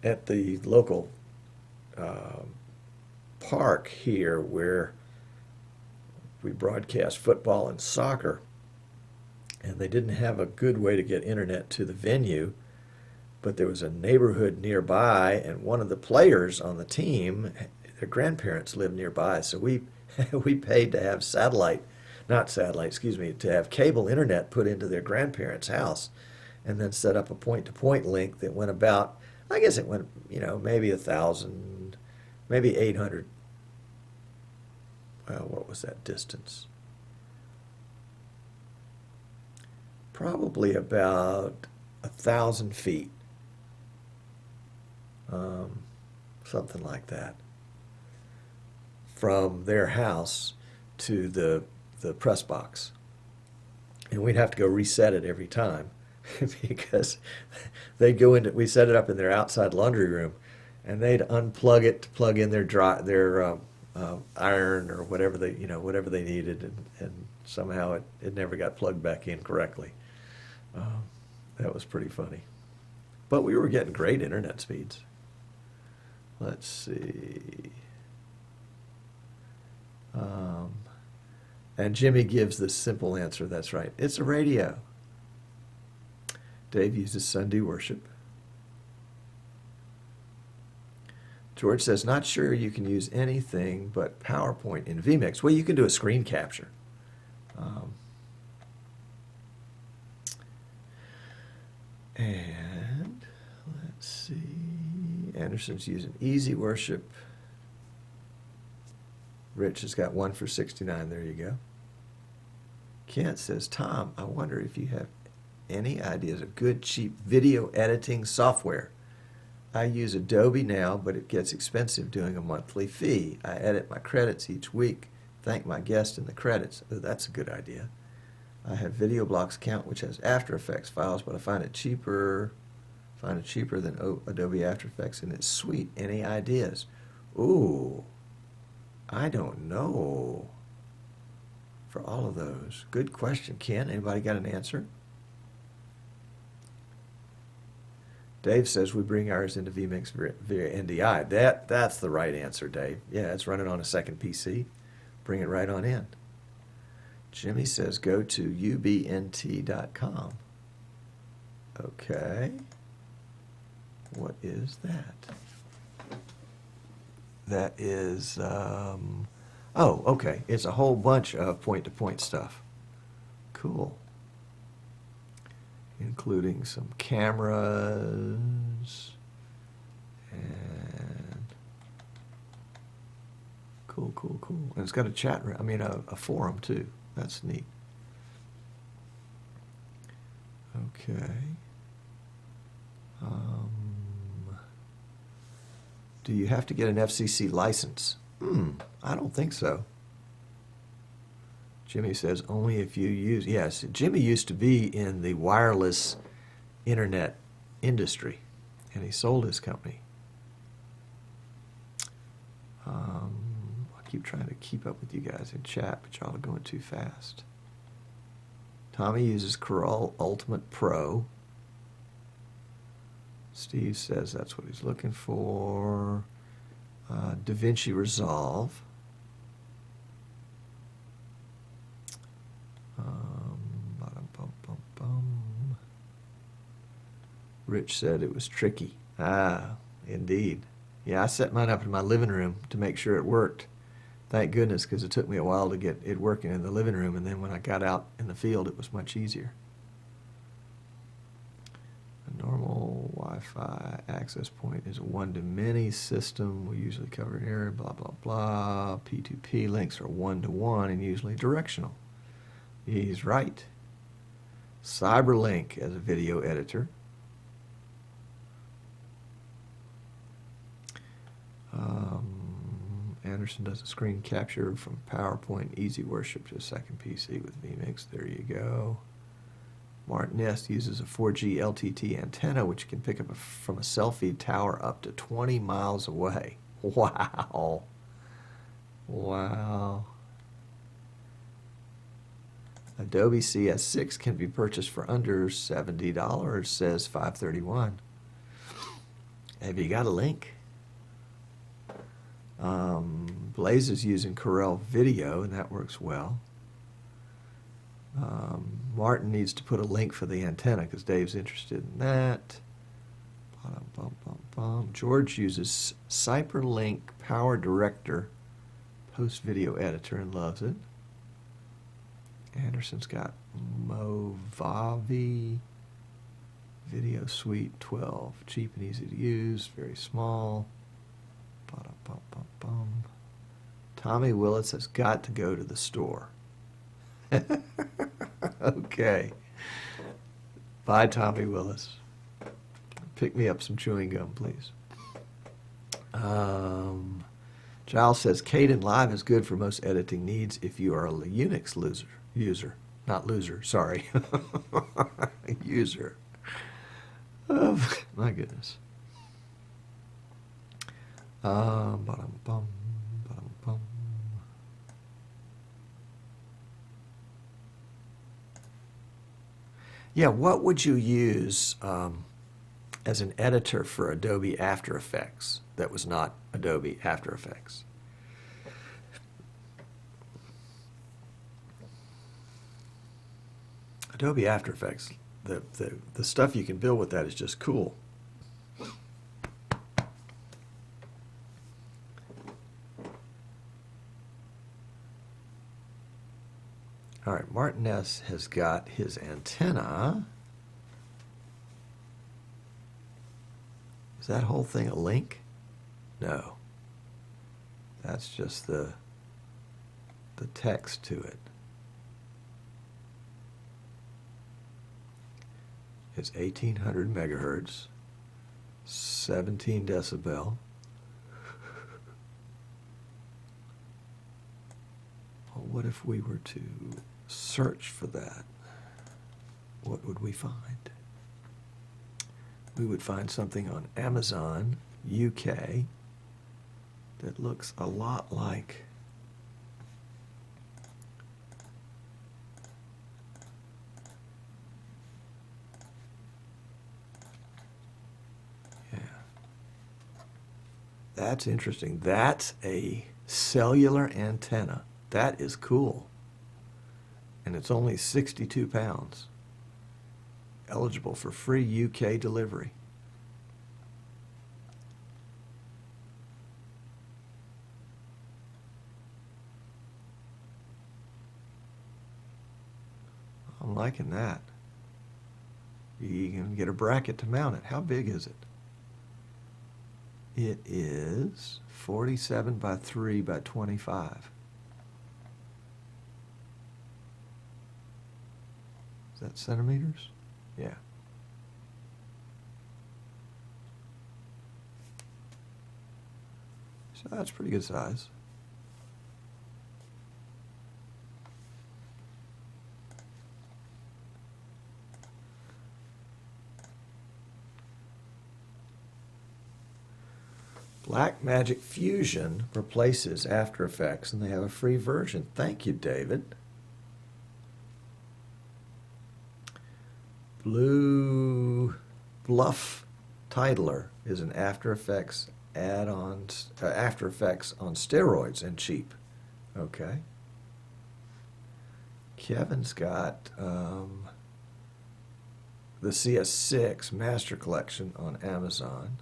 at the local park here where we broadcast football and soccer, and they didn't have a good way to get internet to the venue, but there was a neighborhood nearby, and one of the players on the team, their grandparents lived nearby, so we paid to have to have cable internet put into their grandparents' house, and then set up a point-to-point link that went about, I guess it went, maybe 1,000, maybe 800. Well, what was that distance? Probably about 1,000 feet. Something like that. From their house to the press box. And we'd have to go reset it every time because they'd go into, we set it up in their outside laundry room, and they'd unplug it to plug in their iron or whatever they needed, and somehow it never got plugged back in correctly. That was pretty funny. But we were getting great internet speeds. Let's see. And Jimmy gives this simple answer. That's right. It's a radio. Dave uses Sunday worship. George says, not sure you can use anything but PowerPoint in vMix. Well, you can do a screen capture. And let's see. Anderson's using Easy Worship. Rich has got one for 69. There you go. Kent says, Tom, I wonder if you have any ideas of good, cheap video editing software. I use Adobe now, but it gets expensive doing a monthly fee. I edit my credits each week, thank my guest in the credits. Oh, that's a good idea. I have Video Blocks account, which has After Effects files, but I find it cheaper than Adobe After Effects, and it's sweet. Any ideas? Ooh, I don't know for all of those. Good question, Ken. Anybody got an answer? Dave says we bring ours into vMix via NDI. That's the right answer, Dave. Yeah, it's running on a second PC. Bring it right on in. Jimmy says go to ubnt.com. Okay. What is that? That is, oh, okay. It's a whole bunch of point-to-point stuff. Cool. Including some cameras and cool. And it's got a chat room, a forum too. That's neat. Okay. Do you have to get an FCC license? I don't think so. Jimmy says only if you use, yes, Jimmy used to be in the wireless internet industry, and he sold his company. I keep trying to keep up with you guys in chat, but y'all are going too fast. Tommy uses Corel Ultimate Pro. Steve says that's what he's looking for. DaVinci Resolve. Rich said it was tricky. Ah, indeed. Yeah, I set mine up in my living room to make sure it worked. Thank goodness, because it took me a while to get it working in the living room, and then when I got out in the field, it was much easier. A normal Wi-Fi access point is a one-to-many system. We usually cover an area, blah, blah, blah. P2P links are one-to-one and usually directional. He's right. Cyberlink as a video editor. Anderson does a screen capture from PowerPoint, Easy Worship to a second PC with vMix. There you go. Martin Nest uses a 4G LTT antenna, which can pick up from a selfie tower up to 20 miles away. Wow. Wow. Adobe CS6 can be purchased for under $70, says 531. Have you got a link? Blaze is using Corel Video, and that works well. Martin needs to put a link for the antenna because Dave's interested in that. George uses Cyberlink Power Director post video editor and loves it. Anderson's got Movavi Video Suite 12. Cheap and easy to use, very small. Tommy Willits has got to go to the store. Okay. Bye, Tommy Willis. Pick me up some chewing gum, please. Giles says Caden Live is good for most editing needs if you are a Unix user. Not loser, sorry. User. Oh, my goodness. Yeah, what would you use as an editor for Adobe After Effects that was not Adobe After Effects? Adobe After Effects the stuff you can build with that is just cool. All right, Martin S. has got his antenna. Is that whole thing a link? No. That's just the text to it. It's 1800 megahertz, 17 decibel. Well, what if we were to search for that? What would we find? We would find something on Amazon UK that looks a lot like that's interesting. That's a cellular antenna. That is cool. And it's only 62 pounds. Eligible for free UK delivery. I'm liking that. You can get a bracket to mount it. How big is it? It is 47 by 3 by 25. Is that centimeters? Yeah. So that's pretty good size. Blackmagic Fusion replaces After Effects, and they have a free version. Thank you, David. Blue Bluff Titler is an After Effects add-on, After Effects on steroids and cheap. Okay. Kevin's got the CS6 Master Collection on Amazon.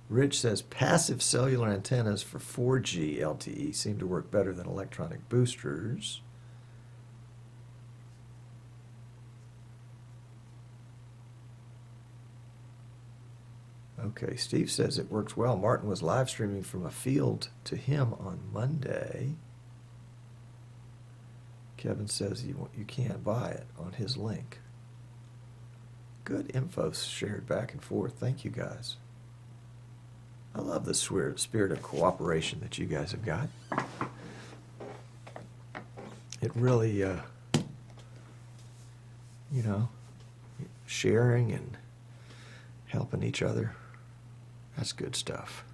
Rich says passive cellular antennas for 4G LTE seem to work better than electronic boosters. Okay, Steve says it works well. Martin was live streaming from a field to him on Monday. Kevin says you can't buy it on his link. Good info shared back and forth. Thank you, guys. I love the spirit of cooperation that you guys have got. It really, you know, sharing and helping each other. That's good stuff.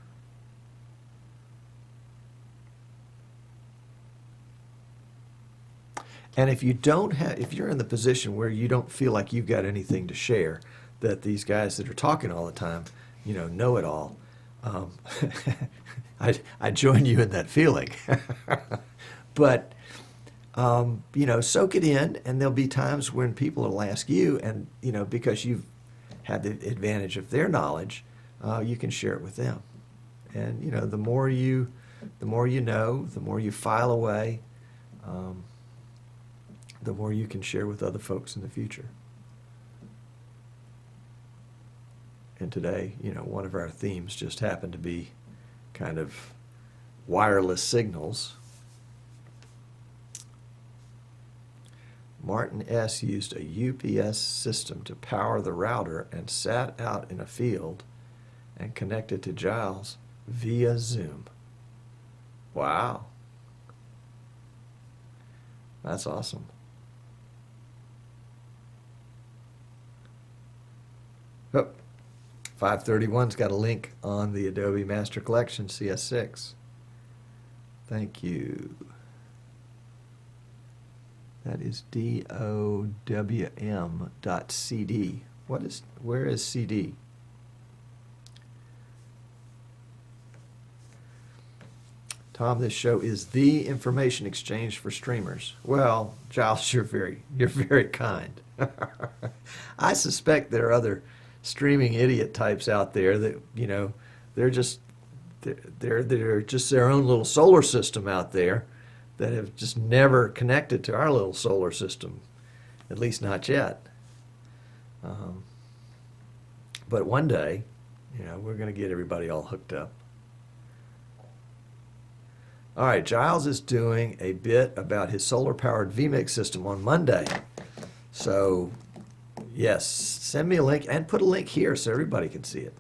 And if you don't have, if you're in the position where you don't feel like you've got anything to share, that these guys that are talking all the time, you know it all, I join you in that feeling. But, you know, soak it in, and there'll be times when people will ask you, and, you know, because you've had the advantage of their knowledge, you can share it with them. And, you know, the more you know, the more you file away, the more you can share with other folks in the future. And today, you know, one of our themes just happened to be kind of wireless signals. Martin S. used a UPS system to power the router and sat out in a field and connected to Giles via Zoom. Wow. That's awesome. Oh, 531's got a link on the Adobe Master Collection CS6. Thank you. That is DOWM.CD. Where is CD? Tom, this show is the information exchange for streamers. Well, Giles, you're very kind. I suspect there are other streaming idiot types out there that, you know, they're just their own little solar system out there that have just never connected to our little solar system, at least not yet. But one day, you know, we're going to get everybody all hooked up. All right, Giles is doing a bit about his solar-powered vMix system on Monday. So, yes, send me a link and put a link here so everybody can see it.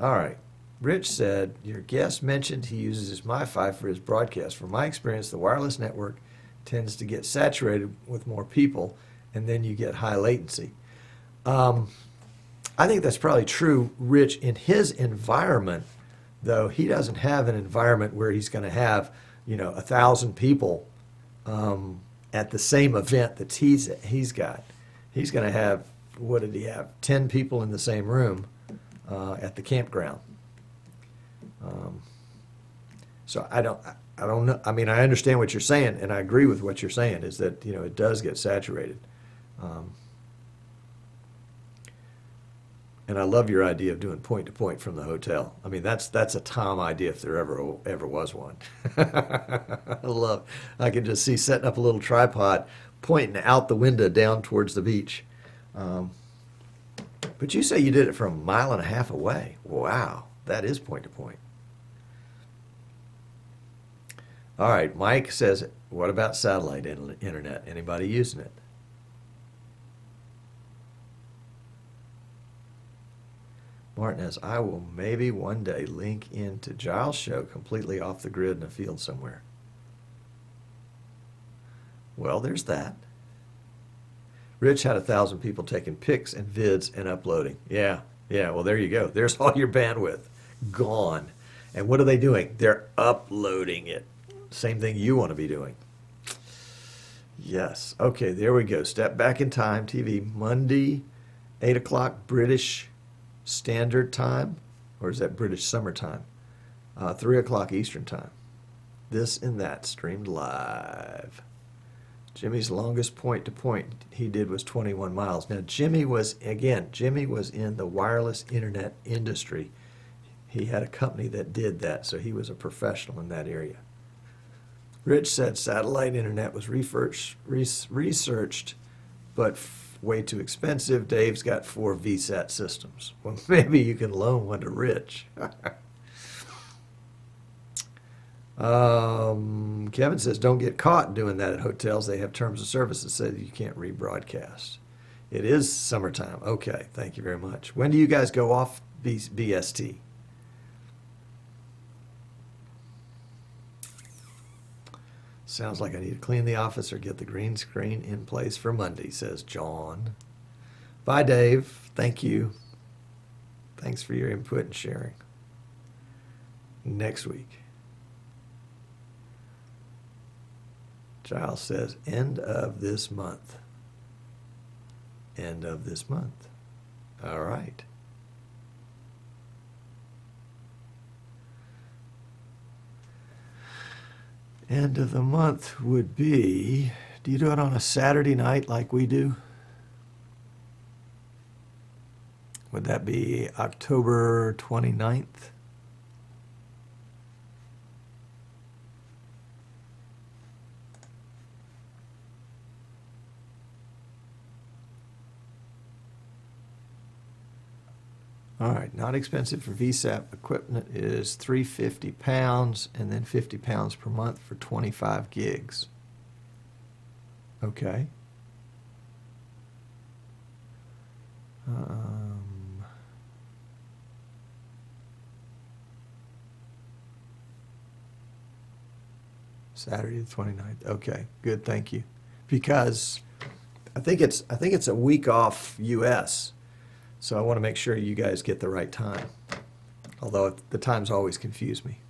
All right. Rich said, your guest mentioned he uses his MiFi for his broadcast. From my experience, the wireless network tends to get saturated with more people, and then you get high latency. I think that's probably true, Rich, in his environment, though. He doesn't have an environment where he's going to have, you know, 1,000 people at the same event that he's got. He's going to have, what did he have, 10 people in the same room at the campground. So I don't know. I mean, I understand what you're saying, and I agree with what you're saying, is that, you know, it does get saturated. And I love your idea of doing point to point from the hotel. I mean, that's a Tom idea if there ever was one. I can just see setting up a little tripod, pointing out the window down towards the beach. But you say you did it from 1.5 miles away. Wow, that is point to point. All right, Mike says, what about satellite internet? Anybody using it? Martinez, I will maybe one day link into Giles' show completely off the grid in a field somewhere. Well, there's that. Rich had 1,000 people taking pics and vids and uploading. Yeah, well, there you go. There's all your bandwidth gone. And what are they doing? They're uploading it. Same thing you want to be doing. Yes. Okay, there we go. Step back in time, TV, Monday, 8 o'clock British Standard Time, or is that British Summer Time? 3 o'clock Eastern Time. This and that streamed live. Jimmy's longest point to point he did was 21 miles. Now, Jimmy was in the wireless internet industry. He had a company that did that, so he was a professional in that area. Rich said satellite internet was researched, but way too expensive. Dave's got 4 VSAT systems. Well, maybe you can loan one to Rich. Kevin says, don't get caught doing that at hotels. They have terms of service that say that you can't rebroadcast. It is summertime. Okay, thank you very much. When do you guys go off BST? Sounds like I need to clean the office or get the green screen in place for Monday, says John. Bye, Dave. Thank you. Thanks for your input and sharing. Next week. Giles says, end of this month. End of this month. All right. End of the month would be, do you do it on a Saturday night like we do? Would that be October 29th? All right, not expensive for VSAP equipment is £350 and then £50 per month for 25 gigs. Okay. Saturday the 29th. Okay, good, thank you. Because I think it's a week off US. So I want to make sure you guys get the right time. Although the times always confuse me.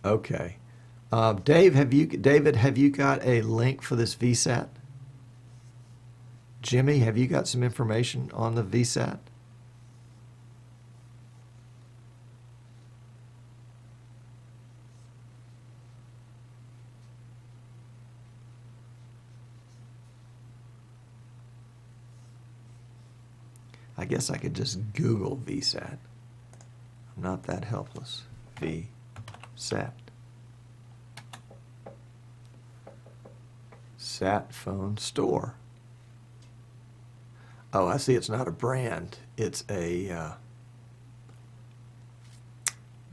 Okay. David, have you got a link for this VSAT? Jimmy, have you got some information on the VSAT? I guess I could just Google VSAT. I'm not that helpless. VSAT. Sat phone store. Oh, I see. It's not a brand. It's a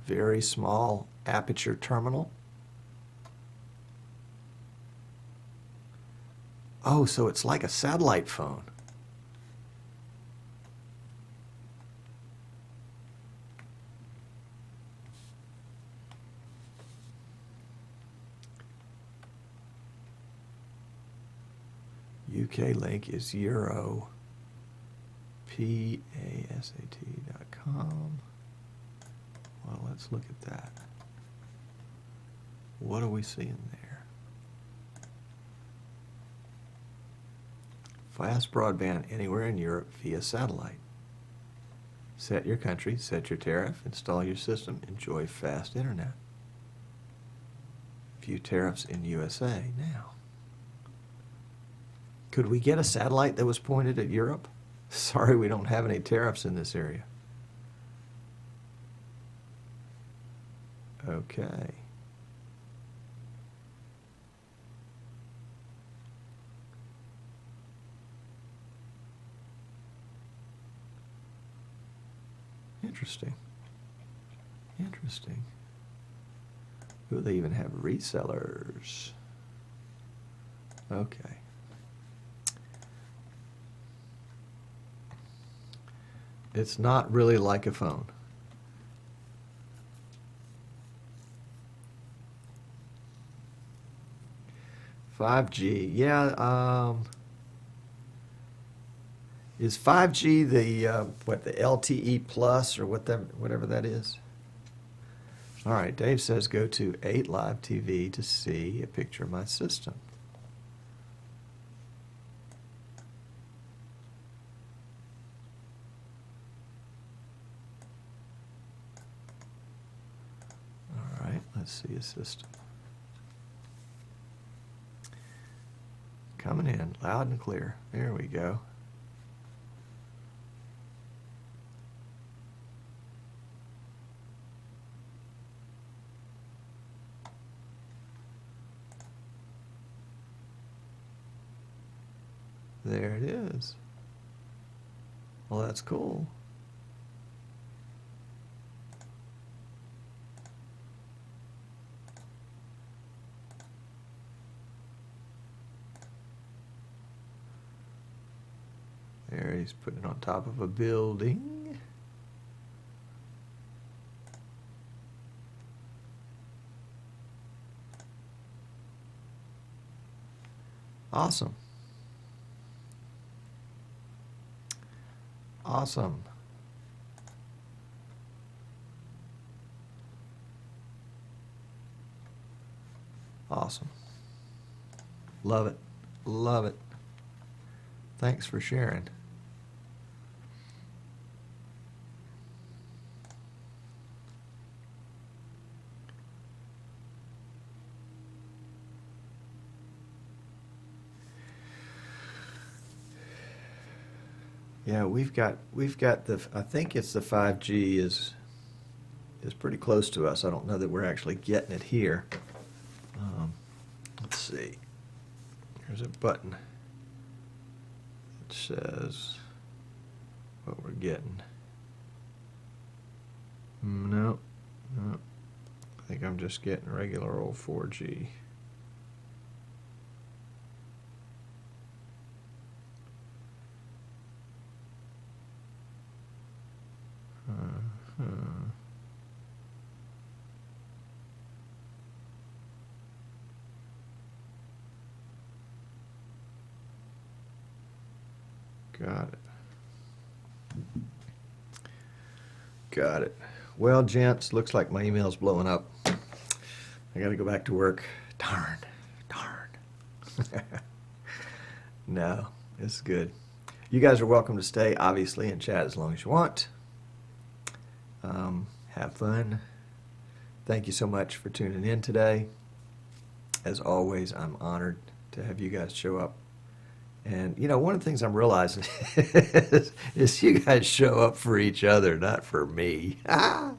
very small aperture terminal. Oh, so it's like a satellite phone. UK link is europasat.com. Well, let's look at that. What are we seeing there? Fast broadband anywhere in Europe via satellite. Set your country, set your tariff, install your system, enjoy fast internet. View tariffs in USA now. Could we get a satellite that was pointed at Europe? Sorry, we don't have any tariffs in this area. Okay. Interesting. Interesting. Ooh, they even have resellers. Okay. It's not really like a phone. $5G, yeah. Is 5G the what, the LTE plus or whatever that is? All right, Dave says go to 8 Live TV to see a picture of my system. All right, let's see a system. Coming in loud and clear. There we go. There it is. Well, that's cool. There, he's putting it on top of a building. Awesome. Awesome. Awesome. Love it. Love it. Thanks for sharing. Yeah, we've got the, I think it's the 5G is pretty close to us. I don't know that we're actually getting it here. Let's see. There's a button that says what we're getting. No, no. I think I'm just getting regular old 4G. Got it. Got it. Well, gents, looks like my email's blowing up. I got to go back to work. Darn. No, it's good. You guys are welcome to stay, obviously, and chat as long as you want. Have fun. Thank you so much for tuning in today. As always, I'm honored to have you guys show up And, you know, one of the things I'm realizing is you guys show up for each other, not for me. But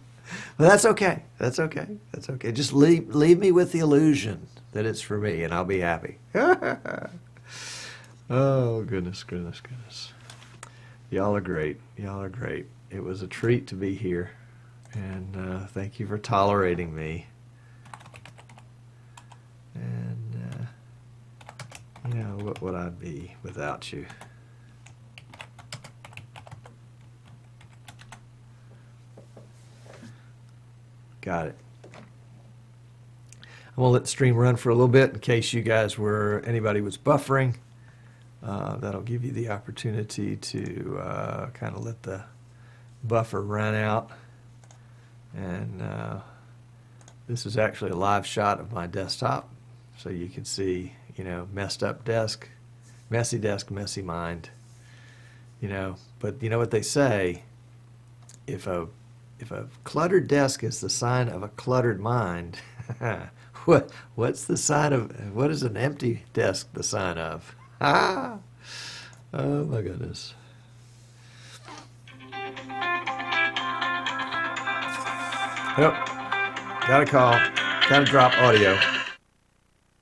that's okay. That's okay. That's okay. Just leave me with the illusion that it's for me, and I'll be happy. Oh, goodness, goodness, goodness. Y'all are great. Y'all are great. It was a treat to be here, and thank you for tolerating me. And, you know, what would I be without you? Got it. I'm gonna let the stream run for a little bit in case you guys anybody was buffering. That'll give you the opportunity to kind of let the buffer run out. And this is actually a live shot of my desktop, so you can see, you know, messed up desk, messy mind, you know. But you know what they say, if a cluttered desk is the sign of a cluttered mind, what is an empty desk the sign of? Oh my goodness. Yep. Got a call. Got to drop audio.